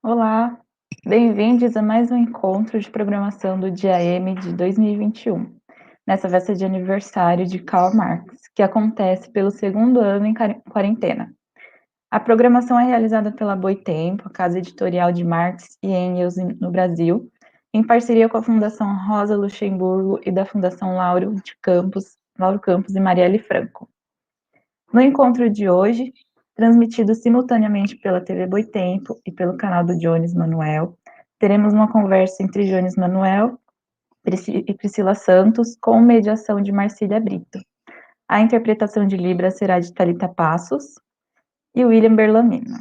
Olá, bem-vindos a mais um encontro de programação do Dia M de 2021, nessa véspera de aniversário de Karl Marx, que acontece pelo segundo ano em quarentena. A programação é realizada pela Boitempo, a casa editorial de Marx e Engels no Brasil, em parceria com a Fundação Rosa Luxemburgo e da Fundação Lauro Campos e Marielle Franco. No encontro de hoje, transmitido simultaneamente pela TV Boitempo e pelo canal do Jones Manuel, teremos uma conversa entre Jones Manuel e Priscila Santos, com mediação de Marcília Brito. A interpretação de Libras será de Thalita Passos e William Berlamino.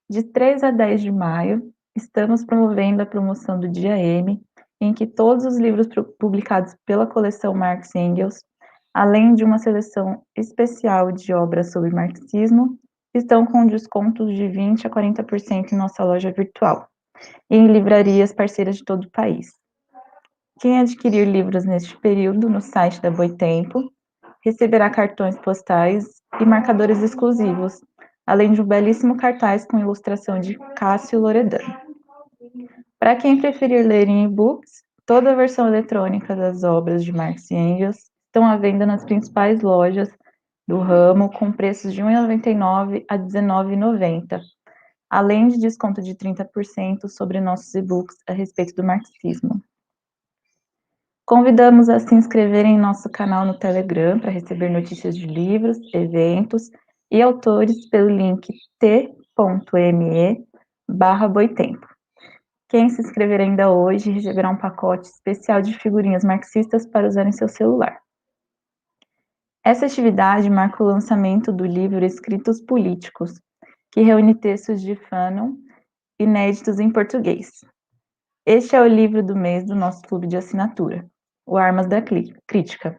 De 3 a 10 de maio, estamos promovendo a promoção do Dia M, em que todos os livros publicados pela coleção Marx e Engels, além de uma seleção especial de obras sobre marxismo, estão com descontos de 20% a 40% em nossa loja virtual e em livrarias parceiras de todo o país. Quem adquirir livros neste período no site da Boitempo receberá cartões postais e marcadores exclusivos, além de um belíssimo cartaz com ilustração de Cássio Loredano. Para quem preferir ler em e-books, toda a versão eletrônica das obras de Marx e Engels estão à venda nas principais lojas do ramo, com preços de R$ 1,99 a R$ 19,90, além de desconto de 30% sobre nossos e-books a respeito do marxismo. Convidamos a se inscreverem em nosso canal no Telegram para receber notícias de livros, eventos e autores pelo link t.me/boitempo. Quem se inscrever ainda hoje receberá um pacote especial de figurinhas marxistas para usar em seu celular. Essa atividade marca o lançamento do livro Escritos Políticos, que reúne textos de Fanon inéditos em português. Este é o livro do mês do nosso clube de assinatura, o Armas da Crítica.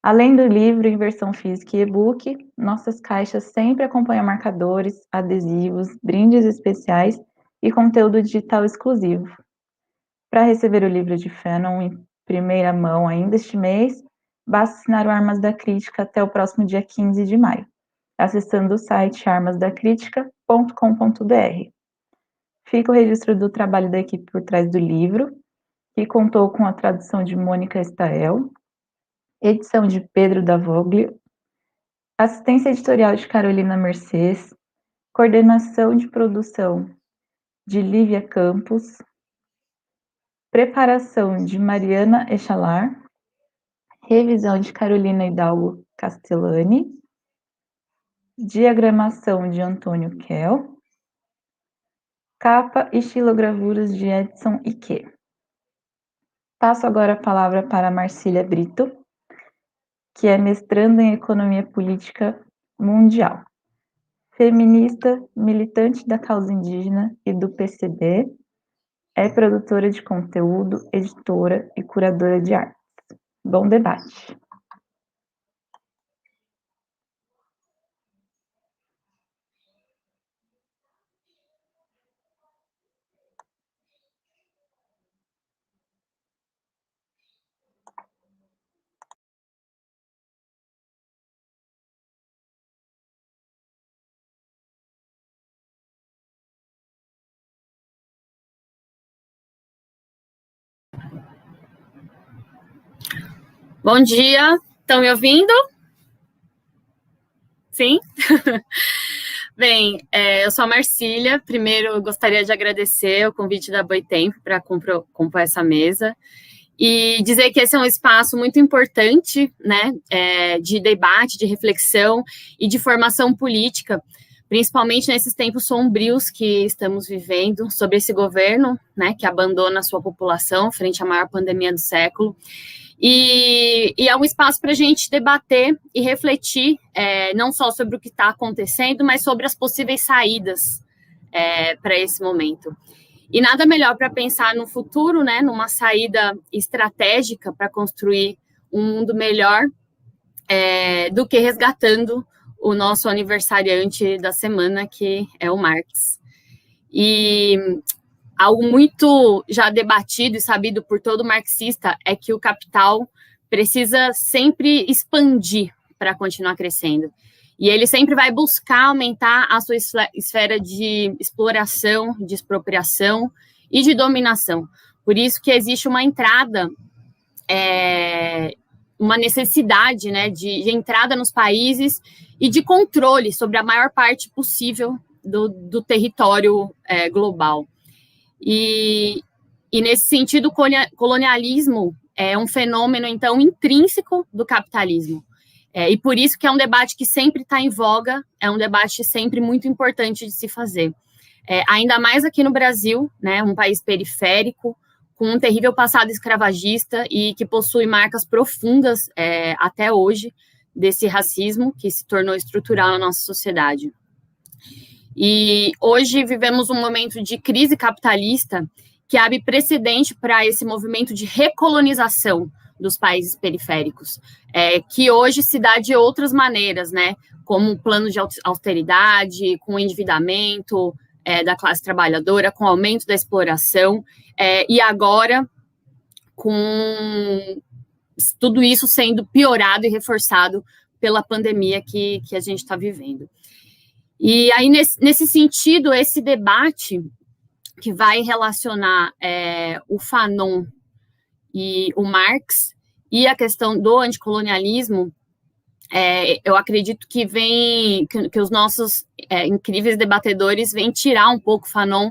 Além do livro em versão física e e-book, nossas caixas sempre acompanham marcadores, adesivos, brindes especiais e conteúdo digital exclusivo. Para receber o livro de Fanon em primeira mão ainda este mês, basta assinar o Armas da Crítica até o próximo dia 15 de maio, acessando o site armasdacritica.com.br. Fica o registro do trabalho da equipe por trás do livro, que contou com a tradução de Mônica Estael, edição de Pedro Davoglio, assistência editorial de Carolina Mercês, coordenação de produção de Lívia Campos, preparação de Mariana Echalar, revisão de Carolina Hidalgo Castellani, diagramação de Antônio Kell, capa e estilogravuras de Edson Ike. Passo agora a palavra para Marcília Brito, que é mestranda em Economia Política Mundial, feminista, militante da causa indígena e do PCB, é produtora de conteúdo, editora e curadora de artes. Bom debate. Bom dia, estão me ouvindo? Sim? Bem, eu sou a Marcília. Primeiro, eu gostaria de agradecer o convite da Boitempo para compor essa mesa e dizer que esse é um espaço muito importante, né, de debate, de reflexão e de formação política, principalmente nesses tempos sombrios que estamos vivendo, sobre esse governo, né, que abandona a sua população frente à maior pandemia do século. E é um espaço para a gente debater e refletir, não só sobre o que está acontecendo, mas sobre as possíveis saídas para esse momento. E nada melhor para pensar no futuro, né, numa saída estratégica para construir um mundo melhor, do que resgatando o nosso aniversariante da semana, que é o Marx. E algo muito já debatido e sabido por todo marxista é que o capital precisa sempre expandir para continuar crescendo. E ele sempre vai buscar aumentar a sua esfera de exploração, de expropriação e de dominação. Por isso que existe uma entrada, uma necessidade, né, de entrada nos países e de controle sobre a maior parte possível do território global. E nesse sentido, o colonialismo é um fenômeno, então, intrínseco do capitalismo. E por isso que é um debate que sempre está em voga, é um debate sempre muito importante de se fazer. Ainda mais aqui no Brasil, né, um país periférico, com um terrível passado escravagista e que possui marcas profundas até hoje desse racismo que se tornou estrutural na nossa sociedade. E hoje vivemos um momento de crise capitalista que abre precedente para esse movimento de recolonização dos países periféricos, que hoje se dá de outras maneiras, né, como plano de austeridade, com o endividamento da classe trabalhadora, com o aumento da exploração, e agora com tudo isso sendo piorado e reforçado pela pandemia que a gente está vivendo. E aí, nesse sentido, esse debate que vai relacionar o Fanon e o Marx e a questão do anticolonialismo, eu acredito que que os nossos incríveis debatedores vêm tirar um pouco o Fanon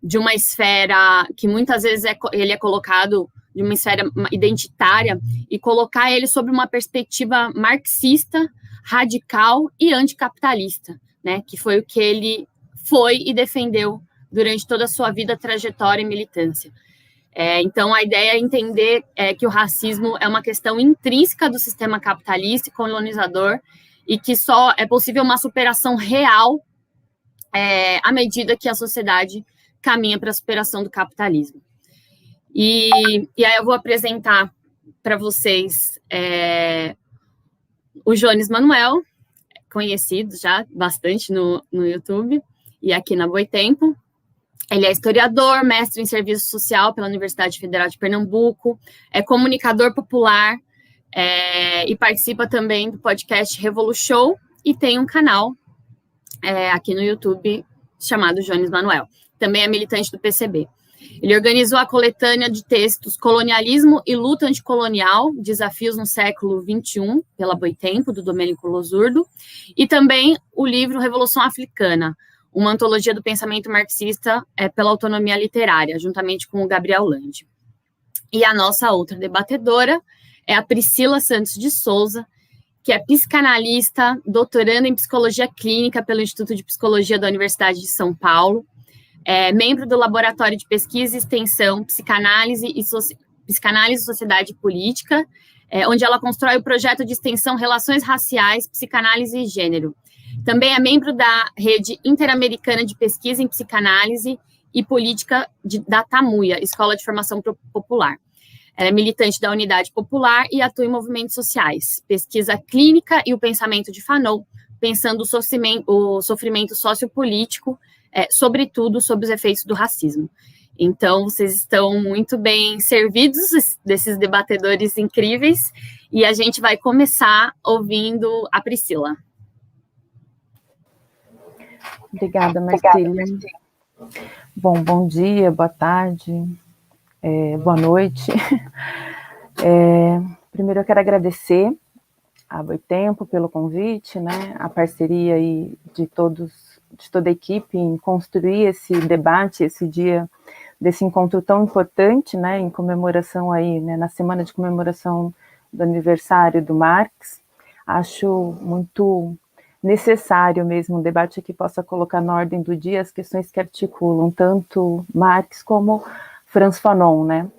de uma esfera que muitas vezes ele é colocado de uma esfera identitária e colocar ele sob uma perspectiva marxista, radical e anticapitalista, né, que foi o que ele foi e defendeu durante toda a sua vida, trajetória e militância. Então, a ideia é entender que o racismo é uma questão intrínseca do sistema capitalista e colonizador e que só é possível uma superação real à medida que a sociedade caminha para a superação do capitalismo. E aí eu vou apresentar para vocês o Jones Manuel, conhecido já bastante no YouTube e aqui na Boitempo. Ele é historiador, mestre em serviço social pela Universidade Federal de Pernambuco, é comunicador popular e participa também do podcast Revolution e tem um canal aqui no YouTube chamado Jones Manuel. Também é militante do PCB. Ele organizou a coletânea de textos Colonialismo e Luta Anticolonial, Desafios no Século XXI, pela Boitempo, do Domênico Losurdo, e também o livro Revolução Africana, uma antologia do pensamento marxista pela autonomia literária, juntamente com o Gabriel Lande. E a nossa outra debatedora é a Priscila Santos de Souza, que é psicanalista, doutoranda em psicologia clínica pelo Instituto de Psicologia da Universidade de São Paulo, membro do Laboratório de Pesquisa e Extensão, Psicanálise e Sociedade Política, onde ela constrói o projeto de extensão Relações Raciais, Psicanálise e Gênero. Também é membro da Rede Interamericana de Pesquisa em Psicanálise e Política da TAMUIA, Escola de Formação Popular. Ela é militante da Unidade Popular e atua em movimentos sociais, pesquisa clínica e o pensamento de Fanon, pensando o sofrimento sociopolítico, sobretudo sobre os efeitos do racismo. Então, vocês estão muito bem servidos desses debatedores incríveis e a gente vai começar ouvindo a Priscila. Obrigada, Marcília. Bom dia, boa tarde, boa noite. Primeiro eu quero agradecer a Boitempo pelo convite, né, a parceria aí de toda a equipe em construir esse debate, esse dia desse encontro tão importante, né, em comemoração aí, né, na semana de comemoração do aniversário do Marx. Acho muito necessário mesmo um debate que possa colocar na ordem do dia as questões que articulam tanto Marx como Frantz Fanon, né.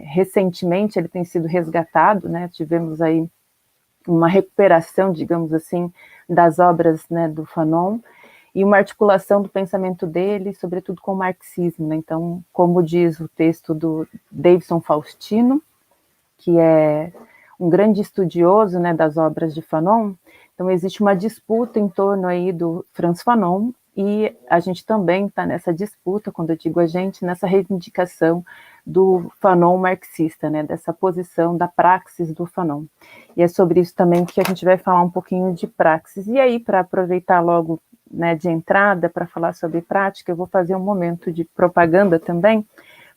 Recentemente ele tem sido resgatado, né, tivemos aí uma recuperação, digamos assim, das obras, né, do Fanon, e uma articulação do pensamento dele, sobretudo com o marxismo, né? Então, como diz o texto do Davidson Faustino, que é um grande estudioso, né, das obras de Fanon, então existe uma disputa em torno aí do Frantz Fanon, e a gente também está nessa disputa, quando eu digo a gente, nessa reivindicação do Fanon marxista, né, dessa posição da praxis do Fanon. E é sobre isso também que a gente vai falar um pouquinho de praxis. E aí, para aproveitar logo, né, de entrada, para falar sobre prática, eu vou fazer um momento de propaganda também,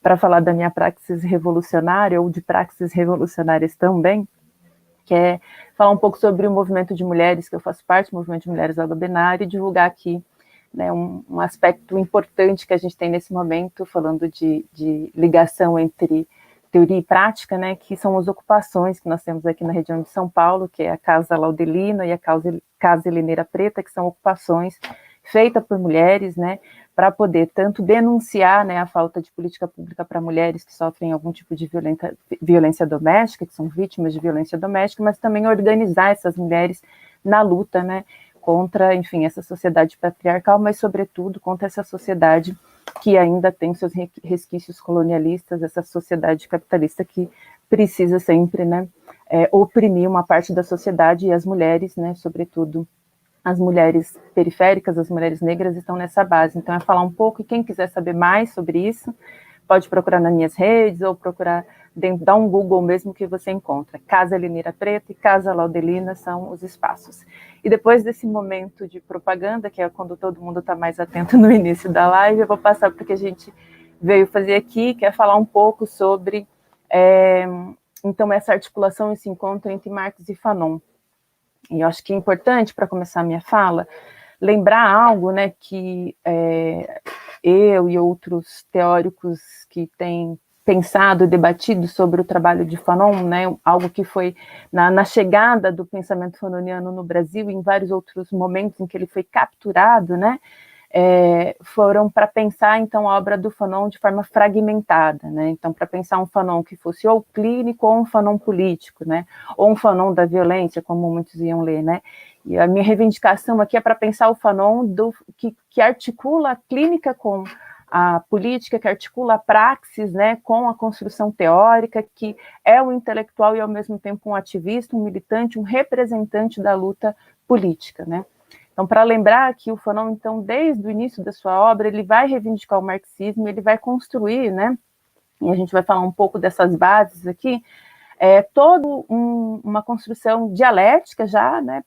para falar da minha praxis revolucionária, ou de praxis revolucionárias também, que é falar um pouco sobre o movimento de mulheres, que eu faço parte do movimento de mulheres algobenário, e divulgar aqui, né, um aspecto importante que a gente tem nesse momento, falando de ligação entre teoria e prática, né, que são as ocupações que nós temos aqui na região de São Paulo, que é a Casa Laudelina e a Casa Heleneira Preta, que são ocupações feitas por mulheres, né, para poder tanto denunciar, né, a falta de política pública para mulheres que sofrem algum tipo de violência doméstica, que são vítimas de violência doméstica, mas também organizar essas mulheres na luta, né, contra, enfim, essa sociedade patriarcal, mas, sobretudo, contra essa sociedade que ainda tem seus resquícios colonialistas, essa sociedade capitalista que precisa sempre, né, oprimir uma parte da sociedade, e as mulheres, né, sobretudo, as mulheres periféricas, as mulheres negras estão nessa base. Então, é falar um pouco, e quem quiser saber mais sobre isso, pode procurar nas minhas redes, ou procurar, dar um Google mesmo que você encontra. Casa Heleneira Preta e Casa Laudelina são os espaços. E depois desse momento de propaganda, que é quando todo mundo está mais atento no início da live, eu vou passar para o que a gente veio fazer aqui, que é falar um pouco sobre, então, essa articulação, esse encontro entre Marx e Fanon. E eu acho que é importante, para começar a minha fala, lembrar algo, né, que eu e outros teóricos que têm pensado e debatido sobre o trabalho de Fanon, né, algo que foi na chegada do pensamento fanoniano no Brasil e em vários outros momentos em que ele foi capturado, né, foram para pensar, então, a obra do Fanon de forma fragmentada, né, então, para pensar um Fanon que fosse ou clínico ou um Fanon político, né, ou um Fanon da violência, como muitos iam ler, né, e a minha reivindicação aqui é para pensar o Fanon que articula a clínica com a política, que articula a praxis, né, com a construção teórica, que é um intelectual e, ao mesmo tempo, um ativista, um militante, um representante da luta política, né. Então, para lembrar que o Fanon, então, desde o início da sua obra, ele vai reivindicar o marxismo, ele vai construir, né, e a gente vai falar um pouco dessas bases aqui, toda uma construção dialética já, né,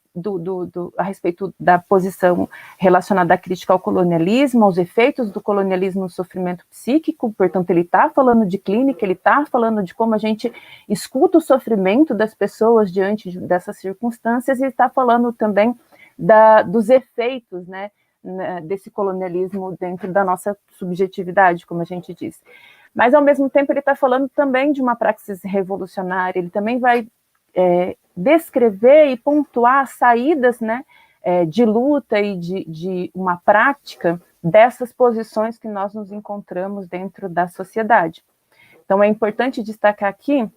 a respeito da posição relacionada à crítica ao colonialismo, aos efeitos do colonialismo no sofrimento psíquico. Portanto, ele está falando de clínica, ele está falando de como a gente escuta o sofrimento das pessoas diante dessas circunstâncias, e está falando também dos efeitos, né, desse colonialismo dentro da nossa subjetividade, como a gente diz. Mas, ao mesmo tempo, ele está falando também de uma praxis revolucionária, ele também vai descrever e pontuar saídas, né, de luta e de uma prática dessas posições que nós nos encontramos dentro da sociedade. Então, é importante destacar aqui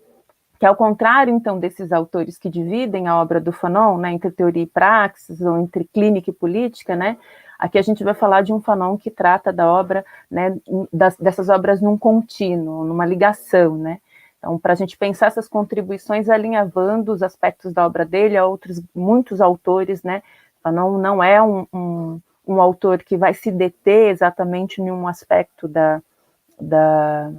que, ao contrário, então, desses autores que dividem a obra do Fanon, né, entre teoria e praxis, ou entre clínica e política, né, aqui a gente vai falar de um Fanon que trata da obra, né, dessas obras num contínuo, numa ligação, né. Então, para a gente pensar essas contribuições alinhavando os aspectos da obra dele a muitos autores, né, Fanon não é um autor que vai se deter exatamente em um aspecto da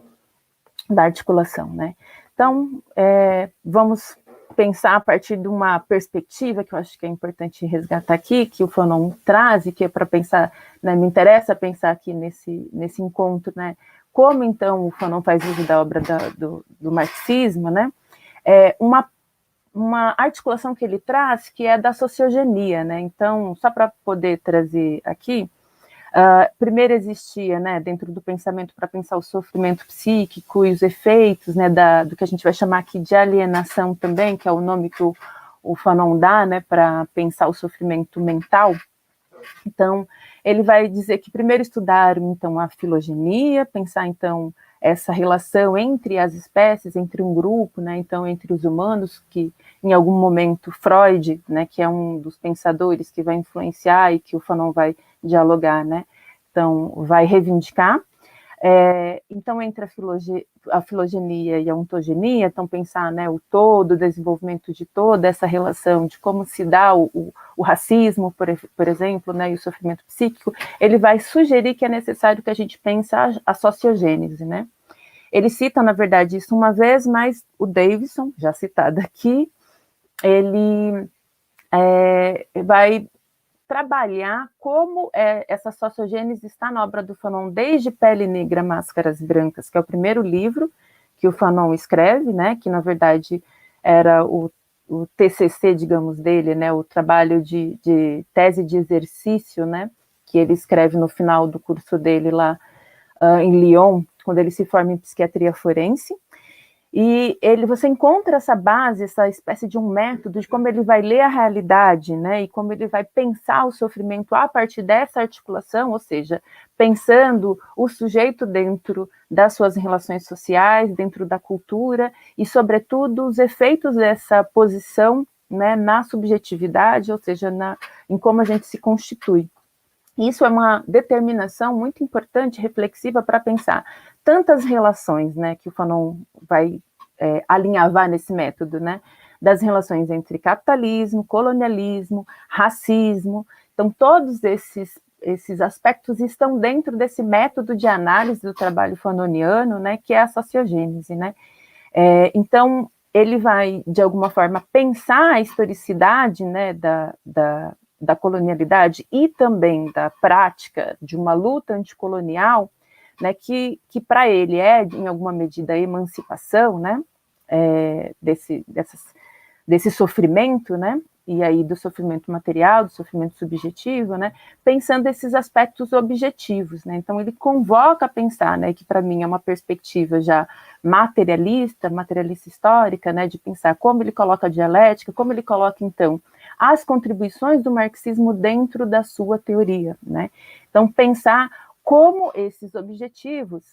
articulação, né. Então, vamos pensar a partir de uma perspectiva que eu acho que é importante resgatar aqui, que o Fanon traz, e que é para pensar, né, me interessa pensar aqui nesse encontro, né, como então o Fanon faz uso da obra do marxismo, né, uma articulação que ele traz, que é da sociogenia, né. Então, só para poder trazer aqui, primeiro existia, né, dentro do pensamento, para pensar o sofrimento psíquico e os efeitos, né, do que a gente vai chamar aqui de alienação também, que é o nome que o Fanon dá, né, para pensar o sofrimento mental. Então, ele vai dizer que primeiro estudaram, então, a filogenia, pensar, então, essa relação entre as espécies, entre um grupo, né, então, entre os humanos, que em algum momento Freud, né, que é um dos pensadores que vai influenciar e que o Fanon vai dialogar, né, então, vai reivindicar. Então, entre a filogenia e a ontogenia, então pensar, né, o todo, o desenvolvimento de toda essa relação, de como se dá o racismo, por exemplo, né, e o sofrimento psíquico, ele vai sugerir que é necessário que a gente pense a sociogênese, né. Ele cita, na verdade, isso uma vez, mas o Davidson, já citado aqui, ele vai trabalhar como essa sociogênese está na obra do Fanon desde Pele Negra, Máscaras Brancas, que é o primeiro livro que o Fanon escreve, né, que na verdade era o TCC, digamos, dele, né, o trabalho de tese de exercício, né, que ele escreve no final do curso dele lá em Lyon, quando ele se forma em psiquiatria forense. E você encontra essa base, essa espécie de um método de como ele vai ler a realidade, né, e como ele vai pensar o sofrimento a partir dessa articulação, ou seja, pensando o sujeito dentro das suas relações sociais, dentro da cultura, e, sobretudo, os efeitos dessa posição, né, na subjetividade, ou seja, em como a gente se constitui. Isso é uma determinação muito importante, reflexiva, para pensar tantas relações, né, que o Fanon vai alinhavar nesse método, né, das relações entre capitalismo, colonialismo, racismo. Então, todos esses aspectos estão dentro desse método de análise do trabalho fanoniano, né, que é a sociogênese, né. Então, ele vai, de alguma forma, pensar a historicidade, né, da colonialidade e também da prática de uma luta anticolonial, né, que para ele é, em alguma medida, a emancipação, né, desse sofrimento, né, e aí do sofrimento material, do sofrimento subjetivo, né, pensando esses aspectos objetivos, né. Então ele convoca a pensar, né, que para mim é uma perspectiva já materialista histórica, né, de pensar como ele coloca a dialética, como ele coloca, então, as contribuições do marxismo dentro da sua teoria, né. Então pensar como esses objetivos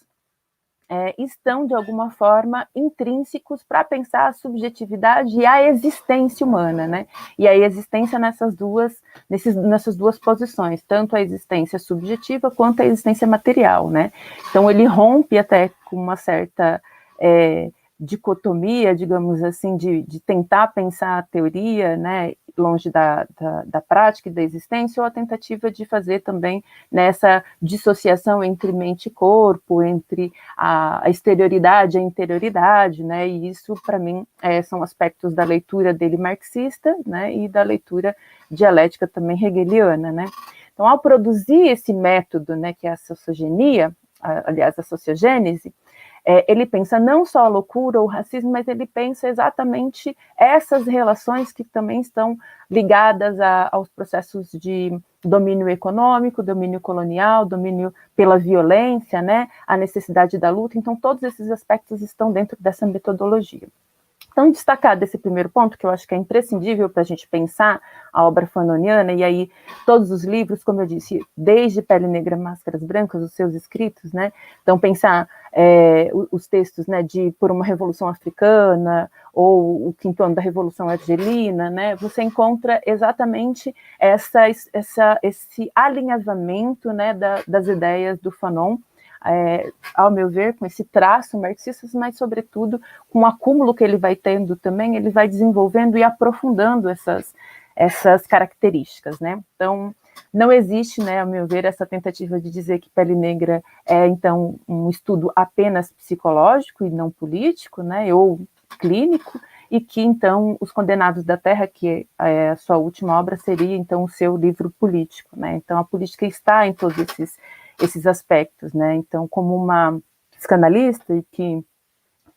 estão, de alguma forma, intrínsecos para pensar a subjetividade e a existência humana, né? E a existência nessas duas posições, tanto a existência subjetiva quanto a existência material, né? Então, ele rompe até com uma certa dicotomia, digamos assim, de tentar pensar a teoria, né, longe da prática e da existência, ou a tentativa de fazer também nessa dissociação entre mente e corpo, entre a exterioridade e a interioridade, né, e isso, para mim, são aspectos da leitura dele marxista, né, e da leitura dialética também hegeliana, né. Então, ao produzir esse método, né, que é a sociogenia, aliás, a sociogênese, ele pensa não só a loucura ou o racismo, mas ele pensa exatamente essas relações que também estão ligadas aos processos de domínio econômico, domínio colonial, domínio pela violência, né, a necessidade da luta. Então, todos esses aspectos estão dentro dessa metodologia. Então, destacar desse primeiro ponto, que eu acho que é imprescindível para a gente pensar a obra fanoniana, e aí todos os livros, como eu disse, desde Pele Negra, Máscaras Brancas, os seus escritos, né? Então, pensar os textos, né, de Por uma Revolução Africana, ou o quinto ano da Revolução Argelina, né? Você encontra exatamente esse alinhavamento, né, das ideias do Fanon, ao meu ver, com esse traço marxista, mas, sobretudo, com o acúmulo que ele vai tendo também, ele vai desenvolvendo e aprofundando essas características, né? Então, não existe, né, ao meu ver, essa tentativa de dizer que Pele Negra é, então, um estudo apenas psicológico e não político, né, ou clínico, e que, então, Os Condenados da Terra, que é a sua última obra, seria, então, o seu livro político, né? Então, a política está em todos esses aspectos, né? Então, como uma psicanalista e que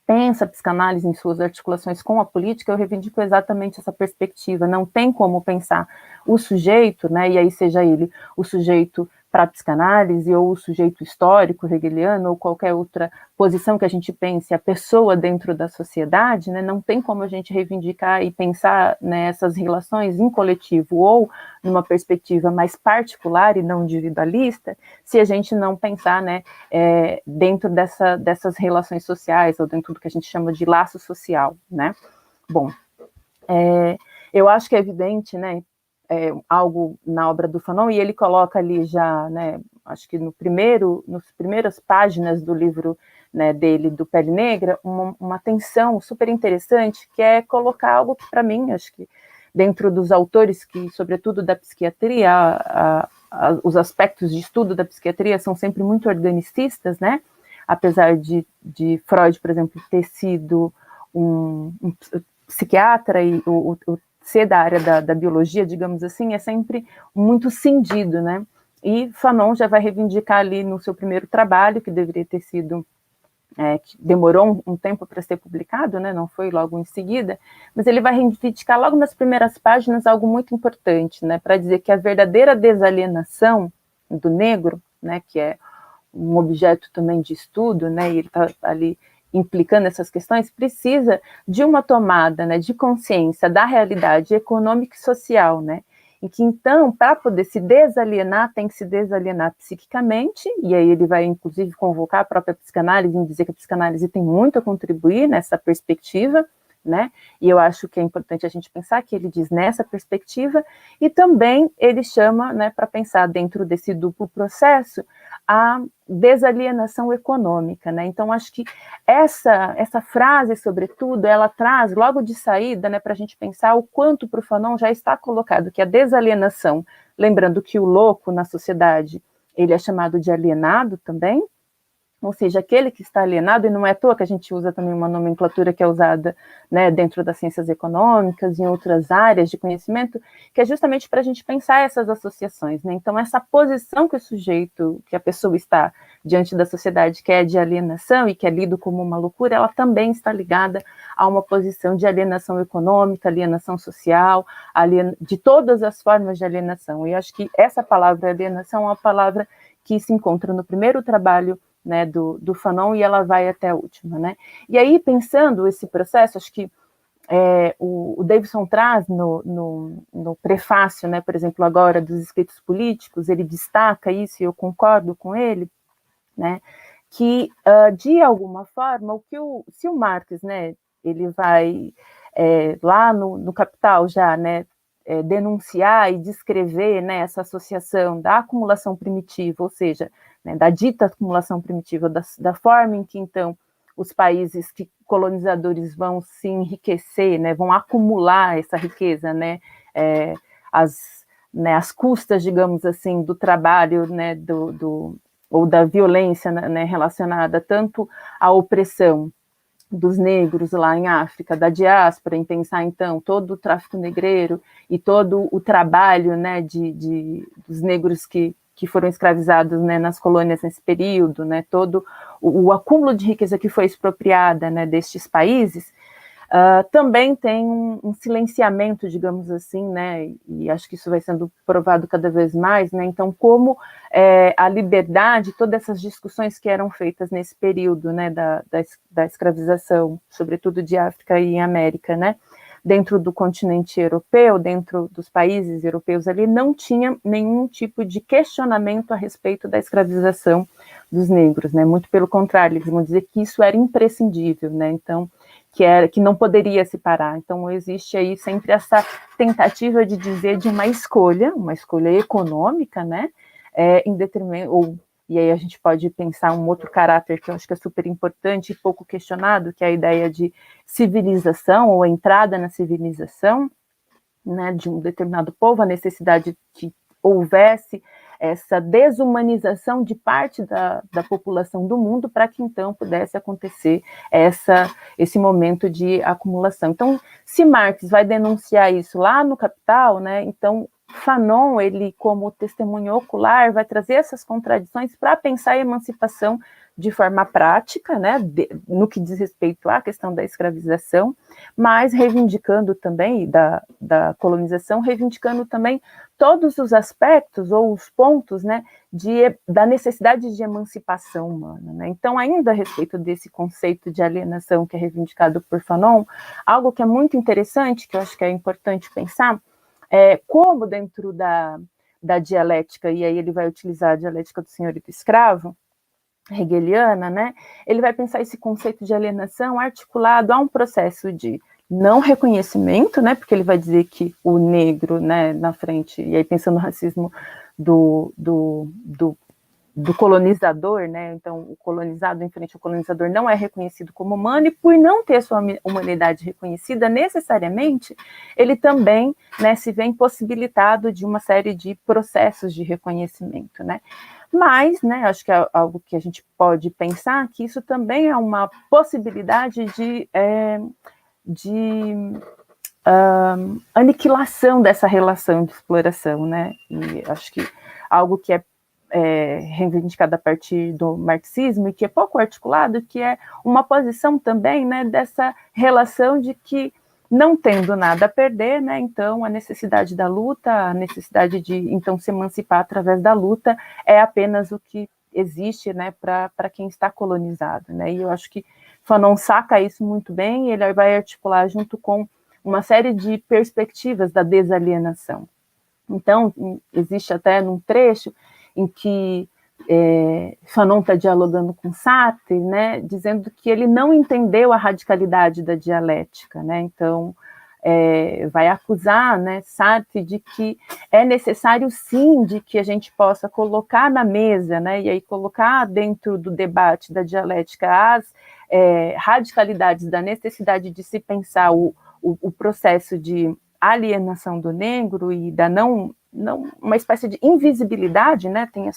pensa a psicanálise em suas articulações com a política, eu reivindico exatamente essa perspectiva. Não tem como pensar o sujeito, né, e aí seja ele o sujeito para a psicanálise, ou o sujeito histórico, hegeliano, ou qualquer outra posição que a gente pense, a pessoa dentro da sociedade, né, não tem como a gente reivindicar e pensar nessas relações em coletivo, ou numa perspectiva mais particular e não individualista, se a gente não pensar, né, dentro dessas relações sociais, ou dentro do que a gente chama de laço social, né. Bom, eu acho que é evidente, né, algo na obra do Fanon, e ele coloca ali já, né, acho que nas primeiras páginas do livro, né, dele, do Pele Negra, uma tensão super interessante, que é colocar algo que, para mim, acho que dentro dos autores que, sobretudo da psiquiatria, os aspectos de estudo da psiquiatria são sempre muito organicistas, né, apesar de Freud, por exemplo, ter sido um psiquiatra e o ser da área da biologia, digamos assim, é sempre muito cindido, né? E Fanon já vai reivindicar ali no seu primeiro trabalho, que deveria ter sido, que demorou um tempo para ser publicado, né? Não foi logo em seguida, mas ele vai reivindicar logo nas primeiras páginas algo muito importante, né? Para dizer que a verdadeira desalienação do negro, né? Que é um objeto também de estudo, né? E ele está ali implicando essas questões, precisa de uma tomada, né, de consciência da realidade econômica e social, né, e que então, para poder se desalienar, tem que se desalienar psiquicamente, e aí ele vai inclusive convocar a própria psicanálise em dizer que a psicanálise tem muito a contribuir nessa perspectiva, né, e eu acho que é importante a gente pensar que ele diz nessa perspectiva, e também ele chama, né, para pensar dentro desse duplo processo, a desalienação econômica, né? Então, acho que essa frase, sobretudo, ela traz logo de saída, né, para a gente pensar o quanto para o Fanon já está colocado que a desalienação, lembrando que o louco na sociedade, ele é chamado de alienado também, ou seja, aquele que está alienado, e não é à toa que a gente usa também uma nomenclatura que é usada, né, dentro das ciências econômicas, em outras áreas de conhecimento, que é justamente para a gente pensar essas associações, né? Então, essa posição que o sujeito, que a pessoa está diante da sociedade, que é de alienação e que é lido como uma loucura, ela também está ligada a uma posição de alienação econômica, alienação social, de todas as formas de alienação. E acho que essa palavra alienação é uma palavra que se encontra no primeiro trabalho, né, do Fanon, e ela vai até a última, né? E aí, pensando esse processo, acho que o Davidson traz no prefácio, né, por exemplo, agora dos escritos políticos, ele destaca isso, e eu concordo com ele, né, que, de alguma forma, se o Marx, né, ele vai lá no Capital já, né, denunciar e descrever, né, essa associação da acumulação primitiva, ou seja, né, da dita acumulação primitiva, da forma em que, então, os países colonizadores vão se enriquecer, né, vão acumular essa riqueza, né, as custas, digamos assim, do trabalho, né, ou da violência, né, relacionada tanto à opressão dos negros lá em África, da diáspora, em pensar, então, todo o tráfico negreiro e todo o trabalho, né, dos negros que foram escravizados, né, nas colônias nesse período, né, todo o acúmulo de riqueza que foi expropriada, né, destes países, também tem um silenciamento, digamos assim, né, e acho que isso vai sendo provado cada vez mais, né, então como a liberdade, todas essas discussões que eram feitas nesse período, né, da escravização, sobretudo de África e América, né, dentro do continente europeu, dentro dos países europeus ali, não tinha nenhum tipo de questionamento a respeito da escravização dos negros, né, muito pelo contrário, eles vão dizer que isso era imprescindível, né, então, que não poderia se parar. Então, existe aí sempre essa tentativa de dizer de uma escolha econômica, né, em detrimento, e aí a gente pode pensar um outro caráter que eu acho que é super importante e pouco questionado, que é a ideia de civilização, ou entrada na civilização, né, de um determinado povo, a necessidade que houvesse essa desumanização de parte da população do mundo para que então pudesse acontecer esse momento de acumulação. Então, se Marx vai denunciar isso lá no Capital, né, então Fanon, ele como testemunho ocular, vai trazer essas contradições para pensar a emancipação de forma prática, né, no que diz respeito à questão da escravização, mas reivindicando também da colonização, reivindicando também todos os aspectos ou os pontos, né, da necessidade de emancipação humana, né? Então, ainda a respeito desse conceito de alienação que é reivindicado por Fanon, algo que é muito interessante, que eu acho que é importante pensar, como dentro da dialética, e aí ele vai utilizar a dialética do senhor e do escravo, hegeliana, né, ele vai pensar esse conceito de alienação articulado a um processo de não reconhecimento, né, porque ele vai dizer que o negro, né, na frente, e aí pensando no racismo do colonizador, né? Então, o colonizado em frente ao colonizador não é reconhecido como humano, e por não ter sua humanidade reconhecida, necessariamente, ele também, né, se vê impossibilitado de uma série de processos de reconhecimento, né? Mas, né, acho que é algo que a gente pode pensar, que isso também é uma possibilidade de aniquilação dessa relação de exploração, né? E acho que algo que é reivindicado a partir do marxismo e que é pouco articulado, que é uma posição também, né, dessa relação de que, não tendo nada a perder, né, então a necessidade da luta, a necessidade de então se emancipar através da luta é apenas o que existe, né, para quem está colonizado, né? E eu acho que Fanon saca isso muito bem, e ele vai articular junto com uma série de perspectivas da desalienação. Então, existe até num trecho em que Fanon está dialogando com Sartre, né, dizendo que ele não entendeu a radicalidade da dialética, né? Então, vai acusar, né, Sartre de que é necessário, sim, de que a gente possa colocar na mesa, né, e aí colocar dentro do debate da dialética as radicalidades da necessidade de se pensar o processo de alienação do negro e da não uma espécie de invisibilidade, né? Tem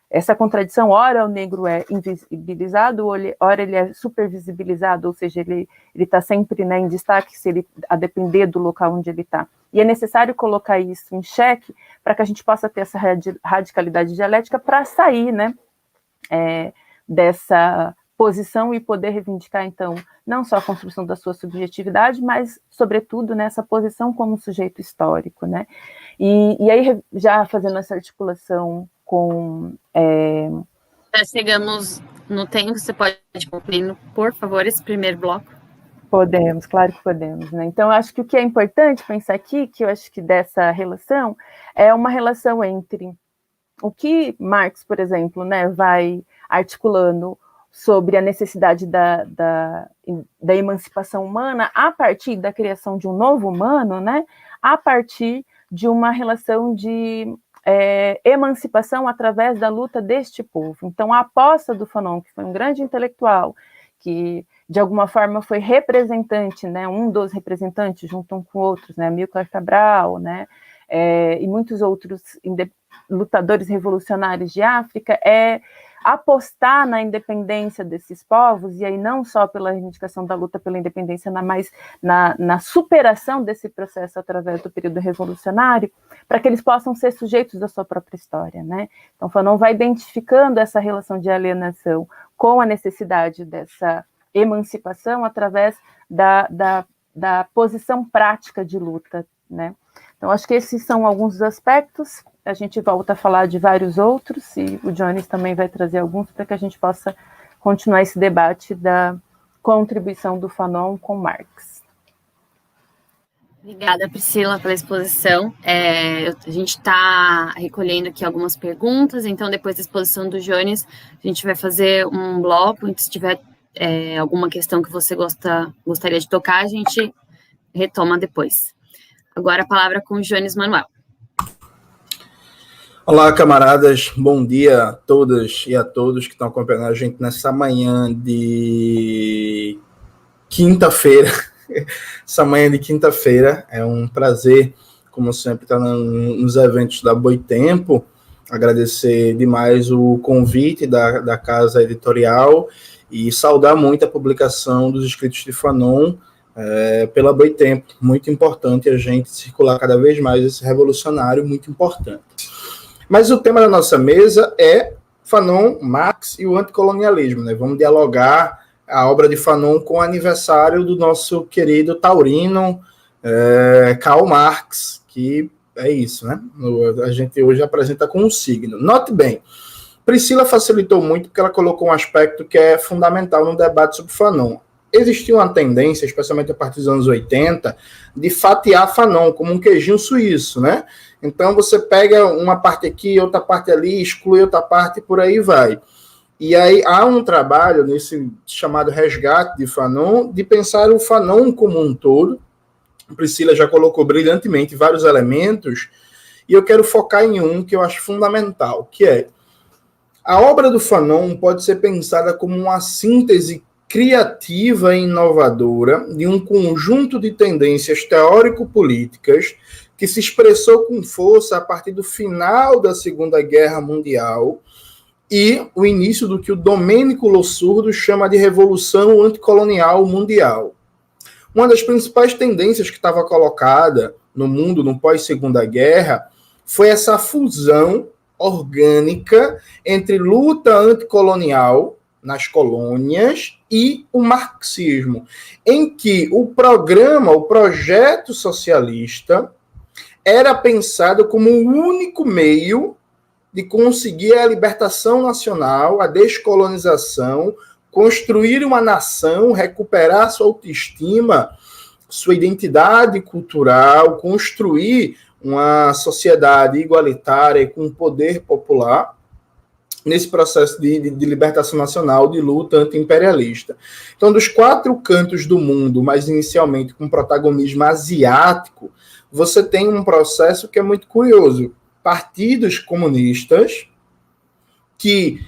essa contradição, ora o negro é invisibilizado, ora ele é supervisibilizado, ou seja, ele está sempre, né, em destaque, a depender do local onde ele está. E é necessário colocar isso em xeque para que a gente possa ter essa radicalidade dialética para sair, né, dessa posição e poder reivindicar, então, não só a construção da sua subjetividade, mas, sobretudo, nessa posição como sujeito histórico, né? E aí, já fazendo essa articulação com... Já chegamos no tempo, você pode concluir, por favor, esse primeiro bloco? Podemos, claro que podemos, né? Então, eu acho que o que é importante pensar aqui, que eu acho que dessa relação, é uma relação entre o que Marx, por exemplo, né, vai articulando sobre a necessidade da emancipação humana a partir da criação de um novo humano, né, a partir de uma relação de emancipação através da luta deste povo. Então, a aposta do Fanon, que foi um grande intelectual, que de alguma forma foi representante, né, um dos representantes, junto com outros, né, Amílcar Cabral, né, e muitos outros lutadores revolucionários de África, apostar na independência desses povos, e aí não só pela reivindicação da luta pela independência, mas na superação desse processo através do período revolucionário, para que eles possam ser sujeitos da sua própria história, né? Então, Fanon vai identificando essa relação de alienação com a necessidade dessa emancipação através da posição prática de luta, né? Então, acho que esses são alguns dos aspectos. A gente volta a falar de vários outros, e o Jones também vai trazer alguns para que a gente possa continuar esse debate da contribuição do Fanon com Marx. Obrigada, Priscila, pela exposição. A gente está recolhendo aqui algumas perguntas, então depois da exposição do Jones, a gente vai fazer um bloco, se tiver alguma questão que você gostaria de tocar, a gente retoma depois. Agora a palavra com o Jones Manuel. Olá, camaradas, bom dia a todas e a todos que estão acompanhando a gente nessa manhã de quinta-feira. Essa manhã de quinta-feira é um prazer, como sempre, estar nos eventos da Boitempo. Agradecer demais o convite da Casa Editorial e saudar muito a publicação dos escritos de Fanon pela Boitempo. Muito importante a gente circular cada vez mais esse revolucionário, muito importante. Mas o tema da nossa mesa é Fanon, Marx e o anticolonialismo, né? Vamos dialogar a obra de Fanon com o aniversário do nosso querido taurino Karl Marx, que é isso, né? A gente hoje apresenta com um signo. Note bem, Priscila facilitou muito porque ela colocou um aspecto que é fundamental no debate sobre Fanon. Existia uma tendência, especialmente a partir dos anos 80, de fatiar Fanon como um queijinho suíço, né? Então você pega uma parte aqui, outra parte ali, exclui outra parte e por aí vai. E aí há um trabalho nesse chamado resgate de Fanon, de pensar o Fanon como um todo. Priscila já colocou brilhantemente vários elementos, e eu quero focar em um que eu acho fundamental, que é A obra do Fanon pode ser pensada como uma síntese criativa e inovadora de um conjunto de tendências teórico-políticas que se expressou com força a partir do final da Segunda Guerra Mundial e o início do que o Domênico Lossurdo chama de Revolução Anticolonial Mundial. Uma das principais tendências que estava colocada no mundo no pós-Segunda Guerra foi essa fusão orgânica entre luta anticolonial nas colônias e o marxismo, em que o projeto socialista era pensado como o único meio de conseguir a libertação nacional, a descolonização, construir uma nação, recuperar sua autoestima, sua identidade cultural, construir uma sociedade igualitária e com poder popular nesse processo de libertação nacional, de luta anti-imperialista. Então, dos 4 cantos do mundo, mas inicialmente com protagonismo asiático, você tem um processo que é muito curioso. Partidos comunistas que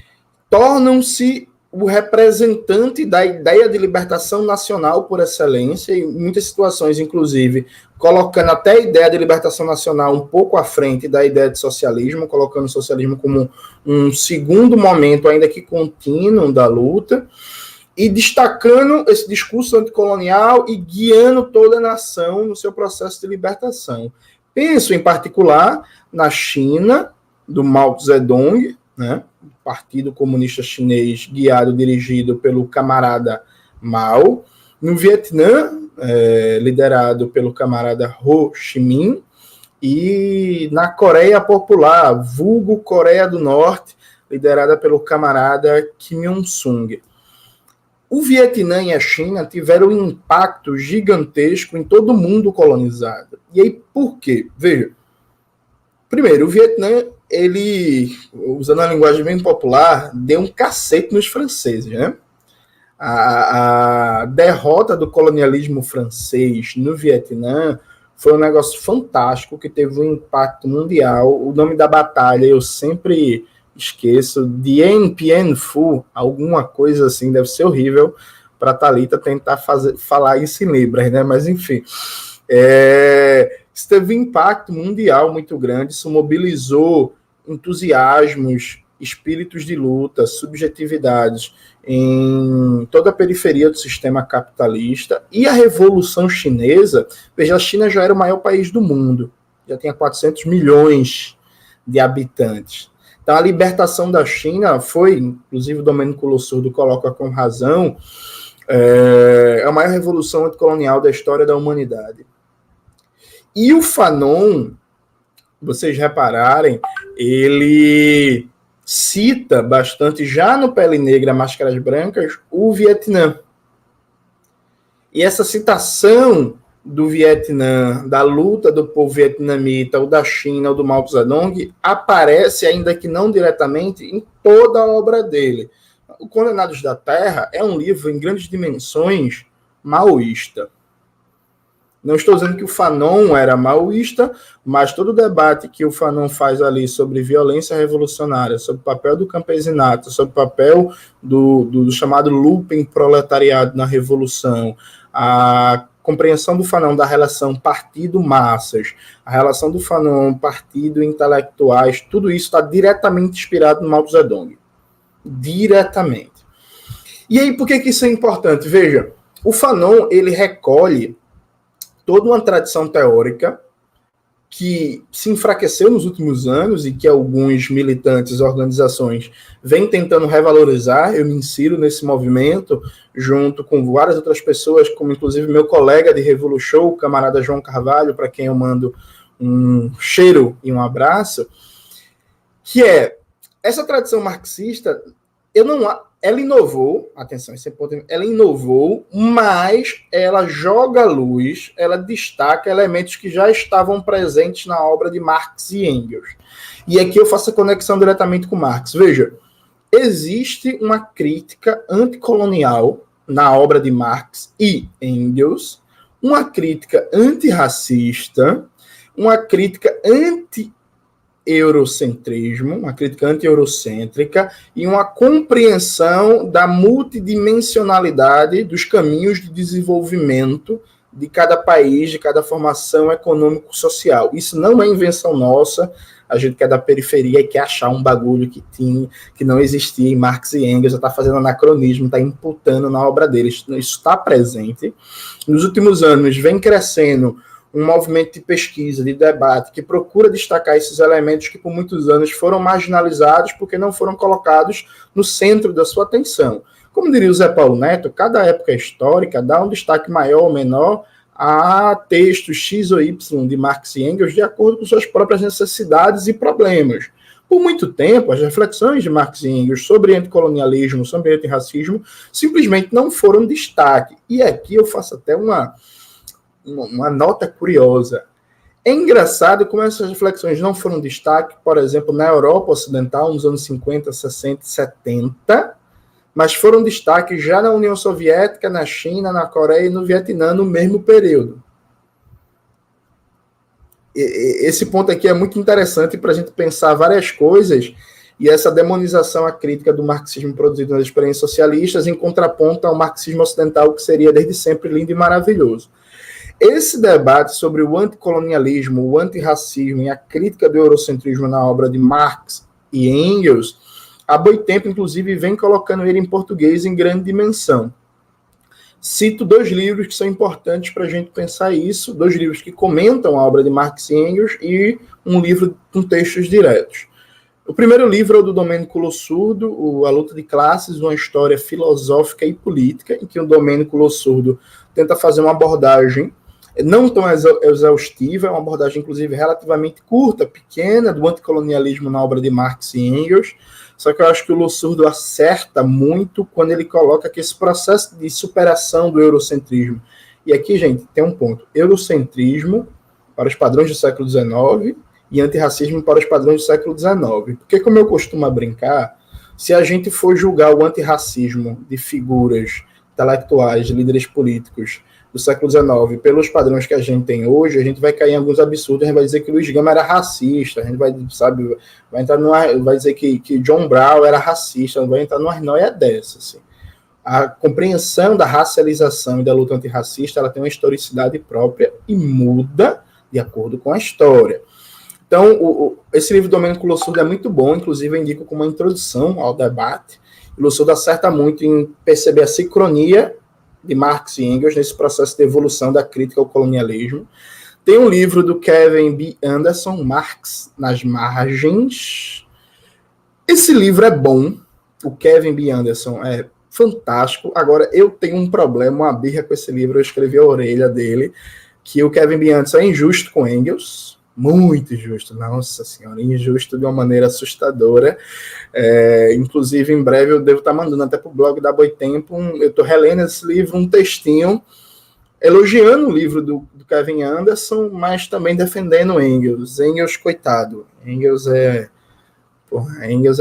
tornam-se o representante da ideia de libertação nacional por excelência, e em muitas situações, inclusive, colocando até a ideia de libertação nacional um pouco à frente da ideia de socialismo, colocando o socialismo como um segundo momento, ainda que contínuo, da luta, e destacando esse discurso anticolonial e guiando toda a nação no seu processo de libertação. Penso, em particular, na China, do Mao Zedong, né? Partido Comunista Chinês dirigido pelo camarada Mao, no Vietnã, liderado pelo camarada Ho Chi Minh, e na Coreia Popular, vulgo Coreia do Norte, liderada pelo camarada Kim Il-sung. O Vietnã e a China tiveram um impacto gigantesco em todo o mundo colonizado. E aí, por quê? Veja, primeiro, o Vietnã, ele, usando a linguagem bem popular, deu um cacete nos franceses, né? A derrota do colonialismo francês no Vietnã foi um negócio fantástico que teve um impacto mundial. O nome da batalha eu sempre esqueço, Dien Bien Phu, alguma coisa assim, deve ser horrível para a Thalita tentar falar isso em Libras, né? Mas enfim, isso teve um impacto mundial muito grande, isso mobilizou entusiasmos, espíritos de luta, subjetividades em toda a periferia do sistema capitalista. E a Revolução Chinesa, veja, a China já era o maior país do mundo, já tinha 400 milhões de habitantes. Então, a libertação da China foi, inclusive o Domênico Lossurdo coloca com razão, a maior revolução anticolonial da história da humanidade. E o Fanon, vocês repararem, ele cita bastante, já no Pele Negra, Máscaras Brancas, o Vietnã. E essa citação do Vietnã, da luta do povo vietnamita, ou da China, ou do Mao Zedong, aparece, ainda que não diretamente, em toda a obra dele. O Condenados da Terra é um livro, em grandes dimensões, maoísta. Não estou dizendo que o Fanon era maoísta, mas todo o debate que o Fanon faz ali sobre violência revolucionária, sobre o papel do campesinato, sobre o papel do chamado looping proletariado na revolução, a compreensão do Fanon da relação partido-massas, a relação do Fanon partido-intelectuais, tudo isso está diretamente inspirado no Mao Zedong. Diretamente. E aí, por que isso é importante? Veja, o Fanon, ele recolhe toda uma tradição teórica que se enfraqueceu nos últimos anos e que alguns militantes, organizações, vêm tentando revalorizar. Eu me insiro nesse movimento, junto com várias outras pessoas, como inclusive meu colega de Revolution, o camarada João Carvalho, para quem eu mando um cheiro e um abraço, que é essa tradição marxista, ela inovou, atenção, esse é importante, ela inovou, mas ela joga luz, ela destaca elementos que já estavam presentes na obra de Marx e Engels. E aqui eu faço a conexão diretamente com Marx. Veja, existe uma crítica anticolonial na obra de Marx e Engels, uma crítica antirracista, uma crítica anti-eurocentrismo, uma crítica anti-eurocêntrica e uma compreensão da multidimensionalidade dos caminhos de desenvolvimento de cada país, de cada formação econômico-social. Isso não é invenção nossa, a gente que é da periferia e quer achar um bagulho que não existia em Marx e Engels, já está fazendo anacronismo, está imputando na obra deles. Isso está presente. Nos últimos anos vem crescendo um movimento de pesquisa, de debate, que procura destacar esses elementos que por muitos anos foram marginalizados porque não foram colocados no centro da sua atenção. Como diria o Zé Paulo Neto, cada época histórica dá um destaque maior ou menor a textos X ou Y de Marx e Engels de acordo com suas próprias necessidades e problemas. Por muito tempo, as reflexões de Marx e Engels sobre anticolonialismo, sobre antirracismo, simplesmente não foram destaque. E aqui eu faço até uma nota curiosa. É engraçado como essas reflexões não foram destaque, por exemplo, na Europa Ocidental, nos anos 50, 60 e 70, mas foram destaque já na União Soviética, na China, na Coreia e no Vietnã no mesmo período. Esse ponto aqui é muito interessante para a gente pensar várias coisas e essa demonização à crítica do marxismo produzido nas experiências socialistas em contraponto ao marxismo ocidental, que seria desde sempre lindo e maravilhoso. Esse debate sobre o anticolonialismo, o antirracismo e a crítica do eurocentrismo na obra de Marx e Engels, a Boitempo, inclusive, vem colocando ele em português em grande dimensão. Cito 2 livros que são importantes para a gente pensar isso, 2 livros que comentam a obra de Marx e Engels e um livro com textos diretos. O primeiro livro é o do Domênico Lossurdo, A Luta de Classes, uma história filosófica e política, em que o Domênico Lossurdo tenta fazer uma abordagem não tão exaustiva, é uma abordagem, inclusive, relativamente curta, pequena, do anticolonialismo na obra de Marx e Engels. Só que eu acho que o Lossurdo acerta muito quando ele coloca que esse processo de superação do eurocentrismo. E aqui, gente, tem um ponto. Eurocentrismo para os padrões do século XIX e antirracismo para os padrões do século XIX. Porque, como eu costumo brincar, se a gente for julgar o antirracismo de figuras intelectuais, de líderes políticos do século XIX pelos padrões que a gente tem hoje, a gente vai cair em alguns absurdos, a gente vai dizer que Luiz Gama era racista, a gente vai dizer que John Brown era racista, vai entrar numa noia dessa. Assim. A compreensão da racialização e da luta antirracista, ela tem uma historicidade própria e muda de acordo com a história. Então, esse livro do Domênico Lossurdo é muito bom, inclusive eu indico como uma introdução ao debate. O Lossurdo acerta muito em perceber a sincronia de Marx e Engels nesse processo de evolução da crítica ao colonialismo. Tem um livro do Kevin B. Anderson, Marx nas Margens. Esse livro é bom, o Kevin B. Anderson é fantástico. Agora, eu tenho um problema, uma birra com esse livro, eu escrevi a orelha dele, que o Kevin B. Anderson é injusto com Engels, muito injusto, nossa senhora, injusto de uma maneira assustadora. Inclusive, em breve eu devo estar mandando até para o blog da Boitempo, eu estou relendo esse livro, um textinho, elogiando o livro do Kevin Anderson, mas também defendendo Engels. Engels, coitado, Engels é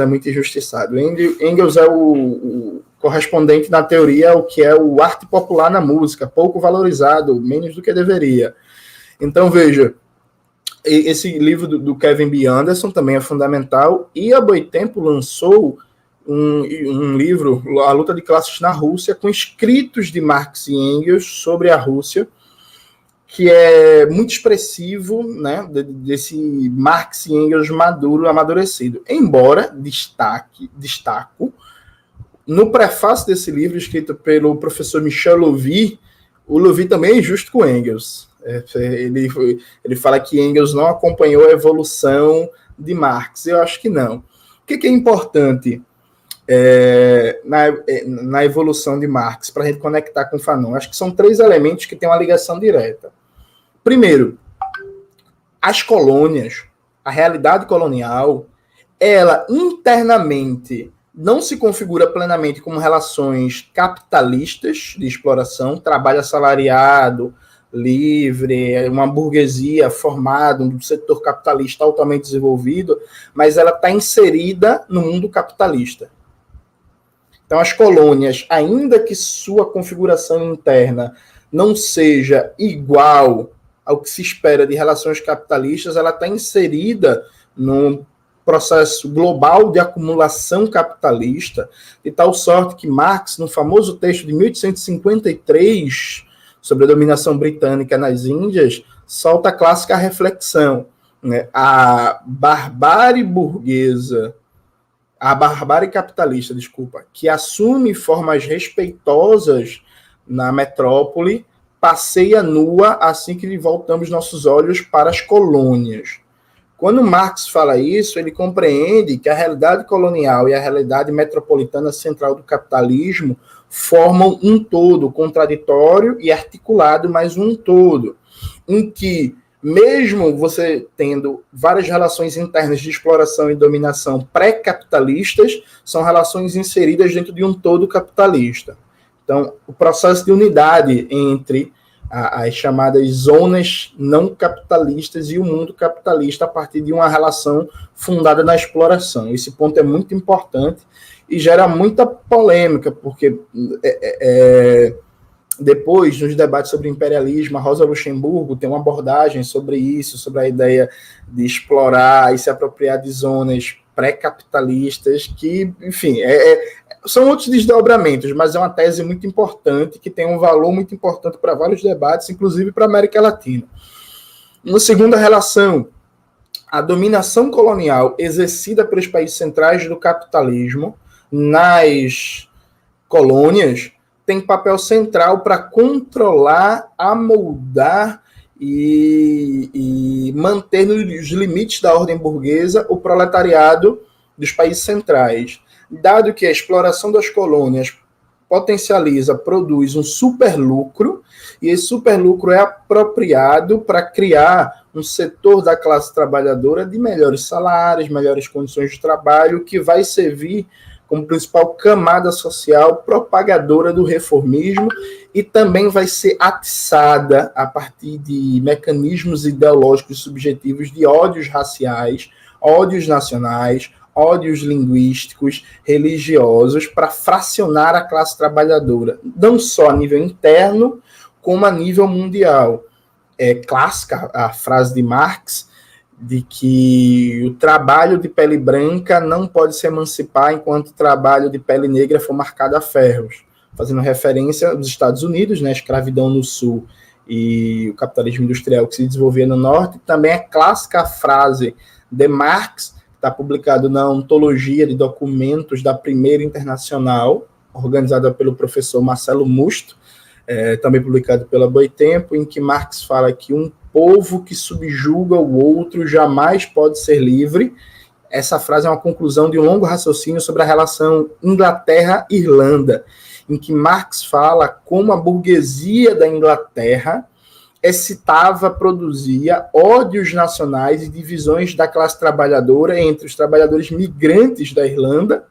muito injustiçado. Engels é o correspondente na teoria ao que é o arte popular na música, pouco valorizado, menos do que deveria. Então, veja, esse livro do Kevin B. Anderson também é fundamental, e a Boitempo lançou um livro, A Luta de Classes na Rússia, com escritos de Marx e Engels sobre a Rússia, que é muito expressivo, né, desse Marx e Engels amadurecido. Embora, destaco, no prefácio desse livro, escrito pelo professor Michel Louvi, o Louvi também é injusto com Engels. Ele fala que Engels não acompanhou a evolução de Marx. Eu acho que não. O que é importante na evolução de Marx, para a gente conectar com o Fanon? Acho que são 3 elementos que têm uma ligação direta. Primeiro, as colônias, a realidade colonial, ela internamente não se configura plenamente como relações capitalistas de exploração, trabalho assalariado, livre, uma burguesia formada, um setor capitalista altamente desenvolvido, mas ela está inserida no mundo capitalista. Então, as colônias, ainda que sua configuração interna não seja igual ao que se espera de relações capitalistas, ela está inserida num processo global de acumulação capitalista, de tal sorte que Marx, no famoso texto de 1853, sobre a dominação britânica nas Índias, solta a clássica reflexão, né? A barbárie burguesa, a barbárie capitalista, desculpa, que assume formas respeitosas na metrópole, passeia nua assim que voltamos nossos olhos para as colônias. Quando Marx fala isso, ele compreende que a realidade colonial e a realidade metropolitana central do capitalismo formam um todo contraditório e articulado, mas um todo, em que, mesmo você tendo várias relações internas de exploração e dominação pré-capitalistas, são relações inseridas dentro de um todo capitalista. Então, o processo de unidade entre as chamadas zonas não capitalistas e o mundo capitalista a partir de uma relação fundada na exploração. Esse ponto é muito importante e gera muita polêmica, porque depois, nos debates sobre imperialismo, a Rosa Luxemburgo tem uma abordagem sobre isso, sobre a ideia de explorar e se apropriar de zonas pré-capitalistas, que, enfim, são outros desdobramentos, mas é uma tese muito importante, que tem um valor muito importante para vários debates, inclusive para a América Latina. Uma segunda relação, a dominação colonial exercida pelos países centrais do capitalismo nas colônias tem papel central para controlar, amoldar e manter nos limites da ordem burguesa o proletariado dos países centrais. Dado que a exploração das colônias potencializa, produz um superlucro, e esse superlucro é apropriado para criar um setor da classe trabalhadora de melhores salários, melhores condições de trabalho, que vai servir como principal camada social propagadora do reformismo e também vai ser atiçada a partir de mecanismos ideológicos subjetivos de ódios raciais, ódios nacionais, ódios linguísticos, religiosos, para fracionar a classe trabalhadora, não só a nível interno, como a nível mundial. É clássica a frase de Marx, de que o trabalho de pele branca não pode se emancipar enquanto o trabalho de pele negra for marcado a ferros, fazendo referência aos Estados Unidos, né, a escravidão no sul e o capitalismo industrial que se desenvolvia no norte. Também é clássica a frase de Marx, que está publicado na Ontologia de Documentos da Primeira Internacional, organizada pelo professor Marcelo Musto, também publicado pela Boitempo, em que Marx fala que um povo que subjuga o outro jamais pode ser livre. Essa frase é uma conclusão de um longo raciocínio sobre a relação Inglaterra-Irlanda, em que Marx fala como a burguesia da Inglaterra excitava, produzia ódios nacionais e divisões da classe trabalhadora entre os trabalhadores migrantes da Irlanda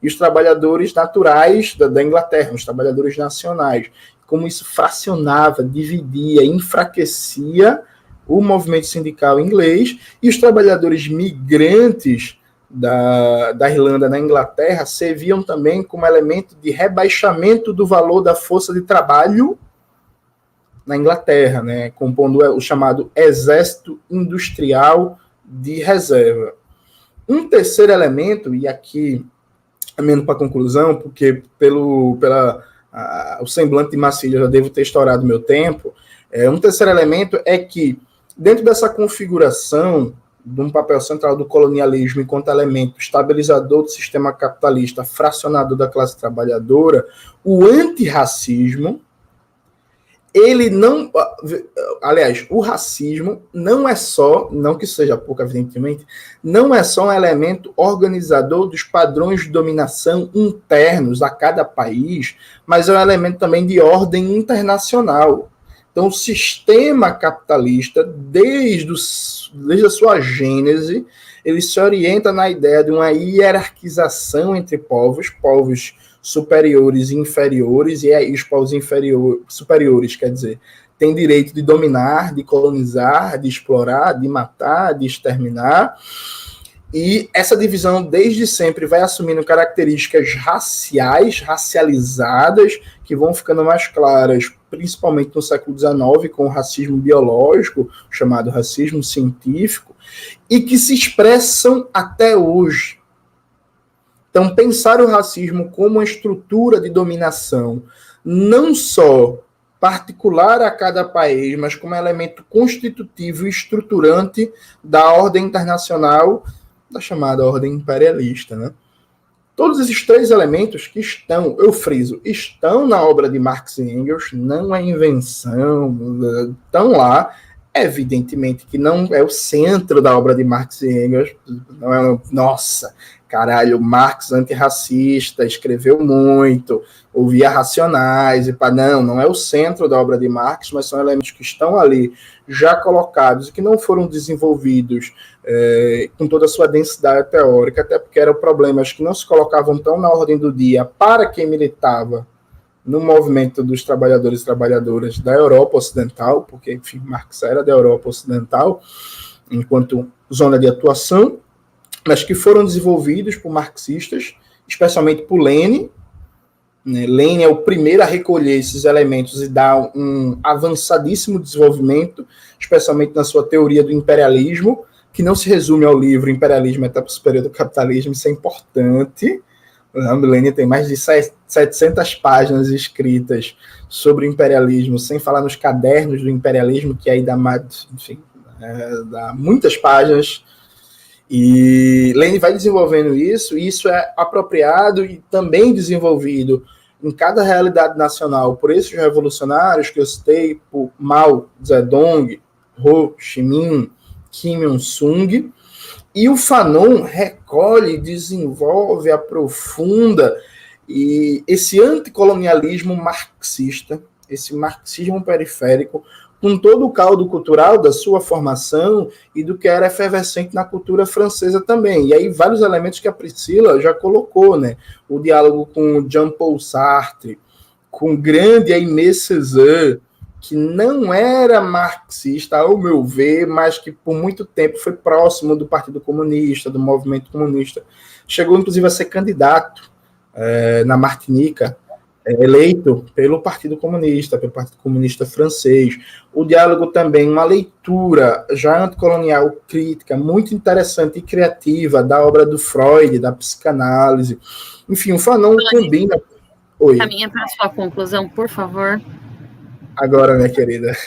e os trabalhadores naturais da Inglaterra, os trabalhadores nacionais. Como isso fracionava, dividia, enfraquecia o movimento sindical inglês, e os trabalhadores migrantes da Irlanda na Inglaterra serviam também como elemento de rebaixamento do valor da força de trabalho na Inglaterra, né, compondo o chamado Exército Industrial de Reserva. Um terceiro elemento, e aqui caminhando para a conclusão, porque o semblante de Marcília já devo ter estourado meu tempo, um terceiro elemento é que, dentro dessa configuração de um papel central do colonialismo enquanto elemento estabilizador do sistema capitalista, fracionador da classe trabalhadora, o antirracismo, ele não... Aliás, o racismo não é só, não que seja pouco, evidentemente, não é só um elemento organizador dos padrões de dominação internos a cada país, mas é um elemento também de ordem internacional. Então, o sistema capitalista, desde a sua gênese, ele se orienta na ideia de uma hierarquização entre povos superiores e inferiores, e aí os povos superiores, quer dizer, têm direito de dominar, de colonizar, de explorar, de matar, de exterminar. E essa divisão, desde sempre, vai assumindo características racializadas, que vão ficando mais claras, principalmente no século XIX, com o racismo biológico, chamado racismo científico, e que se expressam até hoje. Então, pensar o racismo como uma estrutura de dominação, não só particular a cada país, mas como elemento constitutivo e estruturante da ordem internacional, da chamada ordem imperialista, né? Todos esses três elementos que estão, eu friso, estão na obra de Marx e Engels, não é invenção, estão lá. Evidentemente que não é o centro da obra de Marx e Engels, não é, nossa, caralho, Marx antirracista, escreveu muito, ouvia Racionais, e pá, não é o centro da obra de Marx, mas são elementos que estão ali já colocados e que não foram desenvolvidos com toda a sua densidade teórica, até porque eram problemas que não se colocavam tão na ordem do dia para quem militava no movimento dos trabalhadores e trabalhadoras da Europa Ocidental, porque, enfim, Marx era da Europa Ocidental, enquanto zona de atuação, mas que foram desenvolvidos por marxistas, especialmente por Lenin. Lenin é o primeiro a recolher esses elementos e dar um avançadíssimo desenvolvimento, especialmente na sua teoria do imperialismo, que não se resume ao livro Imperialismo, Etapa Superior do Capitalismo, isso é importante. O Lenin tem mais de 700 páginas escritas sobre o imperialismo, sem falar nos cadernos do imperialismo, que aí dá muitas páginas. E Lenin vai desenvolvendo isso, e isso é apropriado e também desenvolvido em cada realidade nacional por esses revolucionários que eu citei, por Mao Zedong, Ho Chi Minh, Kim Il-sung. E o Fanon recolhe, desenvolve, aprofunda e esse anticolonialismo marxista, esse marxismo periférico, com todo o caldo cultural da sua formação e do que era efervescente na cultura francesa também. E aí vários elementos que a Priscila já colocou, né? O diálogo com Jean-Paul Sartre, com o grande Aimé Césaire, que não era marxista, ao meu ver, mas que por muito tempo foi próximo do Partido Comunista, do movimento comunista. Chegou, inclusive, a ser candidato na Martinica, eleito pelo Partido Comunista francês. O diálogo também, uma leitura já anticolonial crítica, muito interessante e criativa da obra do Freud, da psicanálise. Enfim, o Fanon combina... Oi. Caminha para a sua conclusão, por favor. Agora, minha querida.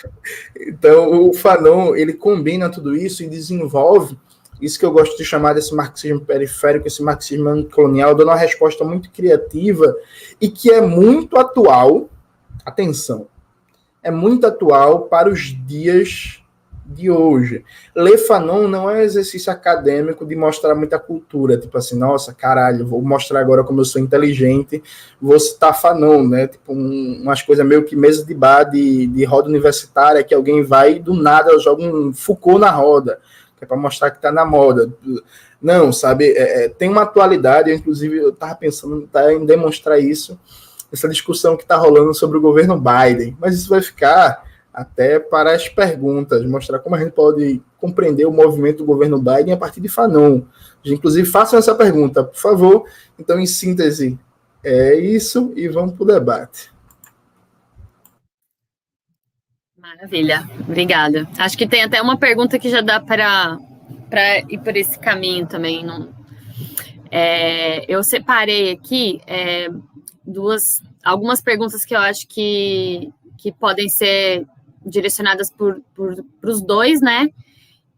Então, o Fanon, ele combina tudo isso e desenvolve isso que eu gosto de chamar desse marxismo periférico, esse marxismo anticolonial, dando uma resposta muito criativa e que é muito atual, atenção, é muito atual para os dias de hoje. Ler Fanon não é um exercício acadêmico de mostrar muita cultura, tipo assim, nossa, caralho, vou mostrar agora como eu sou inteligente, vou citar Fanon, né? Tipo, umas coisas meio que mesa de bar de roda universitária, que alguém vai e do nada joga um Foucault na roda, que é para mostrar que está na moda. Não, sabe, tem uma atualidade, inclusive eu estava pensando em demonstrar isso, essa discussão que está rolando sobre o governo Biden, mas isso vai ficar até para as perguntas, mostrar como a gente pode compreender o movimento do governo Biden a partir de Fanon. Inclusive, façam essa pergunta, por favor. Então, em síntese, é isso e vamos para o debate. Maravilha, obrigada. Acho que tem até uma pergunta que já dá para ir por esse caminho também. Eu separei aqui algumas perguntas que eu acho que podem ser direcionadas para os dois, né?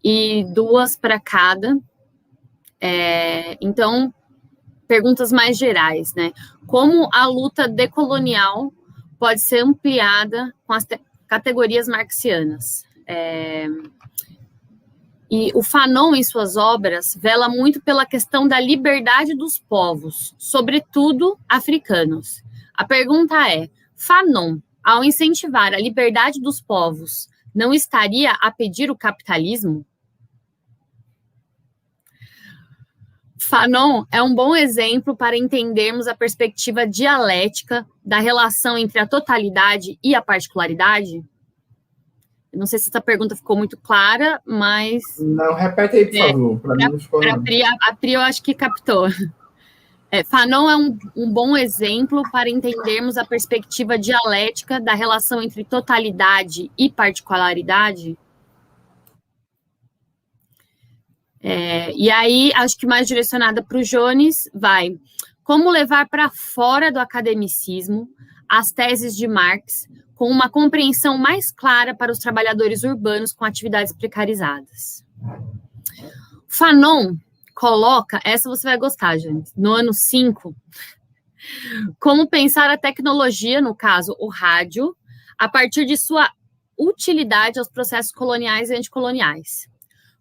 E duas para cada. Então, perguntas mais gerais, né? Como a luta decolonial pode ser ampliada com as categorias marxianas? E o Fanon, em suas obras, vela muito pela questão da liberdade dos povos, sobretudo africanos. A pergunta é, Fanon, ao incentivar a liberdade dos povos, não estaria a pedir o capitalismo? Fanon é um bom exemplo para entendermos a perspectiva dialética da relação entre a totalidade e a particularidade. Eu não sei se essa pergunta ficou muito clara, mas... Não, repete aí, por favor. A Pri, eu acho que captou. Fanon é um bom exemplo para entendermos a perspectiva dialética da relação entre totalidade e particularidade? E aí, acho que mais direcionada para o Jones, vai como levar para fora do academicismo as teses de Marx com uma compreensão mais clara para os trabalhadores urbanos com atividades precarizadas. Fanon coloca, essa você vai gostar, Jones, no ano 5, como pensar a tecnologia, no caso, o rádio, a partir de sua utilidade aos processos coloniais e anticoloniais.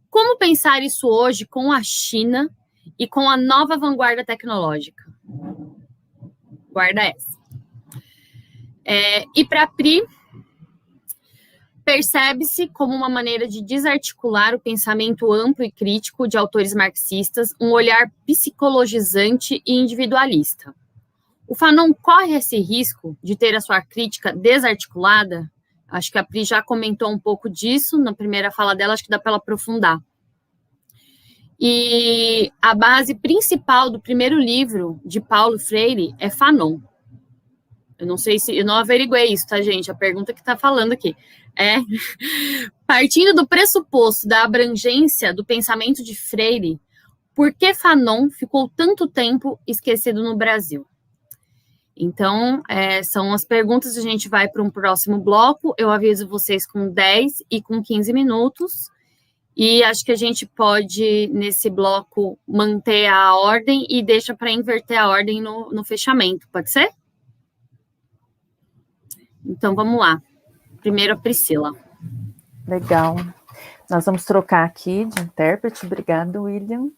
Como pensar isso hoje com a China e com a nova vanguarda tecnológica? Guarda essa. E para Pri, percebe-se como uma maneira de desarticular o pensamento amplo e crítico de autores marxistas, um olhar psicologizante e individualista. O Fanon corre esse risco de ter a sua crítica desarticulada? Acho que a Pri já comentou um pouco disso na primeira fala dela, acho que dá para ela aprofundar. E a base principal do primeiro livro de Paulo Freire é Fanon. Eu não sei se... Eu não averiguei isso, tá, gente? A pergunta que está falando aqui. Partindo do pressuposto da abrangência do pensamento de Freire, por que Fanon ficou tanto tempo esquecido no Brasil? Então, são as perguntas que a gente vai para um próximo bloco. Eu aviso vocês com 10 e com 15 minutos. E acho que a gente pode, nesse bloco, manter a ordem e deixa para inverter a ordem no fechamento. Pode ser? Então, vamos lá. Primeiro, a Priscila. Legal. Nós vamos trocar aqui de intérprete. Obrigada, William.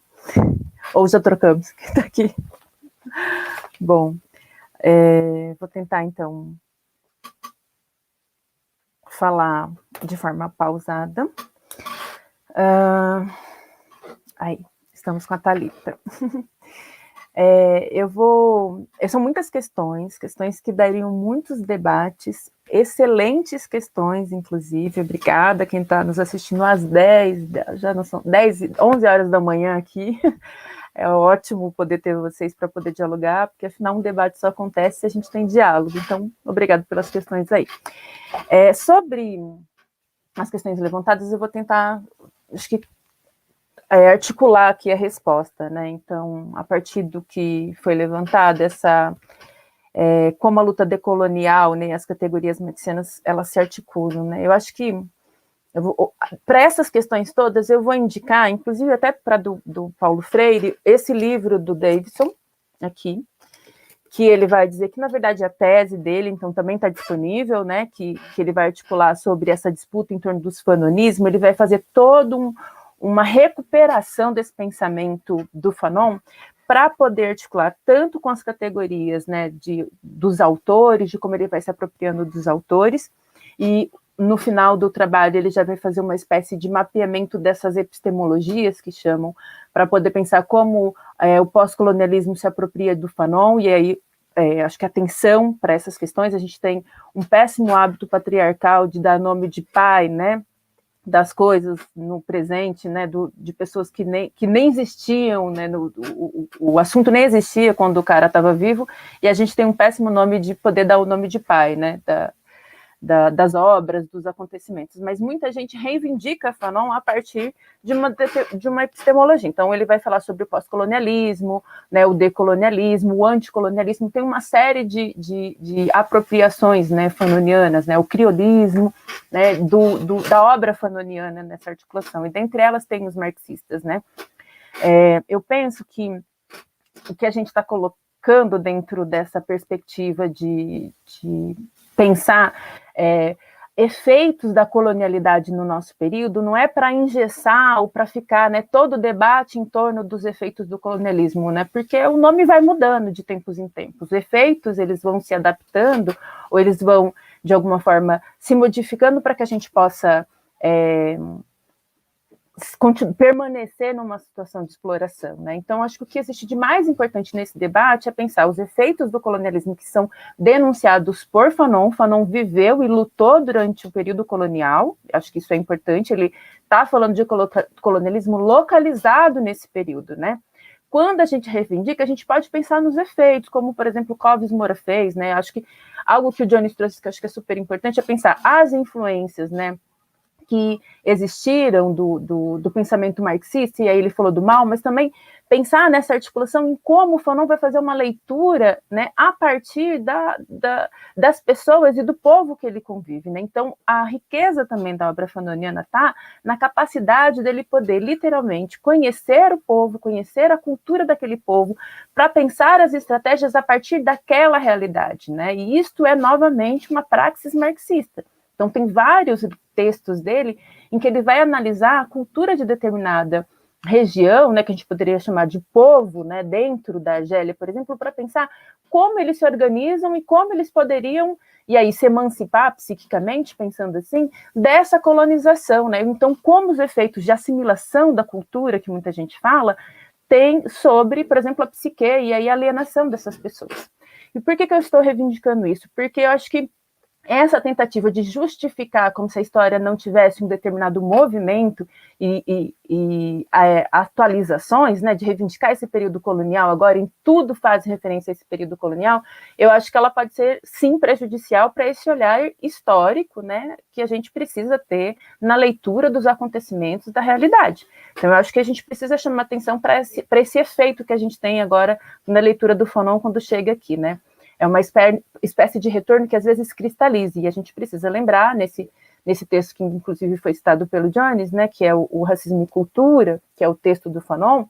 Ou já trocamos? Quem está aqui? Bom, vou tentar, então, falar de forma pausada. Aí, estamos com a Thalita. São muitas questões que dariam muitos debates, excelentes questões, inclusive. Obrigada quem está nos assistindo às 10, já não são 10, 11 horas da manhã aqui. É ótimo poder ter vocês para poder dialogar, porque afinal um debate só acontece se a gente tem diálogo. Então, obrigado pelas questões aí. Sobre as questões levantadas, eu vou tentar, acho que, articular aqui a resposta, né? Então, a partir do que foi levantado, como a luta decolonial, né, as categorias marxianas, elas se articulam, né? Eu acho que, para essas questões todas, eu vou indicar, inclusive até para do Paulo Freire, esse livro do Davidson, aqui, que ele vai dizer que, na verdade, a tese dele, então, também está disponível, né, que ele vai articular sobre essa disputa em torno dos fanonismos, ele vai fazer todo uma recuperação desse pensamento do Fanon para poder articular tanto com as categorias, né, dos autores, de como ele vai se apropriando dos autores, e no final do trabalho ele já vai fazer uma espécie de mapeamento dessas epistemologias que chamam, para poder pensar como o pós-colonialismo se apropria do Fanon, e aí acho que atenção para essas questões. A gente tem um péssimo hábito patriarcal de dar nome de pai, né, das coisas no presente, né, de pessoas que nem existiam, né, o assunto nem existia quando o cara estava vivo, e a gente tem um péssimo nome de poder dar o nome de pai, né, das obras, dos acontecimentos, mas muita gente reivindica Fanon a partir de uma epistemologia. Então, ele vai falar sobre o pós-colonialismo, né, o decolonialismo, o anticolonialismo, tem uma série de apropriações, né, fanonianas, né, o criolismo, né, da obra fanoniana nessa articulação, e dentre elas tem os marxistas, né. Eu penso que o que a gente está colocando dentro dessa perspectiva de pensar efeitos da colonialidade no nosso período não é para engessar ou para ficar, né, todo o debate em torno dos efeitos do colonialismo, né, porque o nome vai mudando de tempos em tempos. Os efeitos, eles vão se adaptando ou eles vão, de alguma forma, se modificando para que a gente possa permanecer numa situação de exploração, né? Então, acho que o que existe de mais importante nesse debate é pensar os efeitos do colonialismo que são denunciados por Fanon. Fanon viveu e lutou durante o período colonial, acho que isso é importante, ele está falando de colonialismo localizado nesse período, né? Quando a gente reivindica, a gente pode pensar nos efeitos, como, por exemplo, o Clóvis Moura fez, né? Acho que algo que o Jones trouxe que eu acho que é super importante é pensar as influências, né, que existiram do pensamento marxista, e aí ele falou do mal, mas também pensar nessa articulação em como o Fanon vai fazer uma leitura, né, a partir das pessoas e do povo que ele convive, né? Então, a riqueza também da obra fanoniana está na capacidade dele poder, literalmente, conhecer o povo, conhecer a cultura daquele povo, para pensar as estratégias a partir daquela realidade, né? E isto é, novamente, uma praxis marxista. Então, tem vários textos dele em que ele vai analisar a cultura de determinada região, né, que a gente poderia chamar de povo, né, dentro da Argélia, por exemplo, para pensar como eles se organizam e como eles poderiam, e aí, se emancipar psiquicamente, pensando assim, dessa colonização, né? Então, como os efeitos de assimilação da cultura, que muita gente fala, tem sobre, por exemplo, a psique e aí a alienação dessas pessoas. E por que eu estou reivindicando isso? Porque eu acho que essa tentativa de justificar como se a história não tivesse um determinado movimento e atualizações, né, de reivindicar esse período colonial, agora em tudo faz referência a esse período colonial, eu acho que ela pode ser, sim, prejudicial para esse olhar histórico, né, que a gente precisa ter na leitura dos acontecimentos da realidade. Então, eu acho que a gente precisa chamar atenção para esse efeito que a gente tem agora na leitura do Fanon quando chega aqui, né? É uma espécie de retorno que às vezes cristaliza, e a gente precisa lembrar, nesse texto que inclusive foi citado pelo Jones, né, que é o Racismo e Cultura, que é o texto do Fanon,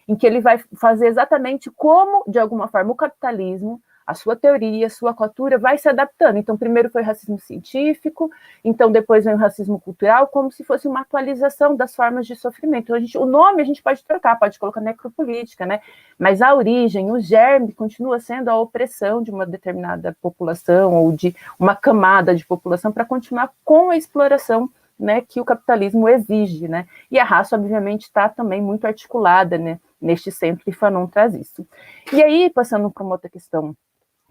em que ele vai fazer exatamente como, de alguma forma, o capitalismo, a sua teoria, a sua cultura vai se adaptando. Então, primeiro foi o racismo científico, então depois vem o racismo cultural, como se fosse uma atualização das formas de sofrimento. Então, o nome a gente pode trocar, pode colocar necropolítica, né? Mas a origem, o germe, continua sendo a opressão de uma determinada população ou de uma camada de população para continuar com a exploração, né, que o capitalismo exige, né? E a raça, obviamente, está também muito articulada, né, neste centro, e Fanon traz isso. E aí, passando para uma outra questão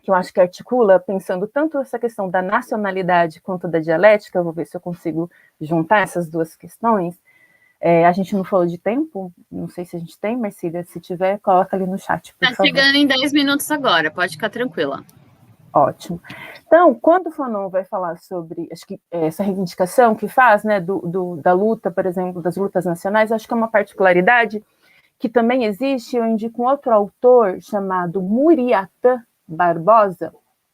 que eu acho que articula, pensando tanto essa questão da nacionalidade quanto da dialética, eu vou ver se eu consigo juntar essas duas questões. A gente não falou de tempo, não sei se a gente tem, Marcília, se tiver, coloca ali no chat, por favor. Está chegando em 10 minutos agora, pode ficar tranquila. Ótimo. Então, quando o Fanon vai falar sobre, acho que essa reivindicação que faz, né, da luta, por exemplo, das lutas nacionais, acho que é uma particularidade que também existe. Eu indico um outro autor chamado Muriatã Barbosa,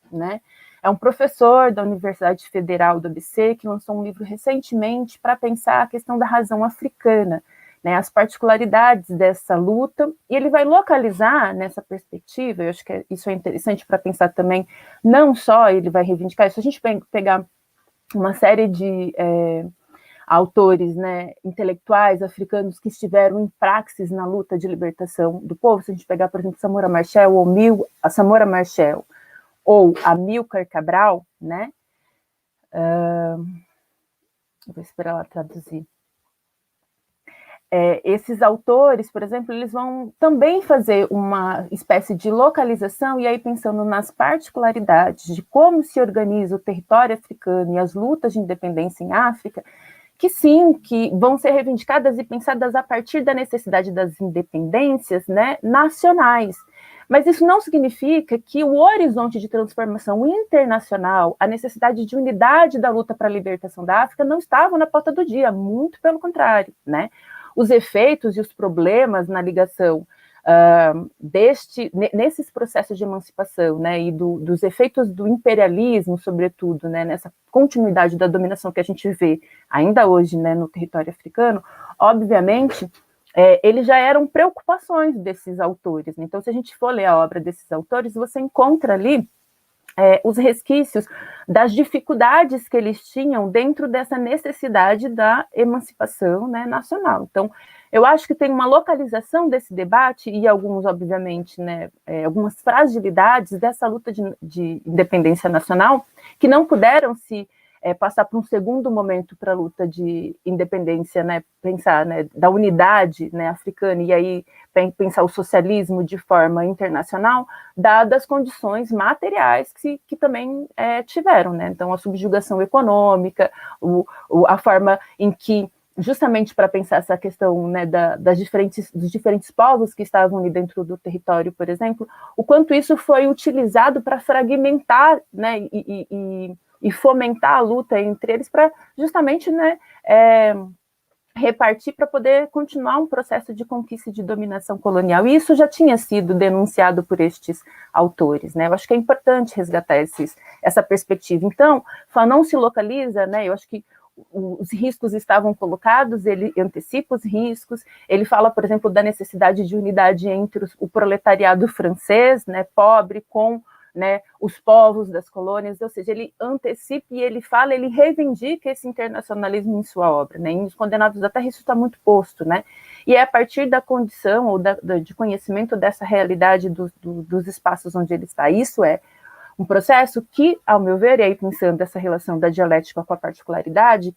né? É um professor da Universidade Federal do ABC que lançou um livro recentemente para pensar a questão da razão africana, né, as particularidades dessa luta, e ele vai localizar nessa perspectiva. Eu acho que isso é interessante para pensar também, não só ele vai reivindicar, se a gente pegar uma série de autores, né, intelectuais africanos que estiveram em praxis na luta de libertação do povo, se a gente pegar, por exemplo, Samora Machel ou Amílcar Cabral, né, vou esperar ela traduzir. Esses autores, por exemplo, eles vão também fazer uma espécie de localização, e aí pensando nas particularidades de como se organiza o território africano e as lutas de independência em África, que sim, que vão ser reivindicadas e pensadas a partir da necessidade das independências, né, nacionais. Mas isso não significa que o horizonte de transformação internacional, a necessidade de unidade da luta para a libertação da África não estavam na pauta do dia, muito pelo contrário, né? Os efeitos e os problemas na ligação nesses processos de emancipação, né, e dos efeitos do imperialismo, sobretudo, né, nessa continuidade da dominação que a gente vê ainda hoje, né, no território africano, obviamente, eles já eram preocupações desses autores. Então, se a gente for ler a obra desses autores, você encontra ali os resquícios das dificuldades que eles tinham dentro dessa necessidade da emancipação, né, nacional. Então, eu acho que tem uma localização desse debate e alguns, obviamente, né, algumas fragilidades dessa luta de independência nacional que não puderam se passar para um segundo momento para a luta de independência, né, pensar, né, da unidade, né, africana, e aí pensar o socialismo de forma internacional, dadas as condições materiais que também tiveram, né? Então, a subjugação econômica, a forma em que, justamente para pensar essa questão, né, dos diferentes povos que estavam ali dentro do território, por exemplo, o quanto isso foi utilizado para fragmentar, né, e e fomentar a luta entre eles para justamente, né, repartir para poder continuar um processo de conquista e de dominação colonial. E isso já tinha sido denunciado por estes autores, né? Eu acho que é importante resgatar essa perspectiva. Então, Fanon se localiza, né? Eu acho que os riscos estavam colocados, ele antecipa os riscos, ele fala, por exemplo, da necessidade de unidade entre o proletariado francês, né, pobre, com, né, os povos das colônias, ou seja, ele antecipa e ele fala, ele reivindica esse internacionalismo em sua obra, né, em Os Condenados da Terra isso está muito posto, né, e é a partir da condição ou de conhecimento dessa realidade dos espaços onde ele está, isso é um processo que, ao meu ver, e aí pensando essa relação da dialética com a particularidade,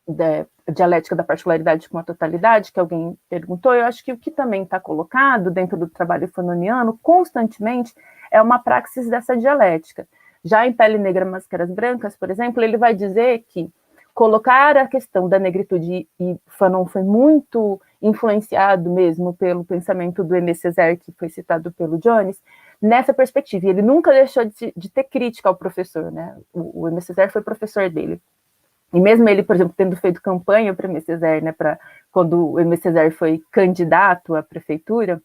da dialética da particularidade com a totalidade, que alguém perguntou, eu acho que o que também está colocado dentro do trabalho fanoniano, constantemente, é uma praxis dessa dialética. Já em Pele Negra, Máscaras Brancas, por exemplo, ele vai dizer que colocar a questão da negritude, e Fanon foi muito influenciado mesmo pelo pensamento do Aimé Césaire, que foi citado pelo Jones, nessa perspectiva, e ele nunca deixou de ter crítica ao professor, né? O Aimé Césaire foi professor dele. E mesmo ele, por exemplo, tendo feito campanha para o Aimé Césaire, né, quando o Aimé Césaire foi candidato à prefeitura,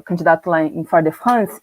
candidato lá em Fort-de-France,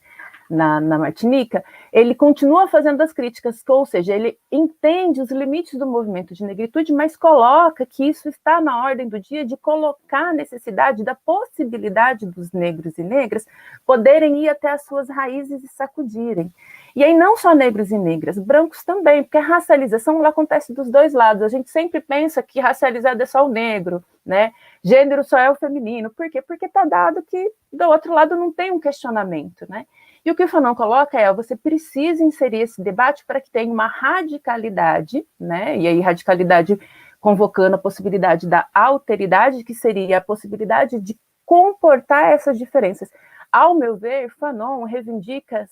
na Martinica, ele continua fazendo as críticas, ou seja, ele entende os limites do movimento de negritude, mas coloca que isso está na ordem do dia de colocar a necessidade da possibilidade dos negros e negras poderem ir até as suas raízes e sacudirem. E aí não só negros e negras, brancos também, porque a racialização ela acontece dos dois lados. A gente sempre pensa que racializado é só o negro, né? Gênero só é o feminino. Por quê? Porque está dado que do outro lado não tem um questionamento, né? E o que o Fanon coloca é, você precisa inserir esse debate para que tenha uma radicalidade, né? E aí radicalidade convocando a possibilidade da alteridade, que seria a possibilidade de comportar essas diferenças. Ao meu ver, Fanon reivindica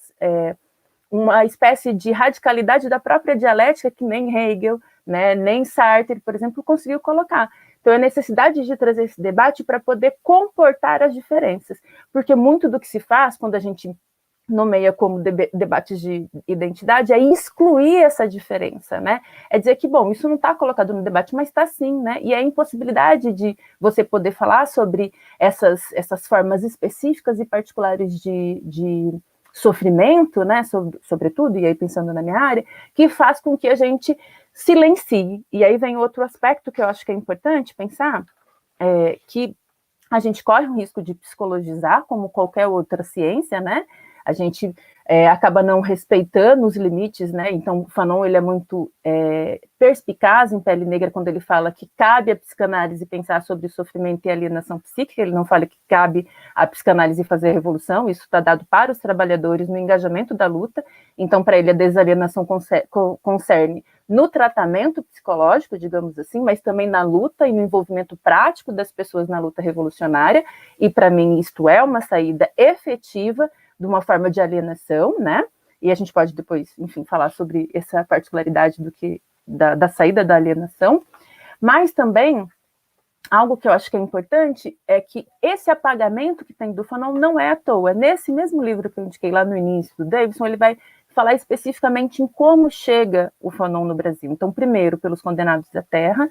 uma espécie de radicalidade da própria dialética que nem Hegel, né, nem Sartre, por exemplo, conseguiu colocar. Então, a necessidade de trazer esse debate para poder comportar as diferenças, porque muito do que se faz quando a gente nomeia como debates de identidade é excluir essa diferença, né? É dizer que, bom, isso não está colocado no debate, mas está sim, né? E é a impossibilidade de você poder falar sobre essas formas específicas e particulares de sofrimento, né, sobretudo, e aí pensando na minha área, que faz com que a gente silencie. E aí vem outro aspecto que eu acho que é importante pensar, que a gente corre o risco de psicologizar, como qualquer outra ciência, né, a gente acaba não respeitando os limites, né, então Fanon ele é muito perspicaz em Pele Negra quando ele fala que cabe à psicanálise pensar sobre sofrimento e alienação psíquica, ele não fala que cabe à psicanálise fazer a revolução, isso está dado para os trabalhadores no engajamento da luta, então para ele a desalienação concerne no tratamento psicológico, digamos assim, mas também na luta e no envolvimento prático das pessoas na luta revolucionária, e para mim isto é uma saída efetiva de uma forma de alienação, né? E a gente pode depois, enfim, falar sobre essa particularidade da saída da alienação, mas também algo que eu acho que é importante é que esse apagamento que tem do Fanon não é à toa. Nesse mesmo livro que eu indiquei lá no início do Davidson, ele vai falar especificamente em como chega o Fanon no Brasil. Então, primeiro, pelos Condenados da Terra,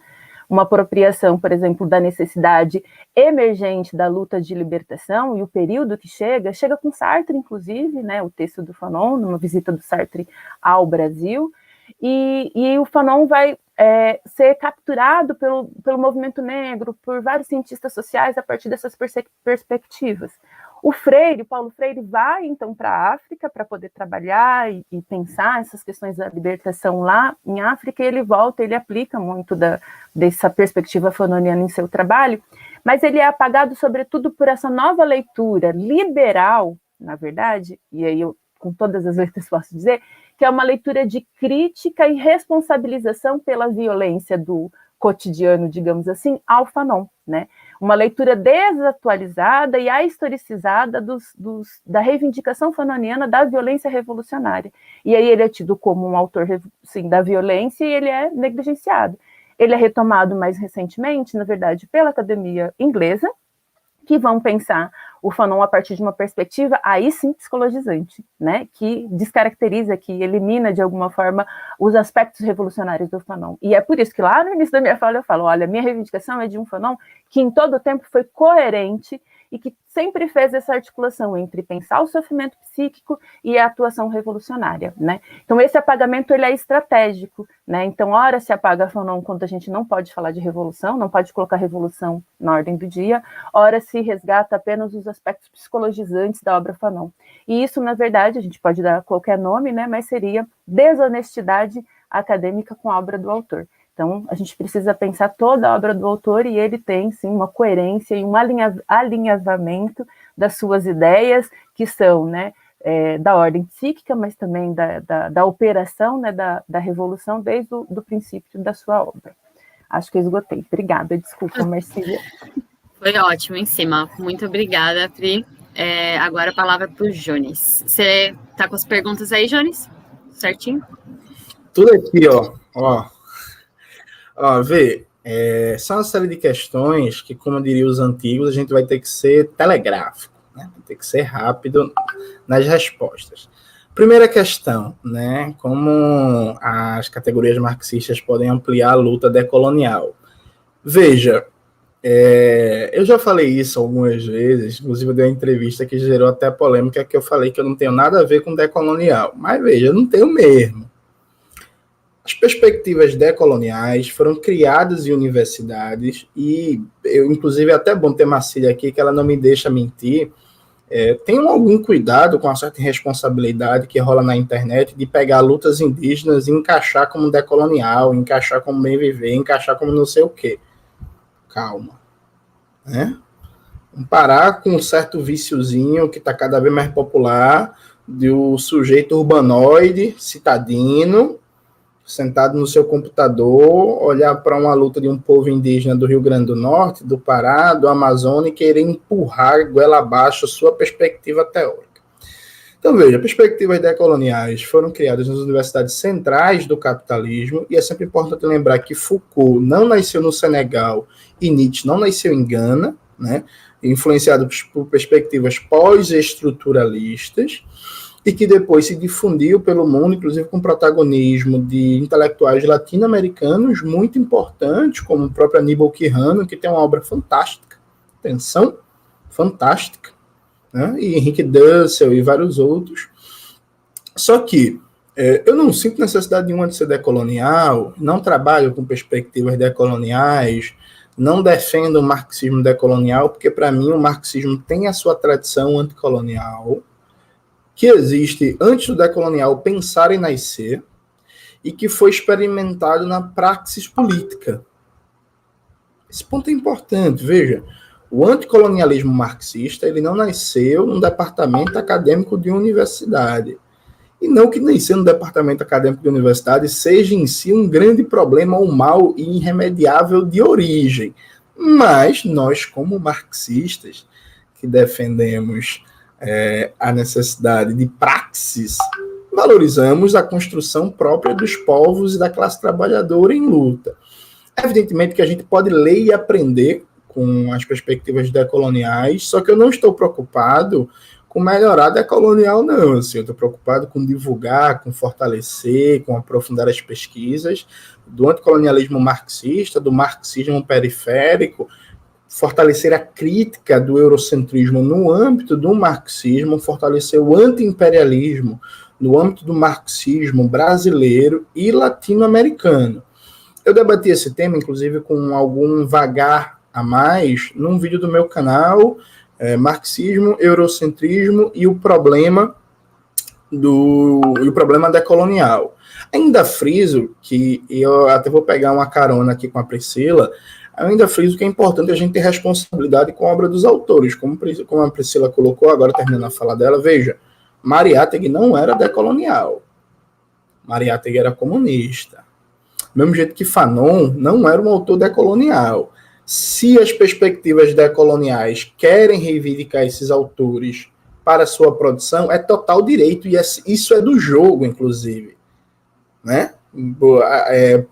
uma apropriação, por exemplo, da necessidade emergente da luta de libertação, e o período que chega com Sartre, inclusive, né, o texto do Fanon, numa visita do Sartre ao Brasil, e o Fanon vai ser capturado pelo movimento negro, por vários cientistas sociais a partir dessas perspectivas. O Paulo Freire, vai então para a África para poder trabalhar e pensar essas questões da libertação lá em África, e ele volta, ele aplica muito dessa perspectiva fanoniana em seu trabalho, mas ele é apagado sobretudo por essa nova leitura liberal, na verdade, e aí eu com todas as letras posso dizer, que é uma leitura de crítica e responsabilização pela violência do cotidiano, digamos assim, ao Fanon, né? Uma leitura desatualizada e ahistoricizada da reivindicação fanoniana da violência revolucionária. E aí ele é tido como um autor, sim, da violência, e ele é negligenciado. Ele é retomado mais recentemente, na verdade, pela academia inglesa, que vão pensar o Fanon a partir de uma perspectiva, aí sim, psicologizante, né, que descaracteriza, que elimina, de alguma forma, os aspectos revolucionários do Fanon. E é por isso que lá no início da minha fala eu falo, olha, minha reivindicação é de um Fanon que em todo o tempo foi coerente e que sempre fez essa articulação entre pensar o sofrimento psíquico e a atuação revolucionária, né? Então, esse apagamento, ele é estratégico, né? Então, ora se apaga Fanon quando a gente não pode falar de revolução, não pode colocar revolução na ordem do dia, ora se resgata apenas os aspectos psicologizantes da obra Fanon. E isso, na verdade, a gente pode dar qualquer nome, né? Mas seria desonestidade acadêmica com a obra do autor. Então, a gente precisa pensar toda a obra do autor e ele tem, sim, uma coerência e um alinhavamento das suas ideias, que são, né, da ordem psíquica, mas também da operação, né, da revolução desde o princípio da sua obra. Acho que eu esgotei. Obrigada, desculpa, Marcília. Foi ótimo em cima. Muito obrigada, Pri. Agora a palavra para o Jones. Você está com as perguntas aí, Jones? Certinho? Tudo aqui, vê, são uma série de questões que, como diriam os antigos, a gente vai ter que ser telegráfico, né? Vai ter que ser rápido nas respostas. Primeira questão, né? Como as categorias marxistas podem ampliar a luta decolonial? Veja, eu já falei isso algumas vezes, inclusive eu dei uma entrevista que gerou até polêmica, que eu falei que eu não tenho nada a ver com decolonial, mas veja, eu não tenho mesmo. As perspectivas decoloniais foram criadas em universidades e, inclusive, é até bom ter Marcília aqui, que ela não me deixa mentir. Tenham algum cuidado com a certa irresponsabilidade que rola na internet de pegar lutas indígenas e encaixar como decolonial, encaixar como bem viver, encaixar como não sei o quê. Calma. Né? Vamos parar com um certo viciozinho que está cada vez mais popular do sujeito urbanoide, citadino, sentado no seu computador, olhar para uma luta de um povo indígena do Rio Grande do Norte, do Pará, do Amazonas e querer empurrar goela abaixo a sua perspectiva teórica. Então, veja, perspectivas decoloniais foram criadas nas universidades centrais do capitalismo e é sempre importante lembrar que Foucault não nasceu no Senegal e Nietzsche não nasceu em Gana, né, influenciado por perspectivas pós-estruturalistas, e que depois se difundiu pelo mundo, inclusive com protagonismo de intelectuais latino-americanos muito importantes, como o próprio Aníbal Quijano, que tem uma obra fantástica, atenção, fantástica, né? E Henrique Dussel e vários outros. Só que eu não sinto necessidade nenhuma de ser decolonial, não trabalho com perspectivas decoloniais, não defendo o marxismo decolonial, porque para mim o marxismo tem a sua tradição anticolonial, que existe antes do decolonial pensar e nascer, e que foi experimentado na praxis política. Esse ponto é importante, veja, o anticolonialismo marxista, ele não nasceu num departamento acadêmico de universidade, e não que nascer no departamento acadêmico de universidade seja em si um grande problema ou mal e irremediável de origem, mas nós, como marxistas, que defendemos a necessidade de praxis, valorizamos a construção própria dos povos e da classe trabalhadora em luta. Evidentemente que a gente pode ler e aprender com as perspectivas decoloniais, só que eu não estou preocupado com melhorar a decolonial, não. Assim, eu estou preocupado com divulgar, com fortalecer, com aprofundar as pesquisas do anticolonialismo marxista, do marxismo periférico, fortalecer a crítica do eurocentrismo no âmbito do marxismo, fortalecer o anti-imperialismo no âmbito do marxismo brasileiro e latino-americano. Eu debati esse tema, inclusive, com algum vagar a mais, num vídeo do meu canal, Marxismo, Eurocentrismo e o problema decolonial. Ainda friso que, eu até vou pegar uma carona aqui com a Priscila, ainda friso que é importante a gente ter responsabilidade com a obra dos autores, como a Priscila colocou, agora terminando a fala dela, veja, Mariátegui não era decolonial, Mariátegui era comunista, do mesmo jeito que Fanon não era um autor decolonial. Se as perspectivas decoloniais querem reivindicar esses autores para sua produção, é total direito, e isso é do jogo, inclusive, né?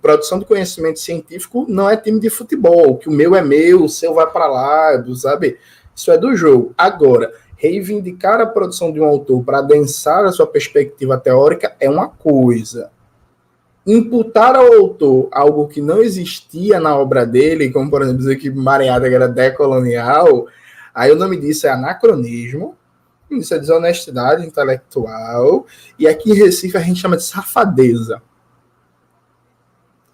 Produção de conhecimento científico não é time de futebol, que o meu é meu, o seu vai para lá, sabe? Isso é do jogo. Agora, reivindicar a produção de um autor para adensar a sua perspectiva teórica é uma coisa. Imputar ao autor algo que não existia na obra dele, como, por exemplo, dizer que Mariátegui era decolonial, aí o nome disso é anacronismo, isso é desonestidade intelectual, e aqui em Recife a gente chama de safadeza.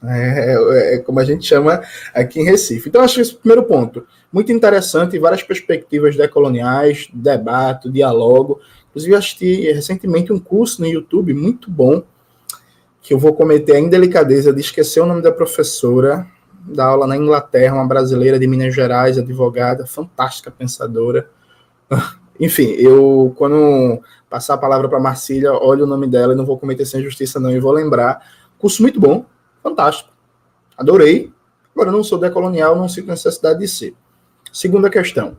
É como a gente chama aqui em Recife. Então, acho esse primeiro ponto muito interessante, várias perspectivas decoloniais, debate, diálogo. Inclusive, assisti recentemente um curso no YouTube muito bom, que eu vou cometer a indelicadeza de esquecer o nome da professora, da aula na Inglaterra, uma brasileira de Minas Gerais, advogada, fantástica pensadora. Enfim, eu, quando passar a palavra para Marcília, olho o nome dela e não vou cometer sem justiça, não, e vou lembrar. Curso muito bom, fantástico. Adorei. Agora, eu não sou decolonial, não sinto necessidade de ser. Segunda questão.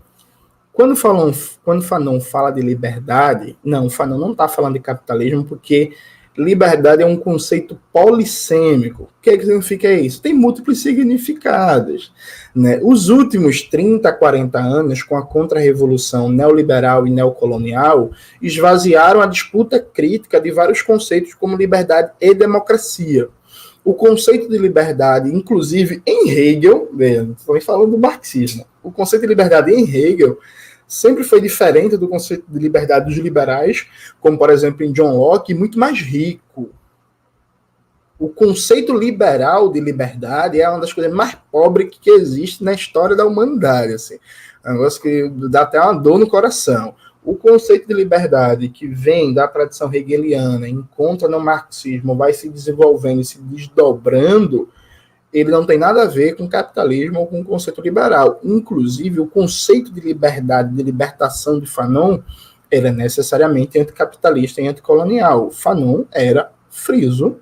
Quando Fanon fala de liberdade, não, Fanon não está falando de capitalismo, porque liberdade é um conceito polissêmico. O que significa isso? Tem múltiplos significados. Né? Os últimos 30, 40 anos, com a contra-revolução neoliberal e neocolonial, esvaziaram a disputa crítica de vários conceitos como liberdade e democracia. O conceito de liberdade, inclusive em Hegel, estou falando do marxismo, o conceito de liberdade em Hegel sempre foi diferente do conceito de liberdade dos liberais, como, por exemplo, em John Locke, muito mais rico. O conceito liberal de liberdade é uma das coisas mais pobres que existe na história da humanidade. Assim. É um negócio que dá até uma dor no coração. O conceito de liberdade que vem da tradição hegeliana, encontra no marxismo, vai se desenvolvendo e se desdobrando, ele não tem nada a ver com capitalismo ou com o conceito liberal. Inclusive, o conceito de liberdade, de libertação de Fanon, ele é necessariamente anticapitalista e anticolonial. Fanon era, friso,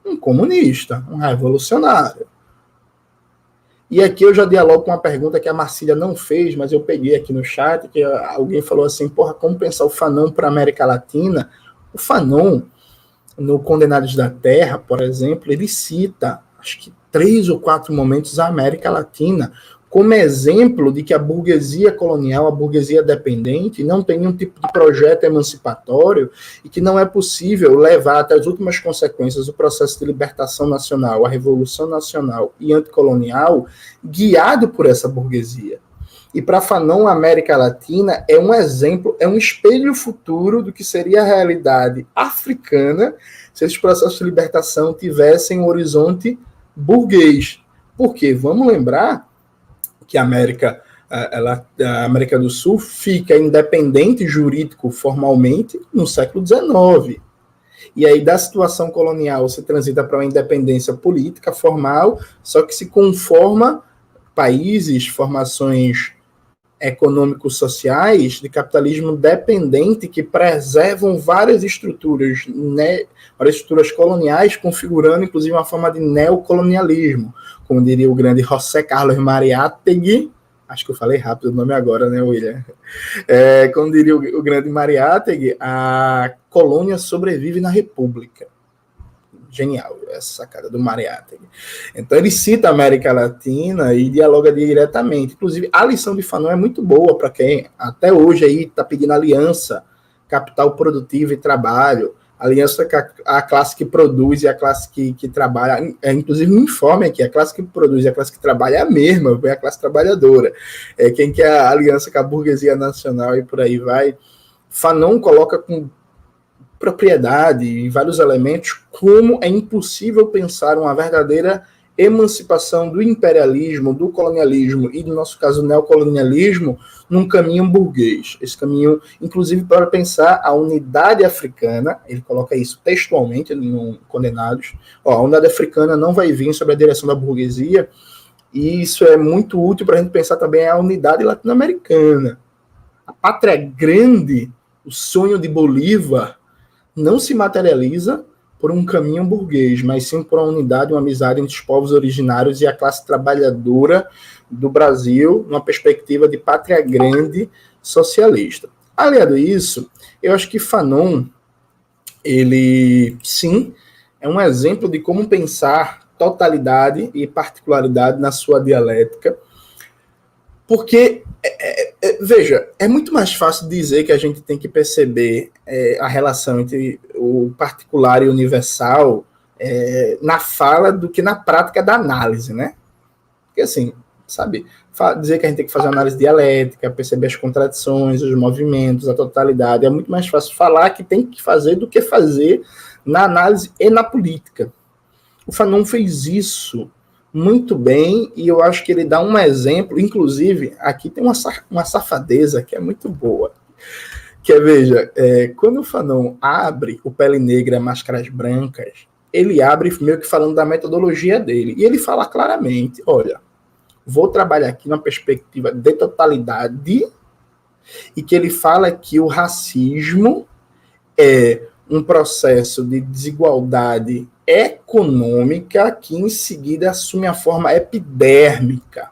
um comunista, um revolucionário. E aqui eu já dialogo com uma pergunta que a Marcília não fez, mas eu peguei aqui no chat, que alguém falou assim, como pensar o Fanon para a América Latina? O Fanon, no Condenados da Terra, por exemplo, ele cita, acho que 3 ou 4 momentos a América Latina como exemplo de que a burguesia colonial, a burguesia dependente, não tem nenhum tipo de projeto emancipatório e que não é possível levar até as últimas consequências o processo de libertação nacional, a revolução nacional e anticolonial, guiado por essa burguesia. E para Fanon, a América Latina é um exemplo, é um espelho futuro do que seria a realidade africana se esses processos de libertação tivessem um horizonte burguês. Porque, vamos lembrar que a América do Sul fica independente jurídico formalmente no século XIX. E aí, da situação colonial, se transita para uma independência política formal, só que se conforma países, formações econômico-sociais de capitalismo dependente que preservam várias estruturas, várias estruturas coloniais, configurando inclusive uma forma de neocolonialismo, como diria o grande José Carlos Mariátegui, acho que eu falei rápido o nome agora, né, William? Como diria o grande Mariátegui, a colônia sobrevive na república. Genial, essa sacada do Mariátegui. Então ele cita a América Latina e dialoga diretamente. Inclusive, a lição de Fanon é muito boa para quem até hoje aí está pedindo aliança, capital produtivo e trabalho, aliança a classe que produz e a classe que trabalha. Inclusive, me informe aqui, a classe que produz e a classe que trabalha é a mesma, é a classe trabalhadora. Quem quer a aliança com a burguesia nacional e por aí vai. Fanon coloca com propriedade e vários elementos, como é impossível pensar uma verdadeira emancipação do imperialismo, do colonialismo e, no nosso caso, do neocolonialismo, num caminho burguês. Esse caminho, inclusive, para pensar a unidade africana, ele coloca isso textualmente no Condenados, a unidade africana não vai vir sob a direção da burguesia, e isso é muito útil para a gente pensar também a unidade latino-americana. A pátria grande, o sonho de Bolívar, não se materializa por um caminho burguês, mas sim por uma unidade, uma amizade entre os povos originários e a classe trabalhadora do Brasil, numa perspectiva de pátria grande socialista. Aliado a isso, eu acho que Fanon, ele, sim, é um exemplo de como pensar totalidade e particularidade na sua dialética, Porque, veja, é muito mais fácil dizer que a gente tem que perceber a relação entre o particular e o universal na fala do que na prática da análise, né? Porque, assim, sabe, dizer que a gente tem que fazer análise dialética, perceber as contradições, os movimentos, a totalidade, é muito mais fácil falar que tem que fazer do que fazer na análise e na política. O Fanon fez isso muito bem, e eu acho que ele dá um exemplo, inclusive, aqui tem uma safadeza que é muito boa, que veja, quando o Fanon abre o Pele Negra, Máscaras Brancas, ele abre meio que falando da metodologia dele, e ele fala claramente, olha, vou trabalhar aqui numa perspectiva de totalidade, e que ele fala que o racismo é um processo de desigualdade econômica que em seguida assume a forma epidérmica.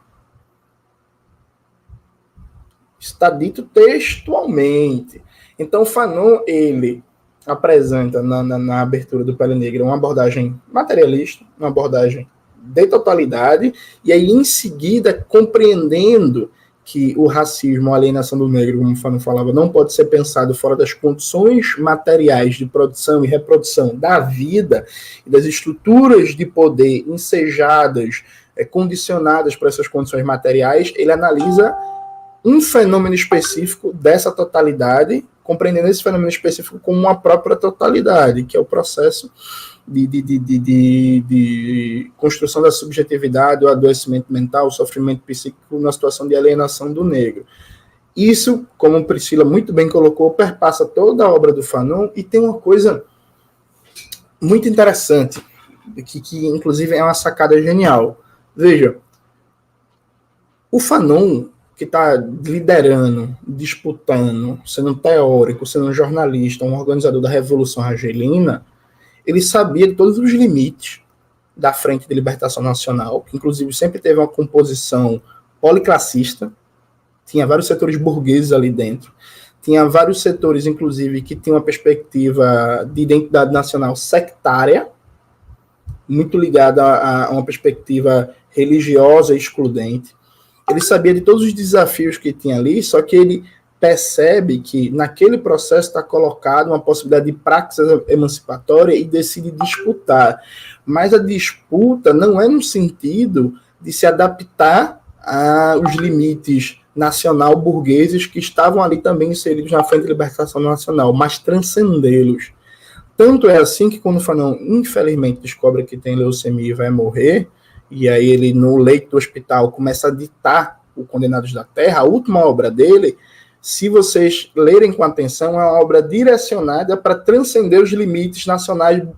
Está dito textualmente. Então, o Fanon, ele apresenta na abertura do Pele Negra uma abordagem materialista, uma abordagem de totalidade, e aí, em seguida, compreendendo que o racismo, a alienação do negro, como o Fanon falava, não pode ser pensado fora das condições materiais de produção e reprodução da vida e das estruturas de poder ensejadas, condicionadas por essas condições materiais, ele analisa um fenômeno específico dessa totalidade, compreendendo esse fenômeno específico como uma própria totalidade, que é o processo de construção da subjetividade, o adoecimento mental, o sofrimento psíquico na situação de alienação do negro. Isso, como Priscila muito bem colocou, perpassa toda a obra do Fanon, e tem uma coisa muito interessante, que inclusive é uma sacada genial. Veja, o Fanon, que está liderando, disputando, sendo um teórico, sendo um jornalista, um organizador da Revolução Argelina, ele sabia de todos os limites da Frente de Libertação Nacional, que inclusive sempre teve uma composição policlassista, tinha vários setores burgueses ali dentro, tinha vários setores, inclusive, que tinham uma perspectiva de identidade nacional sectária, muito ligada a uma perspectiva religiosa e excludente. Ele sabia de todos os desafios que tinha ali, só que ele percebe que naquele processo está colocado uma possibilidade de praxis emancipatória e decide disputar. Mas a disputa não é no sentido de se adaptar aos limites nacional-burgueses que estavam ali também inseridos na Frente de Libertação Nacional, mas transcendê-los. Tanto é assim que quando o Fanon, infelizmente, descobre que tem leucemia e vai morrer, e aí ele, no leito do hospital, começa a ditar o Condenados da Terra, a última obra dele, se vocês lerem com atenção, é uma obra direcionada para transcender os limites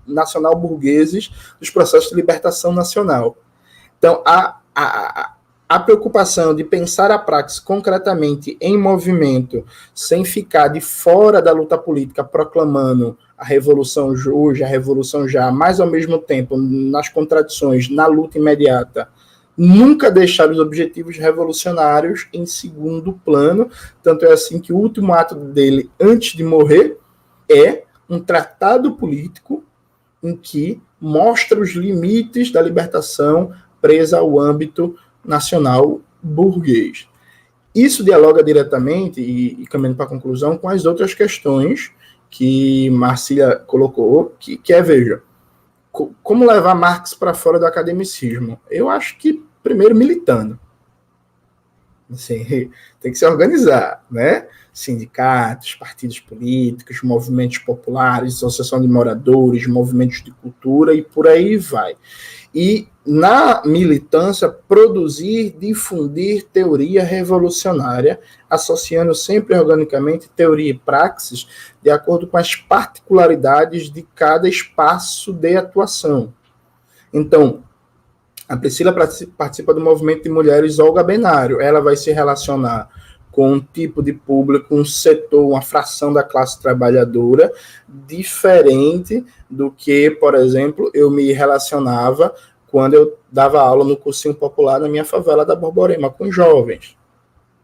nacional-burgueses dos processos de libertação nacional. Então, a preocupação de pensar a praxis concretamente em movimento, sem ficar de fora da luta política, proclamando a revolução hoje, a revolução já, mas ao mesmo tempo, nas contradições, na luta imediata, nunca deixar os objetivos revolucionários em segundo plano. Tanto é assim que o último ato dele, antes de morrer, é um tratado político em que mostra os limites da libertação presa ao âmbito nacional burguês. Isso dialoga diretamente, e caminhando para a conclusão, com as outras questões que Marcília colocou, que é, veja, como levar Marx para fora do academicismo? Eu acho que, primeiro, militando. Assim, tem que se organizar, né? Sindicatos, partidos políticos, movimentos populares, associação de moradores, movimentos de cultura e por aí vai. E, na militância, produzir, difundir teoria revolucionária, associando sempre organicamente teoria e praxis de acordo com as particularidades de cada espaço de atuação. Então, a Priscila participa do movimento de mulheres Olga Benário. Ela vai se relacionar com um tipo de público, um setor, uma fração da classe trabalhadora, diferente do que, por exemplo, eu me relacionava quando eu dava aula no cursinho popular na minha favela da Borborema, com jovens.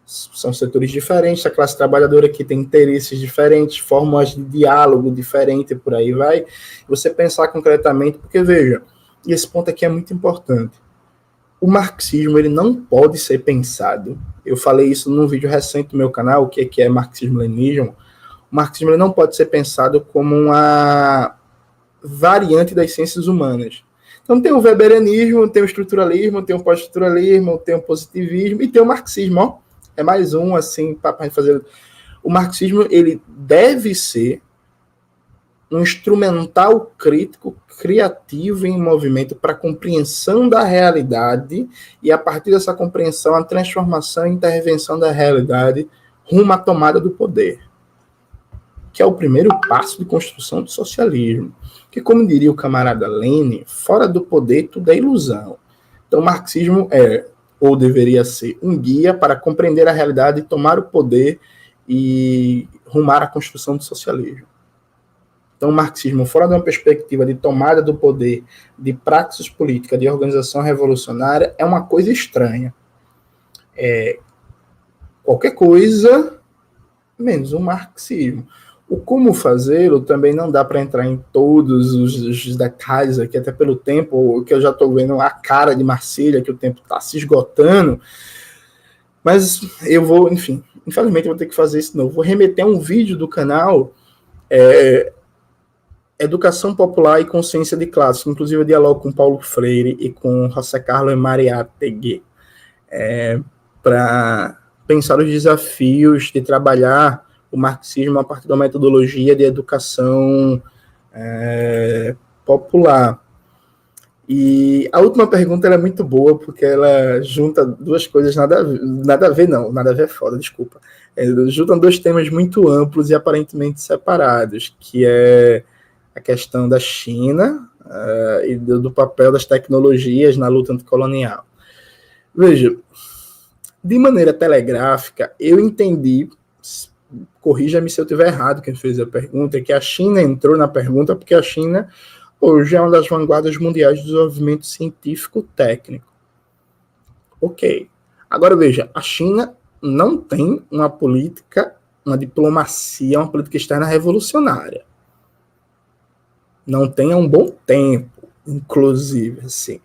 São setores diferentes, a classe trabalhadora aqui tem interesses diferentes, formas de diálogo diferentes, por aí vai. Você pensar concretamente, porque, veja, e esse ponto aqui é muito importante. o marxismo ele não pode ser pensado. Eu falei isso num vídeo recente do meu canal, o que é marxismo-leninismo. O marxismo ele não pode ser pensado como uma variante das ciências humanas. Então tem o weberianismo, tem o estruturalismo, tem o pós-estruturalismo, tem o positivismo e tem o marxismo. Ó. É mais um, assim, para fazer... O marxismo ele deve ser um instrumental crítico, criativo em movimento para a compreensão da realidade e, a partir dessa compreensão, a transformação e intervenção da realidade rumo à tomada do poder, que é o primeiro passo de construção do socialismo. Que, como diria o camarada Lenin, fora do poder tudo é ilusão. Então, o marxismo é, ou deveria ser, um guia para compreender a realidade, tomar o poder e rumar à construção do socialismo. Então, o marxismo, fora de uma perspectiva de tomada do poder, de praxis política, de organização revolucionária, é uma coisa estranha. Qualquer coisa, menos o marxismo. O como fazê-lo também não dá para entrar em todos os detalhes aqui, até pelo tempo, que eu já estou vendo a cara de Marcília, que o tempo está se esgotando. Mas eu vou, enfim, infelizmente eu vou ter que fazer isso de novo. Vou remeter a um vídeo do canal... Educação Popular e Consciência de Classe. Inclusive, eu dialogo com Paulo Freire e com José Carlos Mariátegui para pensar os desafios de trabalhar o marxismo a partir da metodologia de educação popular. E a última pergunta é muito boa, porque ela junta duas coisas nada a ver é foda, desculpa. Juntam dois temas muito amplos e aparentemente separados, que é a questão da China e do papel das tecnologias na luta anticolonial. Veja, de maneira telegráfica, eu entendi, corrija-me se eu estiver errado, quem fez a pergunta, é que a China entrou na pergunta porque a China hoje é uma das vanguardas mundiais do desenvolvimento científico-técnico. Ok. Agora, veja, a China não tem uma política, uma diplomacia, uma política externa revolucionária. Não tem há um bom tempo, inclusive, assim.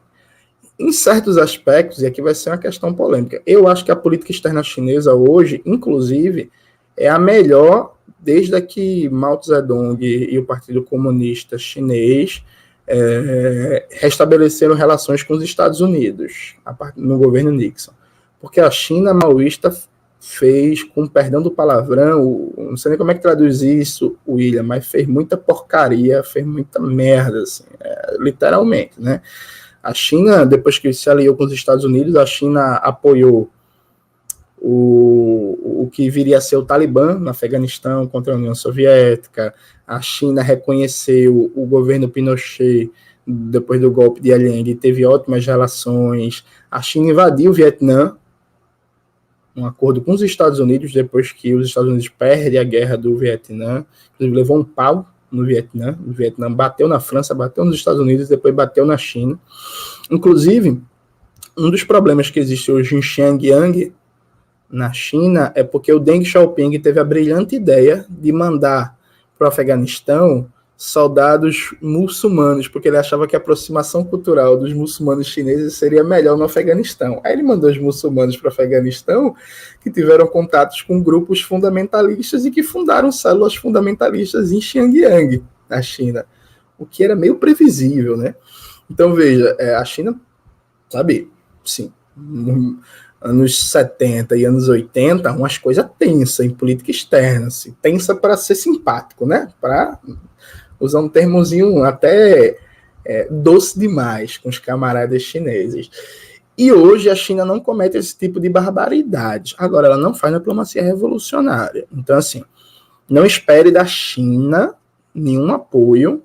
Em certos aspectos, e aqui vai ser uma questão polêmica, eu acho que a política externa chinesa hoje, inclusive, é a melhor desde que Mao Zedong e o Partido Comunista Chinês restabeleceram relações com os Estados Unidos, no governo Nixon. Porque a China maoísta fez, com perdão do palavrão, não sei nem como é que traduz isso, William, mas fez muita porcaria, fez muita merda, assim, literalmente, né? A China, depois que se aliou com os Estados Unidos, a China apoiou o que viria a ser o Talibã no Afeganistão contra a União Soviética. A China reconheceu o governo Pinochet depois do golpe de Allende, teve ótimas relações. A China invadiu o Vietnã, um acordo com os Estados Unidos, depois que os Estados Unidos perdem a guerra do Vietnã, inclusive levou um pau no Vietnã, o Vietnã bateu na França, bateu nos Estados Unidos, depois bateu na China. Inclusive, um dos problemas que existe hoje em Xinjiang, na China, é porque o Deng Xiaoping teve a brilhante ideia de mandar para o Afeganistão soldados muçulmanos, porque ele achava que a aproximação cultural dos muçulmanos chineses seria melhor no Afeganistão. Aí ele mandou os muçulmanos para o Afeganistão, que tiveram contatos com grupos fundamentalistas e que fundaram células fundamentalistas em Xinjiang, na China, o que era meio previsível, né? Então, veja, a China, sabe, sim, anos 70 e anos 80, umas coisas tensas em política externa, assim, tensa para ser simpático, né? Para usar um termozinho até doce demais com os camaradas chineses. E hoje a China não comete esse tipo de barbaridade. Agora, ela não faz diplomacia revolucionária. Então, assim, não espere da China nenhum apoio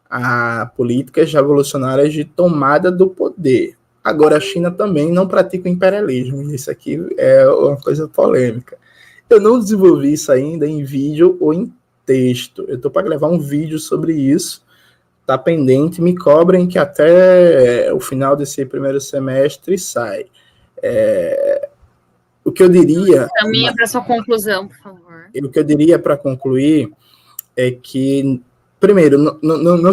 a políticas revolucionárias de tomada do poder. Agora, a China também não pratica o imperialismo. Isso aqui é uma coisa polêmica. Eu não desenvolvi isso ainda em vídeo ou em texto. Eu estou para gravar um vídeo sobre isso. Está pendente. Me cobrem que até o final desse primeiro semestre sai. O que eu diria... Caminha para sua conclusão, por favor. O que eu diria para concluir é que Primeiro, não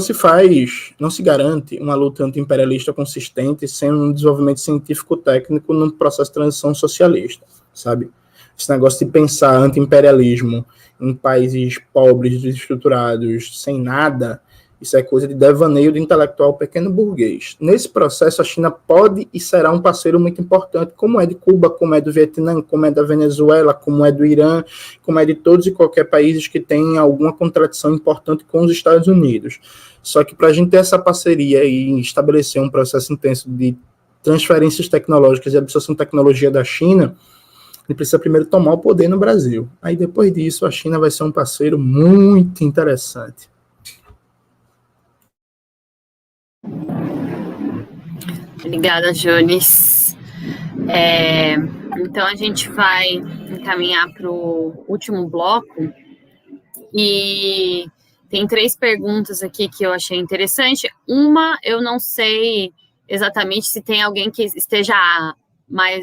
se garante uma luta anti-imperialista consistente sem um desenvolvimento científico-técnico num processo de transição socialista, sabe? Esse negócio de pensar anti-imperialismo em países pobres, desestruturados, sem nada, isso é coisa de devaneio do intelectual pequeno burguês. Nesse processo, a China pode e será um parceiro muito importante, como é de Cuba, como é do Vietnã, como é da Venezuela, como é do Irã, como é de todos e qualquer países que têm alguma contradição importante com os Estados Unidos. Só que para a gente ter essa parceria e estabelecer um processo intenso de transferências tecnológicas e absorção de tecnologia da China, ele precisa primeiro tomar o poder no Brasil. Aí depois disso, a China vai ser um parceiro muito interessante. Obrigada, Jones. Então, a gente vai encaminhar para o último bloco e tem 3 perguntas aqui que eu achei interessante. Uma, eu não sei exatamente se tem alguém que esteja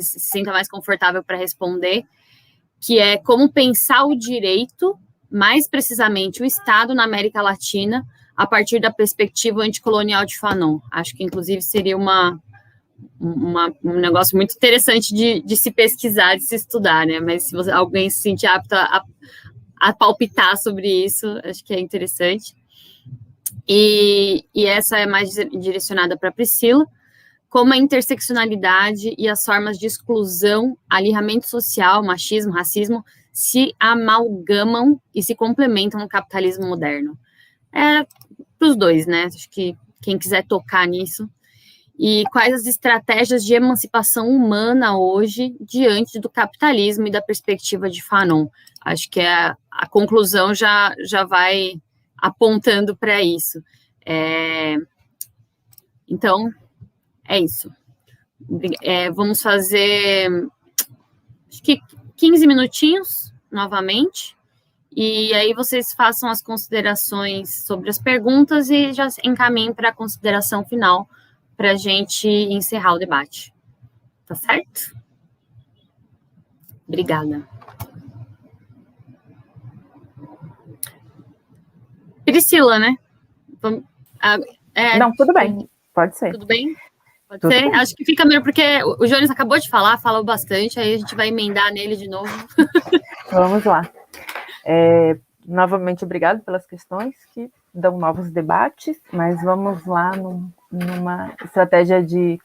se sinta mais confortável para responder, que é como pensar o direito, mais precisamente o Estado na América Latina, a partir da perspectiva anticolonial de Fanon. Acho que, inclusive, seria um negócio muito interessante de se pesquisar, de se estudar, né? Mas se alguém se sentir apto a palpitar sobre isso, acho que é interessante. E essa é mais direcionada para a Priscila. Como a interseccionalidade e as formas de exclusão, alinhamento social, machismo, racismo, se amalgamam e se complementam no capitalismo moderno. Para os dois, né? Acho que quem quiser tocar nisso. E quais as estratégias de emancipação humana hoje diante do capitalismo e da perspectiva de Fanon. Acho que a conclusão já vai apontando para isso. Então, é isso. Vamos fazer, acho que 15 minutinhos, novamente, e aí vocês façam as considerações sobre as perguntas e já encaminhem para a consideração final, para a gente encerrar o debate. Tá certo? Obrigada. Priscila, né? Não, tudo bem. Pode ser. Tudo bem? Pode ser? Bem. Acho que fica melhor, porque o Jones acabou de falar, falou bastante, aí a gente vai emendar nele de novo. Vamos lá. Novamente, obrigado pelas questões que dão novos debates, mas vamos lá numa estratégia de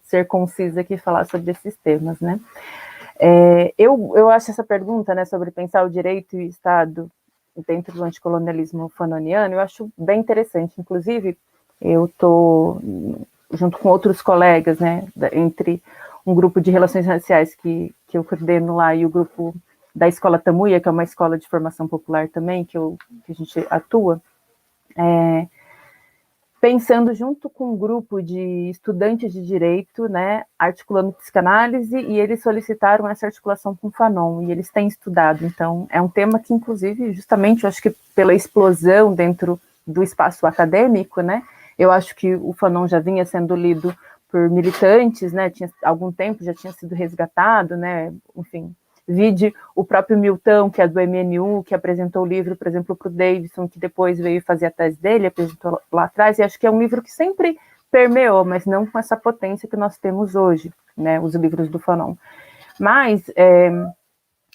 ser concisa aqui e falar sobre esses temas, né? Eu acho essa pergunta, né, sobre pensar o direito e o Estado dentro do anticolonialismo fanoniano, eu acho bem interessante. Inclusive, eu estou junto com outros colegas, né, entre um grupo de relações raciais que eu coordeno lá e o grupo da Escola Tamuia, que é uma escola de formação popular também, que a gente atua, pensando junto com um grupo de estudantes de direito, né, articulando psicanálise, e eles solicitaram essa articulação com o Fanon, e eles têm estudado. Então, é um tema que, inclusive, justamente, eu acho que pela explosão dentro do espaço acadêmico, né, eu acho que o Fanon já vinha sendo lido por militantes, né, tinha algum tempo, já tinha sido resgatado, né, enfim, vide o próprio Milton, que é do MNU, que apresentou o livro, por exemplo, para o Davidson, que depois veio fazer a tese dele, apresentou lá atrás, e acho que é um livro que sempre permeou, mas não com essa potência que nós temos hoje, né, os livros do Fanon. Mas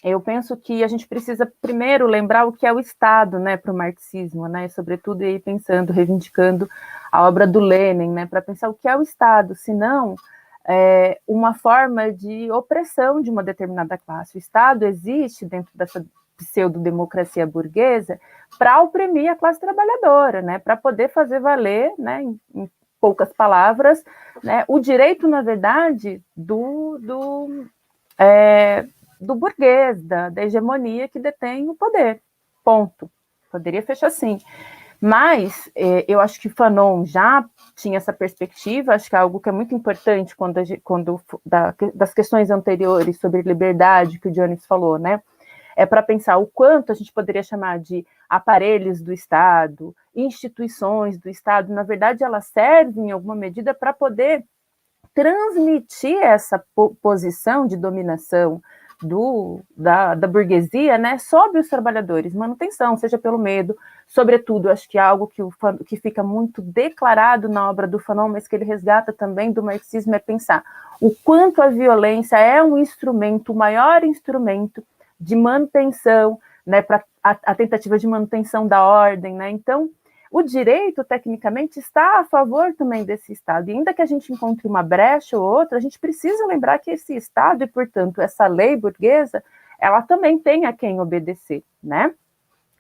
eu penso que a gente precisa primeiro lembrar o que é o Estado, né, para o marxismo, né, sobretudo aí pensando, reivindicando a obra do Lenin, né, para pensar o que é o Estado, senão uma forma de opressão de uma determinada classe. O Estado existe dentro dessa pseudo-democracia burguesa para oprimir a classe trabalhadora, né, para poder fazer valer, né, em poucas palavras, né, o direito, na verdade, do burguês, da hegemonia que detém o poder. Ponto. Poderia fechar assim. Mas eu acho que Fanon já tinha essa perspectiva, acho que é algo que é muito importante das questões anteriores sobre liberdade que o Jones falou, né? É para pensar o quanto a gente poderia chamar de aparelhos do Estado, instituições do Estado, na verdade elas servem em alguma medida para poder transmitir essa posição de dominação, da burguesia, né, sobre os trabalhadores, manutenção, seja pelo medo, sobretudo, acho que é algo que fica muito declarado na obra do Fanon, mas que ele resgata também do marxismo, é pensar o quanto a violência é um instrumento, o maior instrumento de manutenção, né, para a tentativa de manutenção da ordem, né, então, o direito, tecnicamente, está a favor também desse Estado. E ainda que a gente encontre uma brecha ou outra, a gente precisa lembrar que esse Estado e, portanto, essa lei burguesa, ela também tem a quem obedecer, né?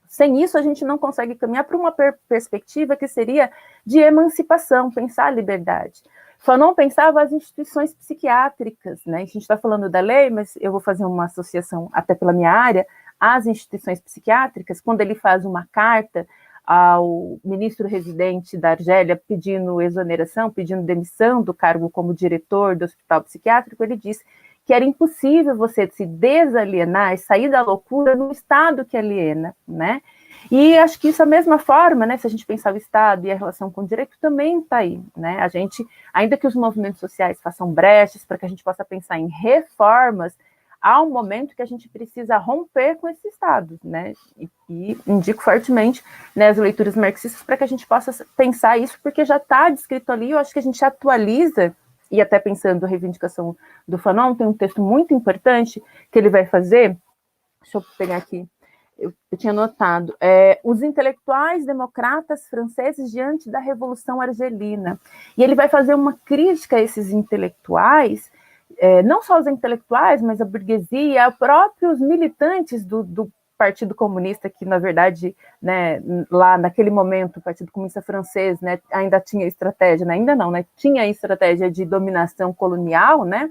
Sem isso, a gente não consegue caminhar para uma perspectiva que seria de emancipação, pensar a liberdade. Fanon pensava as instituições psiquiátricas, né? A gente está falando da lei, mas eu vou fazer uma associação, até pela minha área, às instituições psiquiátricas, quando ele faz uma carta ao ministro residente da Argélia pedindo exoneração, pedindo demissão do cargo como diretor do hospital psiquiátrico, ele disse que era impossível você se desalienar e sair da loucura no Estado que aliena, né? E acho que isso é a mesma forma, né? Se a gente pensar o Estado e a relação com o direito, também está aí, né? A gente, ainda que os movimentos sociais façam brechas para que a gente possa pensar em reformas, há um momento que a gente precisa romper com esse Estado, né? E indico fortemente, né, as leituras marxistas para que a gente possa pensar isso, porque já está descrito ali, eu acho que a gente atualiza, e até pensando a reivindicação do Fanon, tem um texto muito importante que ele vai fazer, deixa eu pegar aqui, eu tinha notado, os intelectuais democratas franceses diante da Revolução Argelina, e ele vai fazer uma crítica a esses intelectuais, não só os intelectuais, mas a burguesia, próprios militantes do Partido Comunista, que, na verdade, né, lá naquele momento, o Partido Comunista francês, né, ainda tinha estratégia, né, ainda não, né, tinha estratégia de dominação colonial, né,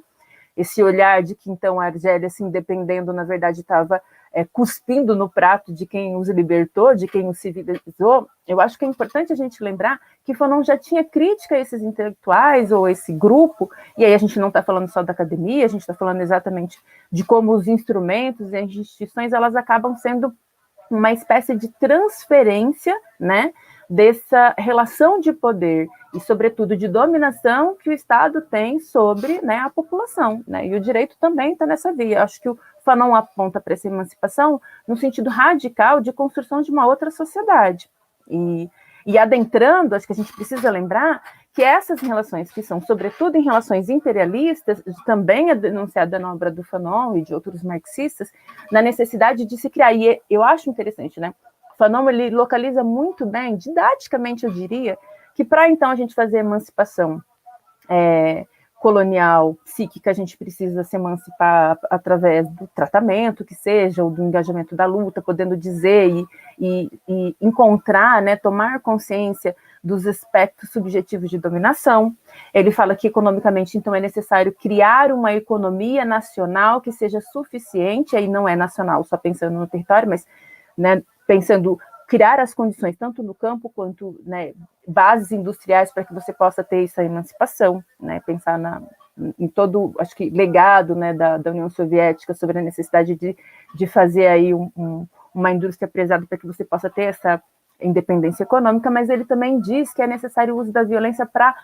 esse olhar de que, então, a Argélia, se independendo, na verdade, estava cuspindo no prato de quem os libertou, de quem os civilizou. Eu acho que é importante a gente lembrar que Fanon já tinha crítica a esses intelectuais ou esse grupo, e aí a gente não está falando só da academia, a gente está falando exatamente de como os instrumentos e as instituições, elas acabam sendo uma espécie de transferência, né, dessa relação de poder e, sobretudo, de dominação que o Estado tem sobre, né, a população, né, e o direito também está nessa via. Acho que o Fanon aponta para essa emancipação no sentido radical de construção de uma outra sociedade. E adentrando, acho que a gente precisa lembrar que essas relações, que são sobretudo em relações imperialistas, também é denunciada na obra do Fanon e de outros marxistas, na necessidade de se criar. E eu acho interessante, né? Fanon, ele localiza muito bem, didaticamente eu diria, que para então a gente fazer a emancipação colonial, psíquica, a gente precisa se emancipar através do tratamento, que seja, ou do engajamento da luta, podendo dizer e encontrar, né, tomar consciência dos aspectos subjetivos de dominação. Ele fala que economicamente, então, é necessário criar uma economia nacional que seja suficiente, aí não é nacional só pensando no território, mas, né, pensando criar as condições, tanto no campo quanto, né, bases industriais para que você possa ter essa emancipação, né, pensar em todo, acho que, legado, né, da União Soviética sobre a necessidade de fazer aí uma indústria pesada para que você possa ter essa independência econômica, mas ele também diz que é necessário o uso da violência para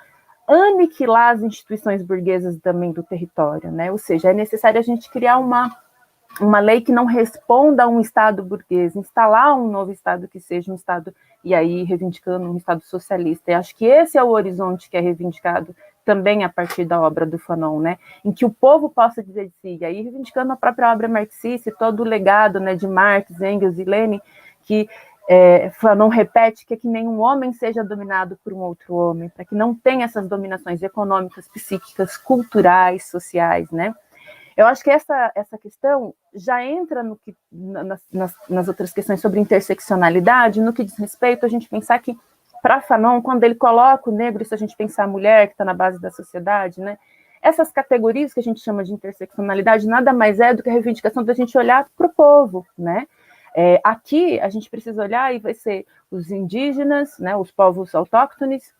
aniquilar as instituições burguesas também do território, né, ou seja, é necessário a gente criar uma lei que não responda a um Estado burguês, instalar um novo Estado que seja um Estado, e aí reivindicando um Estado socialista. E acho que esse é o horizonte que é reivindicado também a partir da obra do Fanon, né? Em que o povo possa dizer de si, e aí reivindicando a própria obra marxista e todo o legado, né, de Marx, Engels e Lenin, que Fanon repete que nenhum homem seja dominado por um outro homem, para que não tenha essas dominações econômicas, psíquicas, culturais, sociais, né? Eu acho que essa questão já entra nas outras questões sobre interseccionalidade, no que diz respeito a gente pensar que, para Fanon, quando ele coloca o negro, se a gente pensar a mulher que está na base da sociedade, né, essas categorias que a gente chama de interseccionalidade nada mais é do que a reivindicação da gente olhar para o povo, né? Aqui a gente precisa olhar e vai ser os indígenas, né, os povos autóctones,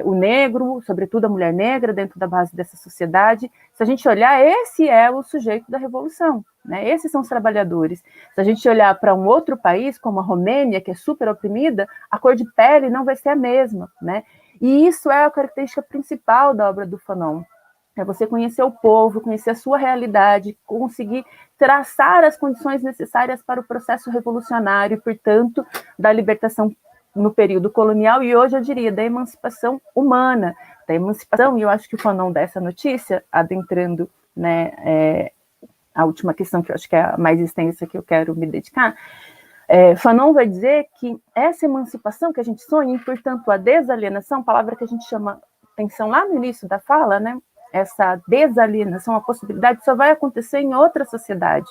o negro, sobretudo a mulher negra, dentro da base dessa sociedade. Se a gente olhar, esse é o sujeito da revolução, né? Esses são os trabalhadores. Se a gente olhar para um outro país, como a Romênia, que é super oprimida, a cor de pele não vai ser a mesma, né? E isso é a característica principal da obra do Fanon. É você conhecer o povo, conhecer a sua realidade, conseguir traçar as condições necessárias para o processo revolucionário, portanto, da libertação no período colonial e hoje eu diria da emancipação humana, da emancipação, e eu acho que o Fanon dessa notícia, adentrando, né, a última questão que eu acho que é a mais extensa que eu quero me dedicar, Fanon vai dizer que essa emancipação que a gente sonha, e portanto a desalienação, palavra que a gente chama atenção lá no início da fala, né, essa desalienação, a possibilidade só vai acontecer em outra sociedade.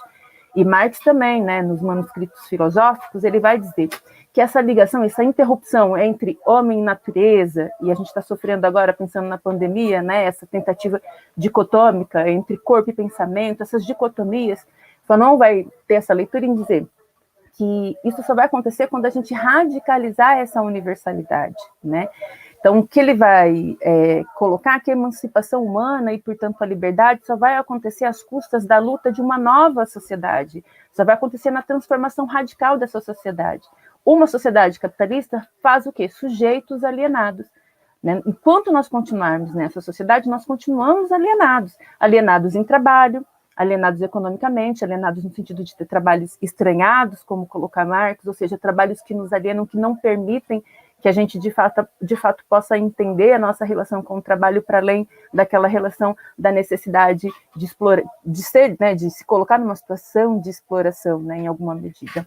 E Marx também, né, nos manuscritos filosóficos, ele vai dizer que essa ligação, essa interrupção entre homem e natureza, e a gente está sofrendo agora, pensando na pandemia, né, essa tentativa dicotômica entre corpo e pensamento, essas dicotomias, Fanon vai ter essa leitura em dizer que isso só vai acontecer quando a gente radicalizar essa universalidade, né? Então, o que ele vai colocar que a emancipação humana e, portanto, a liberdade só vai acontecer às custas da luta de uma nova sociedade, só vai acontecer na transformação radical dessa sociedade. Uma sociedade capitalista faz o quê? Sujeitos alienados. Né? Enquanto nós continuarmos nessa sociedade, nós continuamos alienados. Alienados em trabalho, alienados economicamente, alienados no sentido de ter trabalhos estranhados, como colocar Marx, ou seja, trabalhos que nos alienam, que não permitem que a gente de fato possa entender a nossa relação com o trabalho para além daquela relação da necessidade de explorar, de se colocar numa situação de exploração, né, em alguma medida.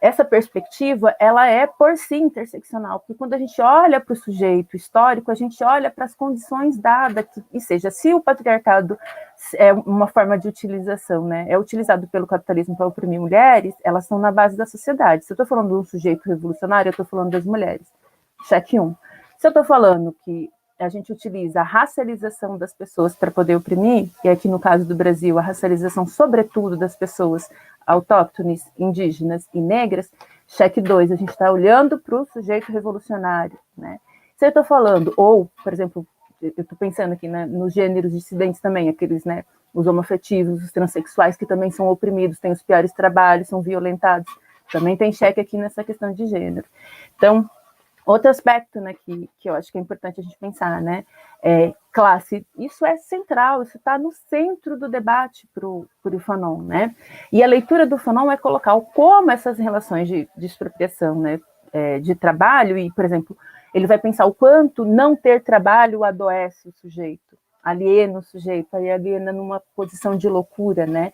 Essa perspectiva, ela é por si interseccional, porque quando a gente olha para o sujeito histórico, a gente olha para as condições dadas, e seja, se o patriarcado é uma forma de utilização, né, é utilizado pelo capitalismo para oprimir mulheres, elas estão na base da sociedade. Se eu estou falando de um sujeito revolucionário, eu estou falando das mulheres. Cheque 1. Se eu estou falando que a gente utiliza a racialização das pessoas para poder oprimir, e aqui no caso do Brasil, a racialização sobretudo das pessoas autóctones, indígenas e negras, cheque 2, a gente está olhando para o sujeito revolucionário, né? Se eu estou falando, ou, por exemplo, eu estou pensando aqui, né, nos gêneros dissidentes também, aqueles, né, os homoafetivos, os transexuais que também são oprimidos, têm os piores trabalhos, são violentados, também tem cheque aqui nessa questão de gênero. Então, outro aspecto, né, que eu acho que é importante a gente pensar, né, classe, isso é central, isso está no centro do debate para o Fanon, né, e a leitura do Fanon é colocar como essas relações de expropriação, né, de trabalho, e, por exemplo, ele vai pensar o quanto não ter trabalho adoece o sujeito, aliena o sujeito, aí aliena numa posição de loucura, né,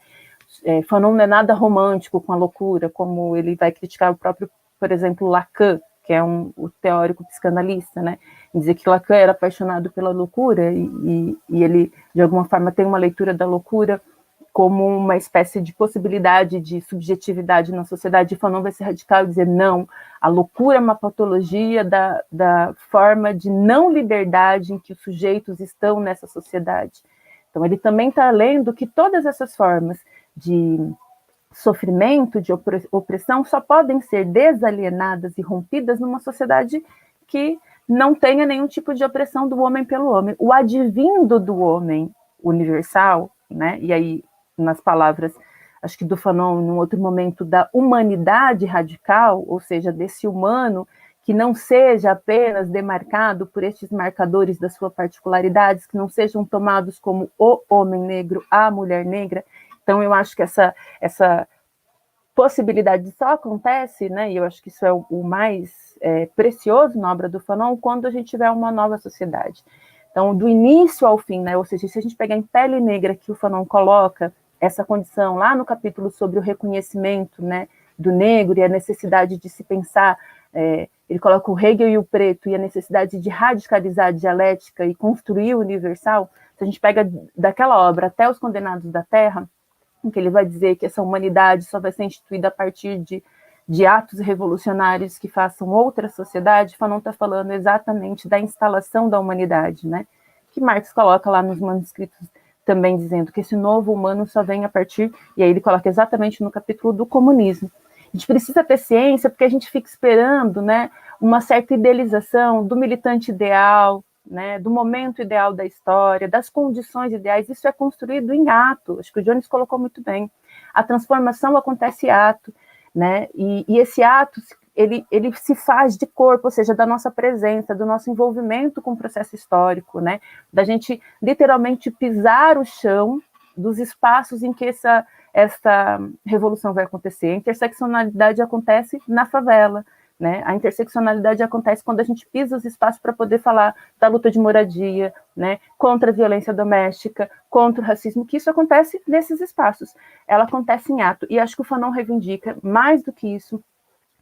Fanon não é nada romântico com a loucura, como ele vai criticar o próprio, por exemplo, Lacan, que é o teórico psicanalista, né, dizer que Lacan era apaixonado pela loucura e ele, de alguma forma, tem uma leitura da loucura como uma espécie de possibilidade de subjetividade na sociedade. E Fanon vai ser radical e dizer, não, a loucura é uma patologia da forma de não liberdade em que os sujeitos estão nessa sociedade. Então, ele também está lendo que todas essas formas de sofrimento, de opressão, só podem ser desalienadas e rompidas numa sociedade que não tenha nenhum tipo de opressão do homem pelo homem. O advindo do homem universal, né, e aí, nas palavras, acho que do Fanon, num outro momento, da humanidade radical, ou seja, desse humano que não seja apenas demarcado por estes marcadores das suas particularidades, que não sejam tomados como o homem negro, a mulher negra. Então, eu acho que essa possibilidade só acontece, né, e eu acho que isso é o mais precioso na obra do Fanon, quando a gente tiver uma nova sociedade. Então, do início ao fim, né, ou seja, se a gente pegar em Pele Negra, que o Fanon coloca essa condição lá no capítulo sobre o reconhecimento, né, do negro e a necessidade de se pensar, ele coloca o Hegel e o preto e a necessidade de radicalizar a dialética e construir o universal. Se a gente pega daquela obra até Os Condenados da Terra, em que ele vai dizer que essa humanidade só vai ser instituída a partir de atos revolucionários que façam outra sociedade, Fanon está falando exatamente da instalação da humanidade, né? Que Marx coloca lá nos manuscritos também dizendo que esse novo humano só vem a partir, e aí ele coloca exatamente no capítulo do comunismo. A gente precisa ter ciência porque a gente fica esperando, né, uma certa idealização do militante ideal, né, do momento ideal da história, das condições ideais. Isso é construído em ato, acho que o Jones colocou muito bem. A transformação acontece em ato, né, e esse ato ele se faz de corpo, ou seja, da nossa presença, do nosso envolvimento com o processo histórico, né? Da gente literalmente pisar o chão dos espaços em que essa revolução vai acontecer. A interseccionalidade acontece na favela, né? A interseccionalidade acontece quando a gente pisa os espaços para poder falar da luta de moradia, né? Contra a violência doméstica, contra o racismo, que isso acontece nesses espaços. Ela acontece em ato. E acho que o Fanon reivindica, mais do que isso,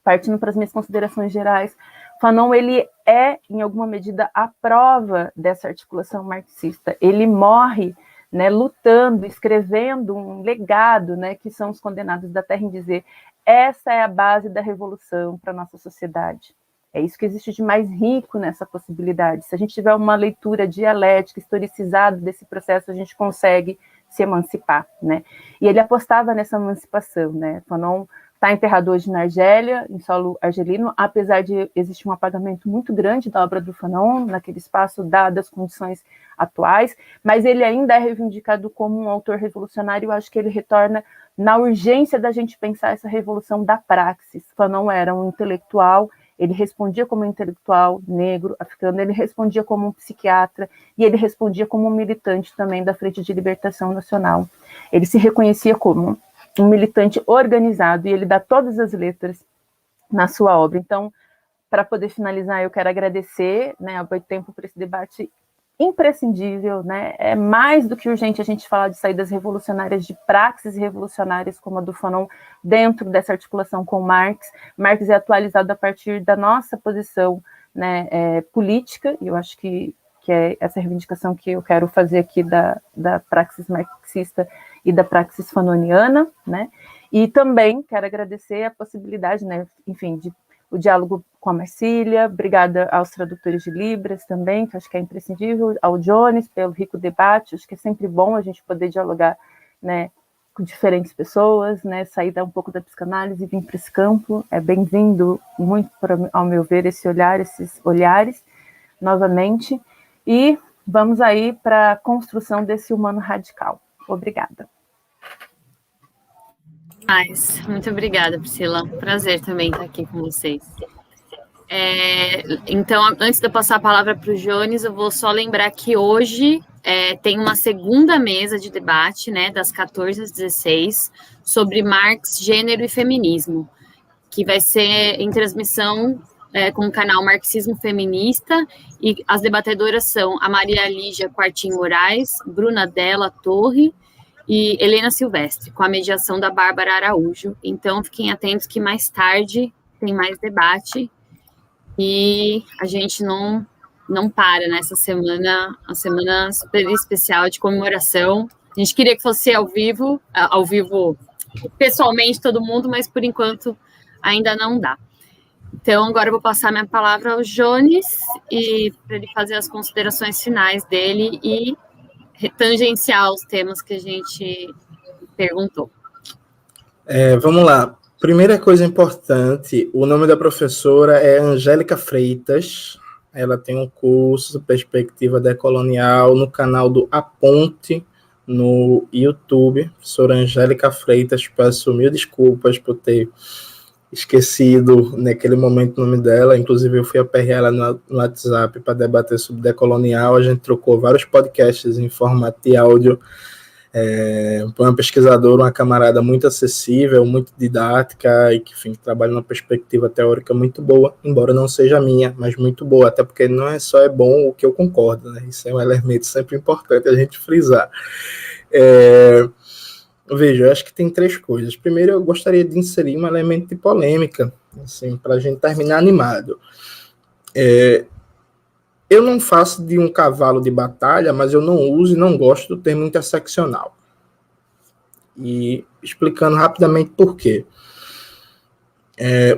partindo para as minhas considerações gerais, Fanon, ele é, em alguma medida, a prova dessa articulação marxista. Ele morre, né, lutando, escrevendo um legado, né, que são os condenados da terra, em dizer: essa é a base da revolução para a nossa sociedade. É isso que existe de mais rico nessa possibilidade. Se a gente tiver uma leitura dialética, historicizada desse processo, a gente consegue se emancipar, né? E ele apostava nessa emancipação, né? Fanon está enterrado hoje na Argélia, em solo argelino, apesar de existir um apagamento muito grande da obra do Fanon, naquele espaço, dadas as condições atuais, mas ele ainda é reivindicado como um autor revolucionário. Eu acho que ele retorna na urgência da gente pensar essa revolução da praxis. Fanon era um intelectual, ele respondia como um intelectual negro, africano, ele respondia como um psiquiatra, e ele respondia como um militante também da Frente de Libertação Nacional. Ele se reconhecia como um militante organizado, e ele dá todas as letras na sua obra. Então, para poder finalizar, eu quero agradecer, né, ao Boitempo por esse debate imprescindível, né? É mais do que urgente a gente falar de saídas revolucionárias, de praxis revolucionárias como a do Fanon, dentro dessa articulação com Marx. Marx é atualizado a partir da nossa posição, né, política, e eu acho que é essa reivindicação que eu quero fazer aqui da praxis marxista e da praxis fanoniana, né? E também quero agradecer a possibilidade, né, enfim, o diálogo com a Marcília, obrigada aos tradutores de Libras também, que acho que é imprescindível, ao Jones pelo rico debate. Acho que é sempre bom a gente poder dialogar, né, com diferentes pessoas, né, sair um pouco da psicanálise e vir para esse campo. É bem-vindo muito, ao meu ver, esses olhares, novamente, e vamos aí para a construção desse humano radical. Obrigada. Muito obrigada, Priscila. Prazer também estar aqui com vocês. Então, antes de eu passar a palavra para o Jones, eu vou só lembrar que hoje tem uma segunda mesa de debate, né, das 14 às 16, sobre Marx, gênero e feminismo, que vai ser em transmissão com o canal Marxismo Feminista, e as debatedoras são a Maria Lígia Quartim Moraes, Bruna Della Torre e Helena Silvestre, com a mediação da Bárbara Araújo. Então, fiquem atentos que mais tarde tem mais debate, e a gente não para nessa semana, a semana super especial de comemoração. A gente queria que fosse ao vivo pessoalmente todo mundo, mas por enquanto ainda não dá. Então, agora eu vou passar minha palavra ao Jones, e para ele fazer as considerações finais dele e tangenciar os temas que a gente perguntou. Vamos lá. Primeira coisa importante, o nome da professora é Angélica Freitas. Ela tem um curso Perspectiva Decolonial no canal do A Ponte, no YouTube. Professora Angélica Freitas, peço mil desculpas por ter esquecido naquele momento o nome dela. Inclusive, eu fui aperrear ela no WhatsApp para debater sobre decolonial. A gente trocou vários podcasts em formato de áudio. Uma pesquisadora, uma camarada muito acessível, muito didática, e que, enfim, trabalha numa perspectiva teórica muito boa, embora não seja a minha, mas muito boa, até porque não é só bom o que eu concordo, né? Isso é um elemento sempre importante a gente frisar. Veja, eu acho que tem três coisas. Primeiro, eu gostaria de inserir um elemento de polêmica, assim, para a gente terminar animado. Eu não faço de um cavalo de batalha, mas eu não uso e não gosto do termo interseccional. E explicando rapidamente por quê.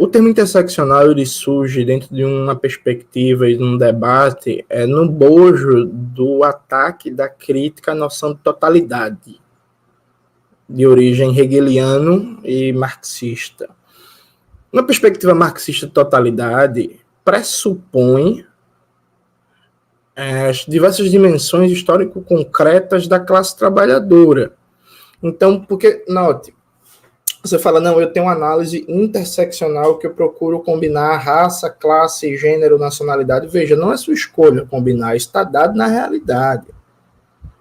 O termo interseccional, ele surge dentro de uma perspectiva e de um debate no bojo do ataque da crítica à noção de totalidade, de origem hegeliano e marxista. Uma perspectiva marxista de totalidade pressupõe as diversas dimensões histórico-concretas da classe trabalhadora. Então, porque, note, Você fala, não, eu tenho uma análise interseccional que eu procuro combinar raça, classe, gênero, nacionalidade. Veja, não é sua escolha combinar, está dado na realidade.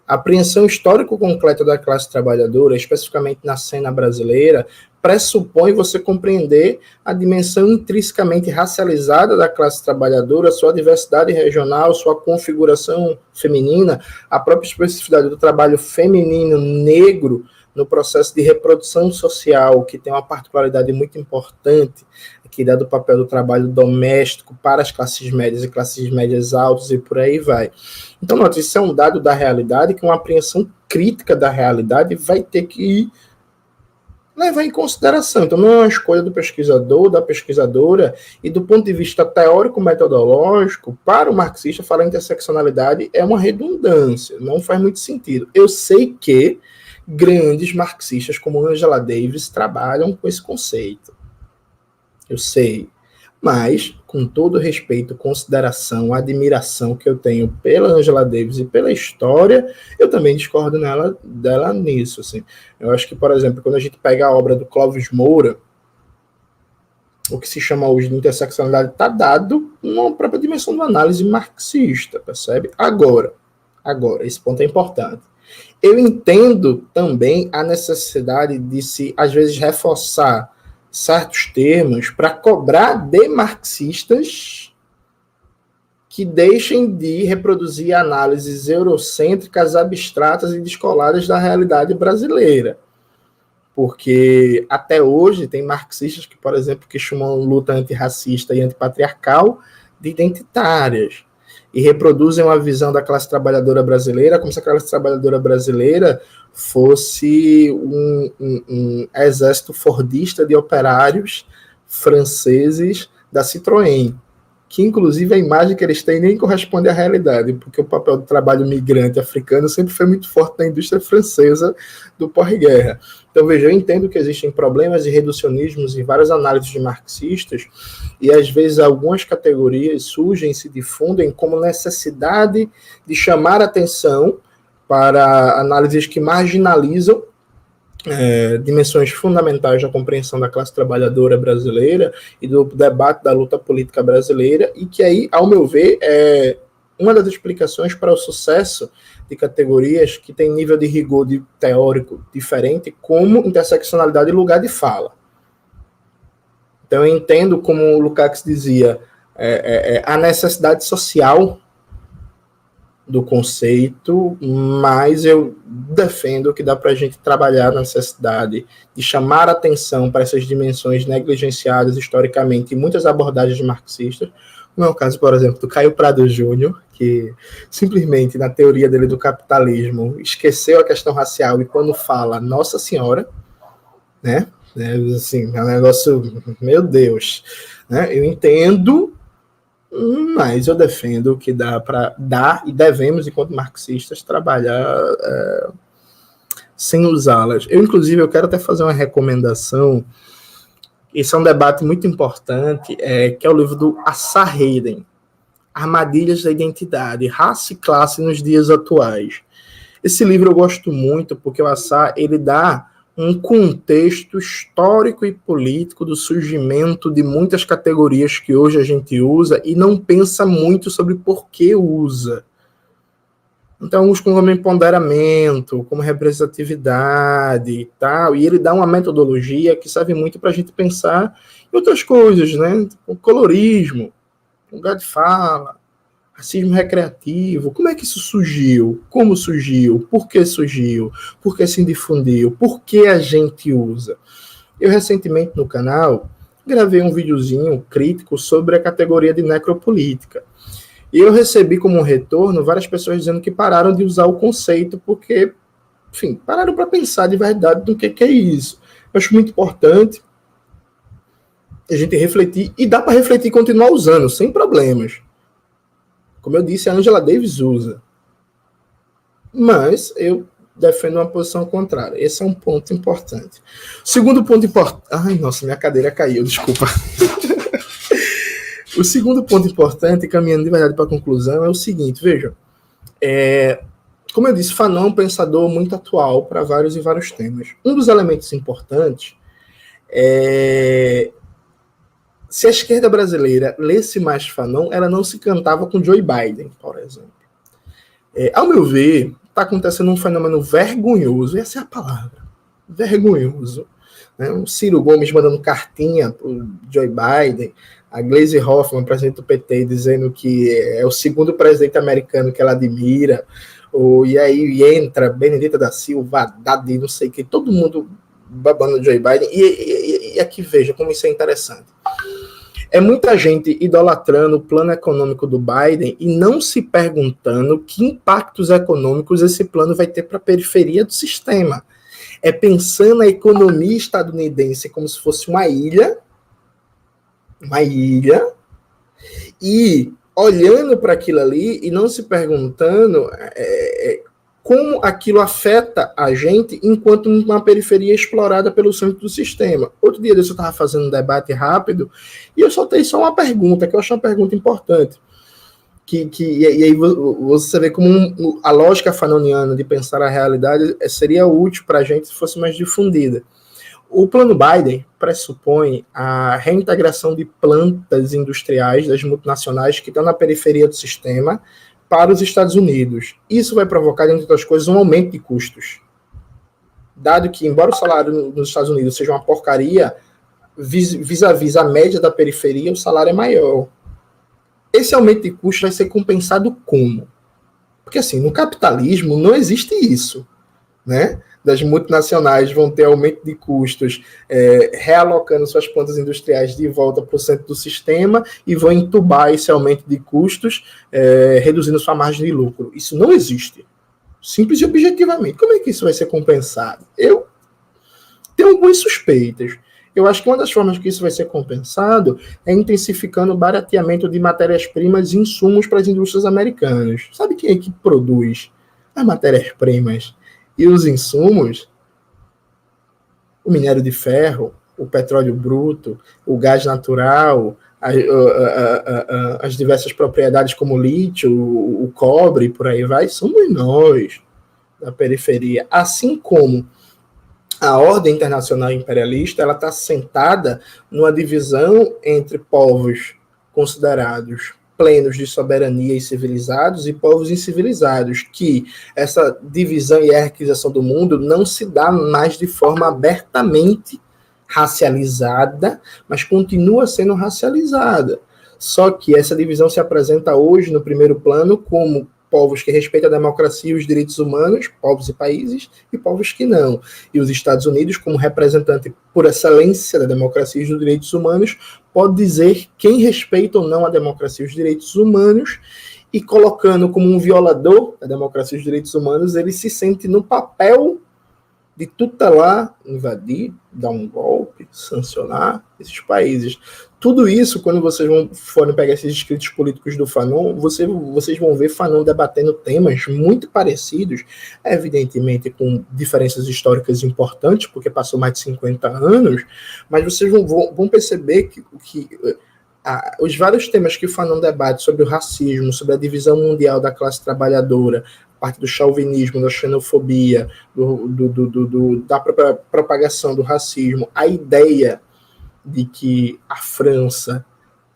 A apreensão histórico-concreta da classe trabalhadora, especificamente na cena brasileira, pressupõe você compreender a dimensão intrinsecamente racializada da classe trabalhadora, sua diversidade regional, sua configuração feminina, a própria especificidade do trabalho feminino negro no processo de reprodução social, que tem uma particularidade muito importante, que dá do papel do trabalho doméstico para as classes médias e classes médias altas e por aí vai. Então, note, isso é um dado da realidade, que uma apreensão crítica da realidade vai ter que levar em consideração. Então, não é uma escolha do pesquisador, da pesquisadora, e do ponto de vista teórico-metodológico, para o marxista, falar em interseccionalidade é uma redundância, não faz muito sentido. Eu sei que grandes marxistas como Angela Davis trabalham com esse conceito. Eu sei. Mas, com todo respeito, consideração, admiração que eu tenho pela Angela Davis e pela história, eu também discordo dela nisso. Assim. Eu acho que, por exemplo, quando a gente pega a obra do Clóvis Moura, o que se chama hoje de interseccionalidade está dado numa própria dimensão da análise marxista, percebe? Agora, esse ponto é importante. Eu entendo também a necessidade de se, às vezes, reforçar certos termos para cobrar de marxistas que deixem de reproduzir análises eurocêntricas, abstratas e descoladas da realidade brasileira. Porque até hoje tem marxistas que, por exemplo, que chamam luta antirracista e antipatriarcal de identitárias. E reproduzem uma visão da classe trabalhadora brasileira como se a classe trabalhadora brasileira fosse um exército fordista de operários franceses da Citroën, que inclusive a imagem que eles têm nem corresponde à realidade, porque o papel do trabalho migrante africano sempre foi muito forte na indústria francesa do pós-guerra. Então, veja, eu entendo que existem problemas e reducionismos em várias análises de marxistas, e às vezes algumas categorias surgem, se difundem como necessidade de chamar atenção para análises que marginalizam dimensões fundamentais da compreensão da classe trabalhadora brasileira e do debate da luta política brasileira, e que aí, ao meu ver, é uma das explicações para o sucesso de categorias que têm nível de rigor teórico diferente, como interseccionalidade e lugar de fala. Então eu entendo, como o Lukács dizia, a necessidade social do conceito, mas eu defendo que dá para a gente trabalhar na necessidade de chamar atenção para essas dimensões negligenciadas historicamente em muitas abordagens marxistas, como é o caso, por exemplo, do Caio Prado Júnior, que simplesmente, na teoria dele do capitalismo, esqueceu a questão racial e quando fala Nossa Senhora, né? Assim, é um negócio, meu Deus, né? Eu entendo, mas eu defendo que dá e devemos, enquanto marxistas, trabalhar sem usá-las. Inclusive, eu quero até fazer uma recomendação. Esse é um debate muito importante, que é o livro do Assar Hayden, Armadilhas da Identidade, Raça e Classe nos Dias Atuais. Esse livro eu gosto muito, porque o Assar, ele dá um contexto histórico e político do surgimento de muitas categorias que hoje a gente usa e não pensa muito sobre por que usa. Então, alguns como empoderamento, como representatividade e tal, e ele dá uma metodologia que serve muito para a gente pensar em outras coisas, né? O colorismo, lugar de fala, racismo recreativo, como é que isso surgiu? Como surgiu? Por que surgiu? Por que se difundiu? Por que a gente usa? Eu, recentemente, no canal, gravei um videozinho crítico sobre a categoria de necropolítica. E eu recebi como um retorno várias pessoas dizendo que pararam de usar o conceito porque, enfim, pararam para pensar de verdade do que é isso. Eu acho muito importante a gente refletir, e dá para refletir e continuar usando, sem problemas. Como eu disse, a Angela Davis usa. Mas eu defendo uma posição contrária. Esse é um ponto importante. Segundo ponto importante... Ai, nossa, minha cadeira caiu, desculpa. O segundo ponto importante, caminhando de verdade para a conclusão, é o seguinte, vejam. Como eu disse, Fanon é um pensador muito atual para vários e vários temas. Um dos elementos importantes Se a esquerda brasileira lesse mais Fanon, ela não se cantava com Joe Biden, por exemplo. Ao meu ver, está acontecendo um fenômeno vergonhoso, essa é a palavra, vergonhoso. Né? O Ciro Gomes mandando cartinha para o Joe Biden, a Gleisi Hoffmann, presidente do PT, dizendo que é o segundo presidente americano que ela admira, e aí entra Benedita da Silva, Haddad, não sei o que, todo mundo babando o Joe Biden, e aqui veja como isso é interessante. É muita gente idolatrando o plano econômico do Biden e não se perguntando que impactos econômicos esse plano vai ter para a periferia do sistema. É pensando a economia estadunidense como se fosse uma ilha, e olhando para aquilo ali e não se perguntando como aquilo afeta a gente enquanto uma periferia explorada pelo centro do sistema. Outro dia eu estava fazendo um debate rápido e eu soltei só uma pergunta, que eu achei uma pergunta importante. E aí você vê como a lógica fanoniana de pensar a realidade seria útil para a gente se fosse mais difundida. O plano Biden pressupõe a reintegração de plantas industriais das multinacionais que estão na periferia do sistema para os Estados Unidos. Isso vai provocar, entre outras coisas, um aumento de custos. Dado que, embora o salário nos Estados Unidos seja uma porcaria, vis-à-vis a média da periferia, o salário é maior. Esse aumento de custos vai ser compensado como? Porque, assim, no capitalismo não existe isso, né? Das multinacionais vão ter aumento de custos, realocando suas plantas industriais de volta para o centro do sistema e vão entubar esse aumento de custos, reduzindo sua margem de lucro. Isso não existe. Simples e objetivamente. Como é que isso vai ser compensado? Eu tenho algumas suspeitas. Eu acho que uma das formas que isso vai ser compensado é intensificando o barateamento de matérias-primas e insumos para as indústrias americanas. Sabe quem é que produz as matérias-primas e os insumos? O minério de ferro, o petróleo bruto, o gás natural, as diversas propriedades como o lítio, o cobre, por aí vai, somos nós, da periferia. Assim como a ordem internacional imperialista, ela está sentada numa divisão entre povos considerados plenos de soberania e civilizados e povos incivilizados, que essa divisão e hierarquização do mundo não se dá mais de forma abertamente racializada, mas continua sendo racializada. Só que essa divisão se apresenta hoje no primeiro plano como povos que respeitam a democracia e os direitos humanos, povos e países, e povos que não. E os Estados Unidos, como representante por excelência da democracia e dos direitos humanos, pode dizer quem respeita ou não a democracia e os direitos humanos, e colocando como um violador da democracia e os direitos humanos, ele se sente no papel de tutelar, invadir, dar um golpe, sancionar esses países. Tudo isso, quando vocês forem pegar esses escritos políticos do Fanon, vocês vão ver Fanon debatendo temas muito parecidos, evidentemente com diferenças históricas importantes, porque passou mais de 50 anos, mas vocês vão perceber que os vários temas que o Fanon debate sobre o racismo, sobre a divisão mundial da classe trabalhadora, parte do chauvinismo, da xenofobia, da própria propagação do racismo, a ideia de que a França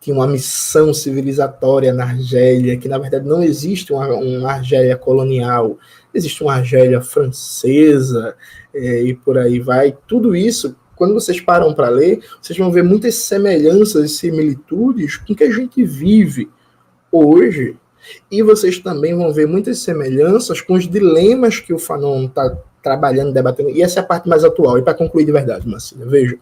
tinha uma missão civilizatória na Argélia, que na verdade não existe uma Argélia colonial, existe uma Argélia francesa, e por aí vai. Tudo isso, quando vocês param para ler, vocês vão ver muitas semelhanças e similitudes com o que a gente vive hoje. E vocês também vão ver muitas semelhanças com os dilemas que o Fanon está trabalhando, debatendo. E essa é a parte mais atual. E para concluir de verdade, Marcília, veja.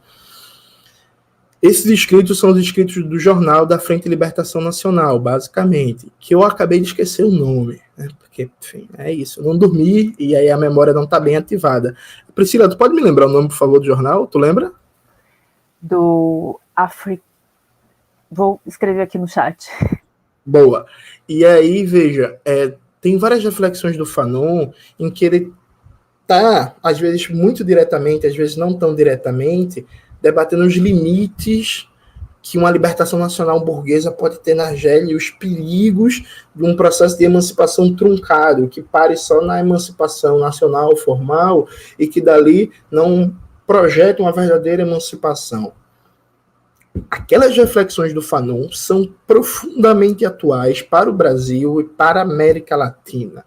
Esses escritos são os escritos do Jornal da Frente de Libertação Nacional, basicamente, que eu acabei de esquecer o nome, né? Porque, enfim, é isso. Eu não dormi e aí a memória não está bem ativada. Priscila, tu pode me lembrar o nome, por favor, do jornal? Tu lembra? Vou escrever aqui no chat. Boa. E aí, veja, tem várias reflexões do Fanon em que ele está, às vezes, muito diretamente, às vezes não tão diretamente, debatendo os limites que uma libertação nacional burguesa pode ter na Argélia e os perigos de um processo de emancipação truncado, que pare só na emancipação nacional formal e que dali não projeta uma verdadeira emancipação. Aquelas reflexões do Fanon são profundamente atuais para o Brasil e para a América Latina,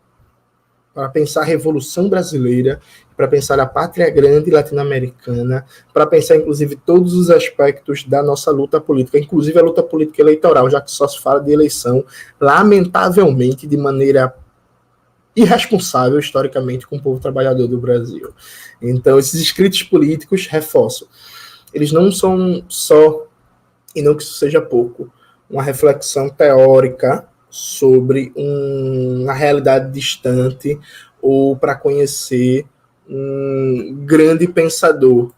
para pensar a Revolução Brasileira, para pensar a Pátria Grande latino-americana, para pensar, inclusive, todos os aspectos da nossa luta política, inclusive a luta política eleitoral, já que só se fala de eleição, lamentavelmente, de maneira irresponsável, historicamente, com o povo trabalhador do Brasil. Então, esses escritos políticos, reforço, eles não são só, e não que isso seja pouco, uma reflexão teórica sobre uma realidade distante ou para conhecer um grande pensador.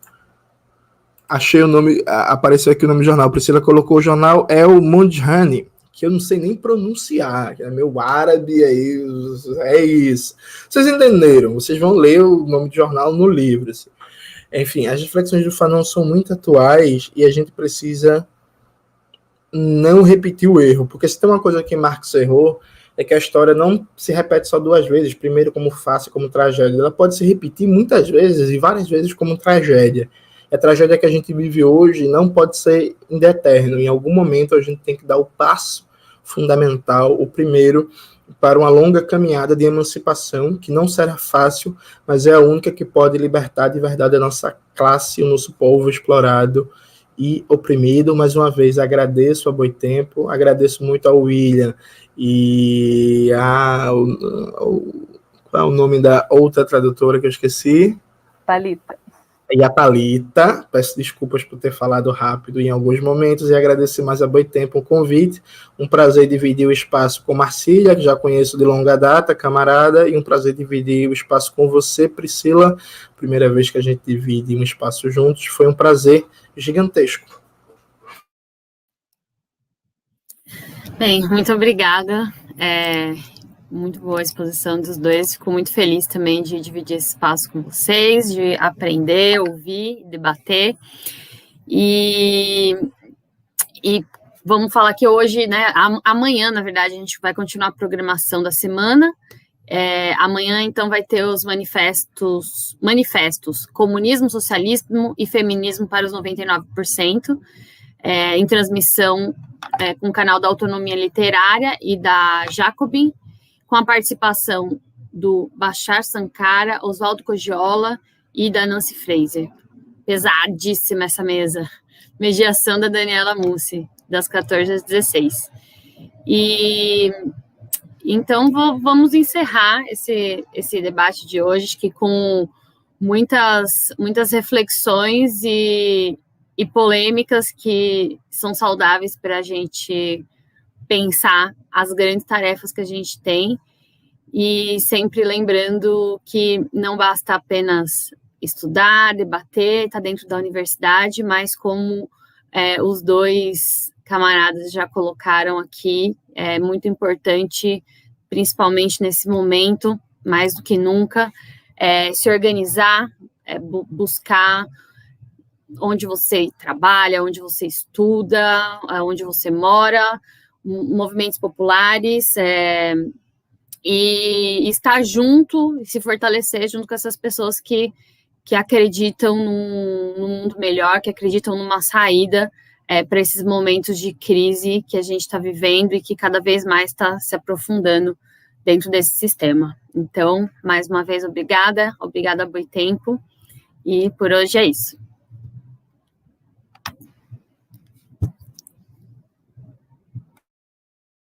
Achei o nome, apareceu aqui o nome do jornal, Priscila colocou o jornal El Mondjani, que eu não sei nem pronunciar, é meu árabe, é isso. Vocês entenderam, vocês vão ler o nome do jornal no livro. Assim. Enfim, as reflexões do Fanon são muito atuais e a gente precisa não repetir o erro, porque se tem uma coisa que Marx errou, é que a história não se repete só duas vezes, primeiro como face, como tragédia, ela pode se repetir muitas vezes e várias vezes como tragédia. E a tragédia que a gente vive hoje não pode ser indeterno, em algum momento a gente tem que dar o passo fundamental, o primeiro, para uma longa caminhada de emancipação, que não será fácil, mas é a única que pode libertar de verdade a nossa classe, o nosso povo explorado e oprimido. Mais uma vez, agradeço a Boitempo, agradeço muito ao William e qual é o nome da outra tradutora que eu esqueci? Thalita. E a Thalita, peço desculpas por ter falado rápido em alguns momentos e agradecer mais a Boitempo o convite, um prazer dividir o espaço com Marcília, que já conheço de longa data, camarada, e um prazer dividir o espaço com você, Priscila, primeira vez que a gente divide um espaço juntos, foi um prazer gigantesco. Bem, muito obrigada. Muito boa a exposição dos dois. Fico muito feliz também de dividir esse espaço com vocês, de aprender, ouvir, debater. E vamos falar que hoje, né? Amanhã, na verdade, a gente vai continuar a programação da semana. Amanhã, então, vai ter os manifestos Comunismo, Socialismo e Feminismo para os 99%, em transmissão com o canal da Autonomia Literária e da Jacobin, com a participação do Bashar Sankara, Oswaldo Cogiola e da Nancy Fraser. Pesadíssima essa mesa. Mediação da Daniela Mussi, das 14 às 16. E então vamos encerrar esse debate de hoje, que com muitas reflexões e polêmicas que são saudáveis para a gente pensar as grandes tarefas que a gente tem, e sempre lembrando que não basta apenas estudar, debater, estar dentro da universidade, mas como os dois camaradas já colocaram aqui, é muito importante, principalmente nesse momento, mais do que nunca, se organizar, buscar onde você trabalha, onde você estuda, onde você mora, movimentos populares, e estar junto e se fortalecer junto com essas pessoas que acreditam num mundo melhor, que acreditam numa saída para esses momentos de crise que a gente está vivendo e que cada vez mais está se aprofundando dentro desse sistema. Então, mais uma vez, obrigada Boitempo, e por hoje é isso.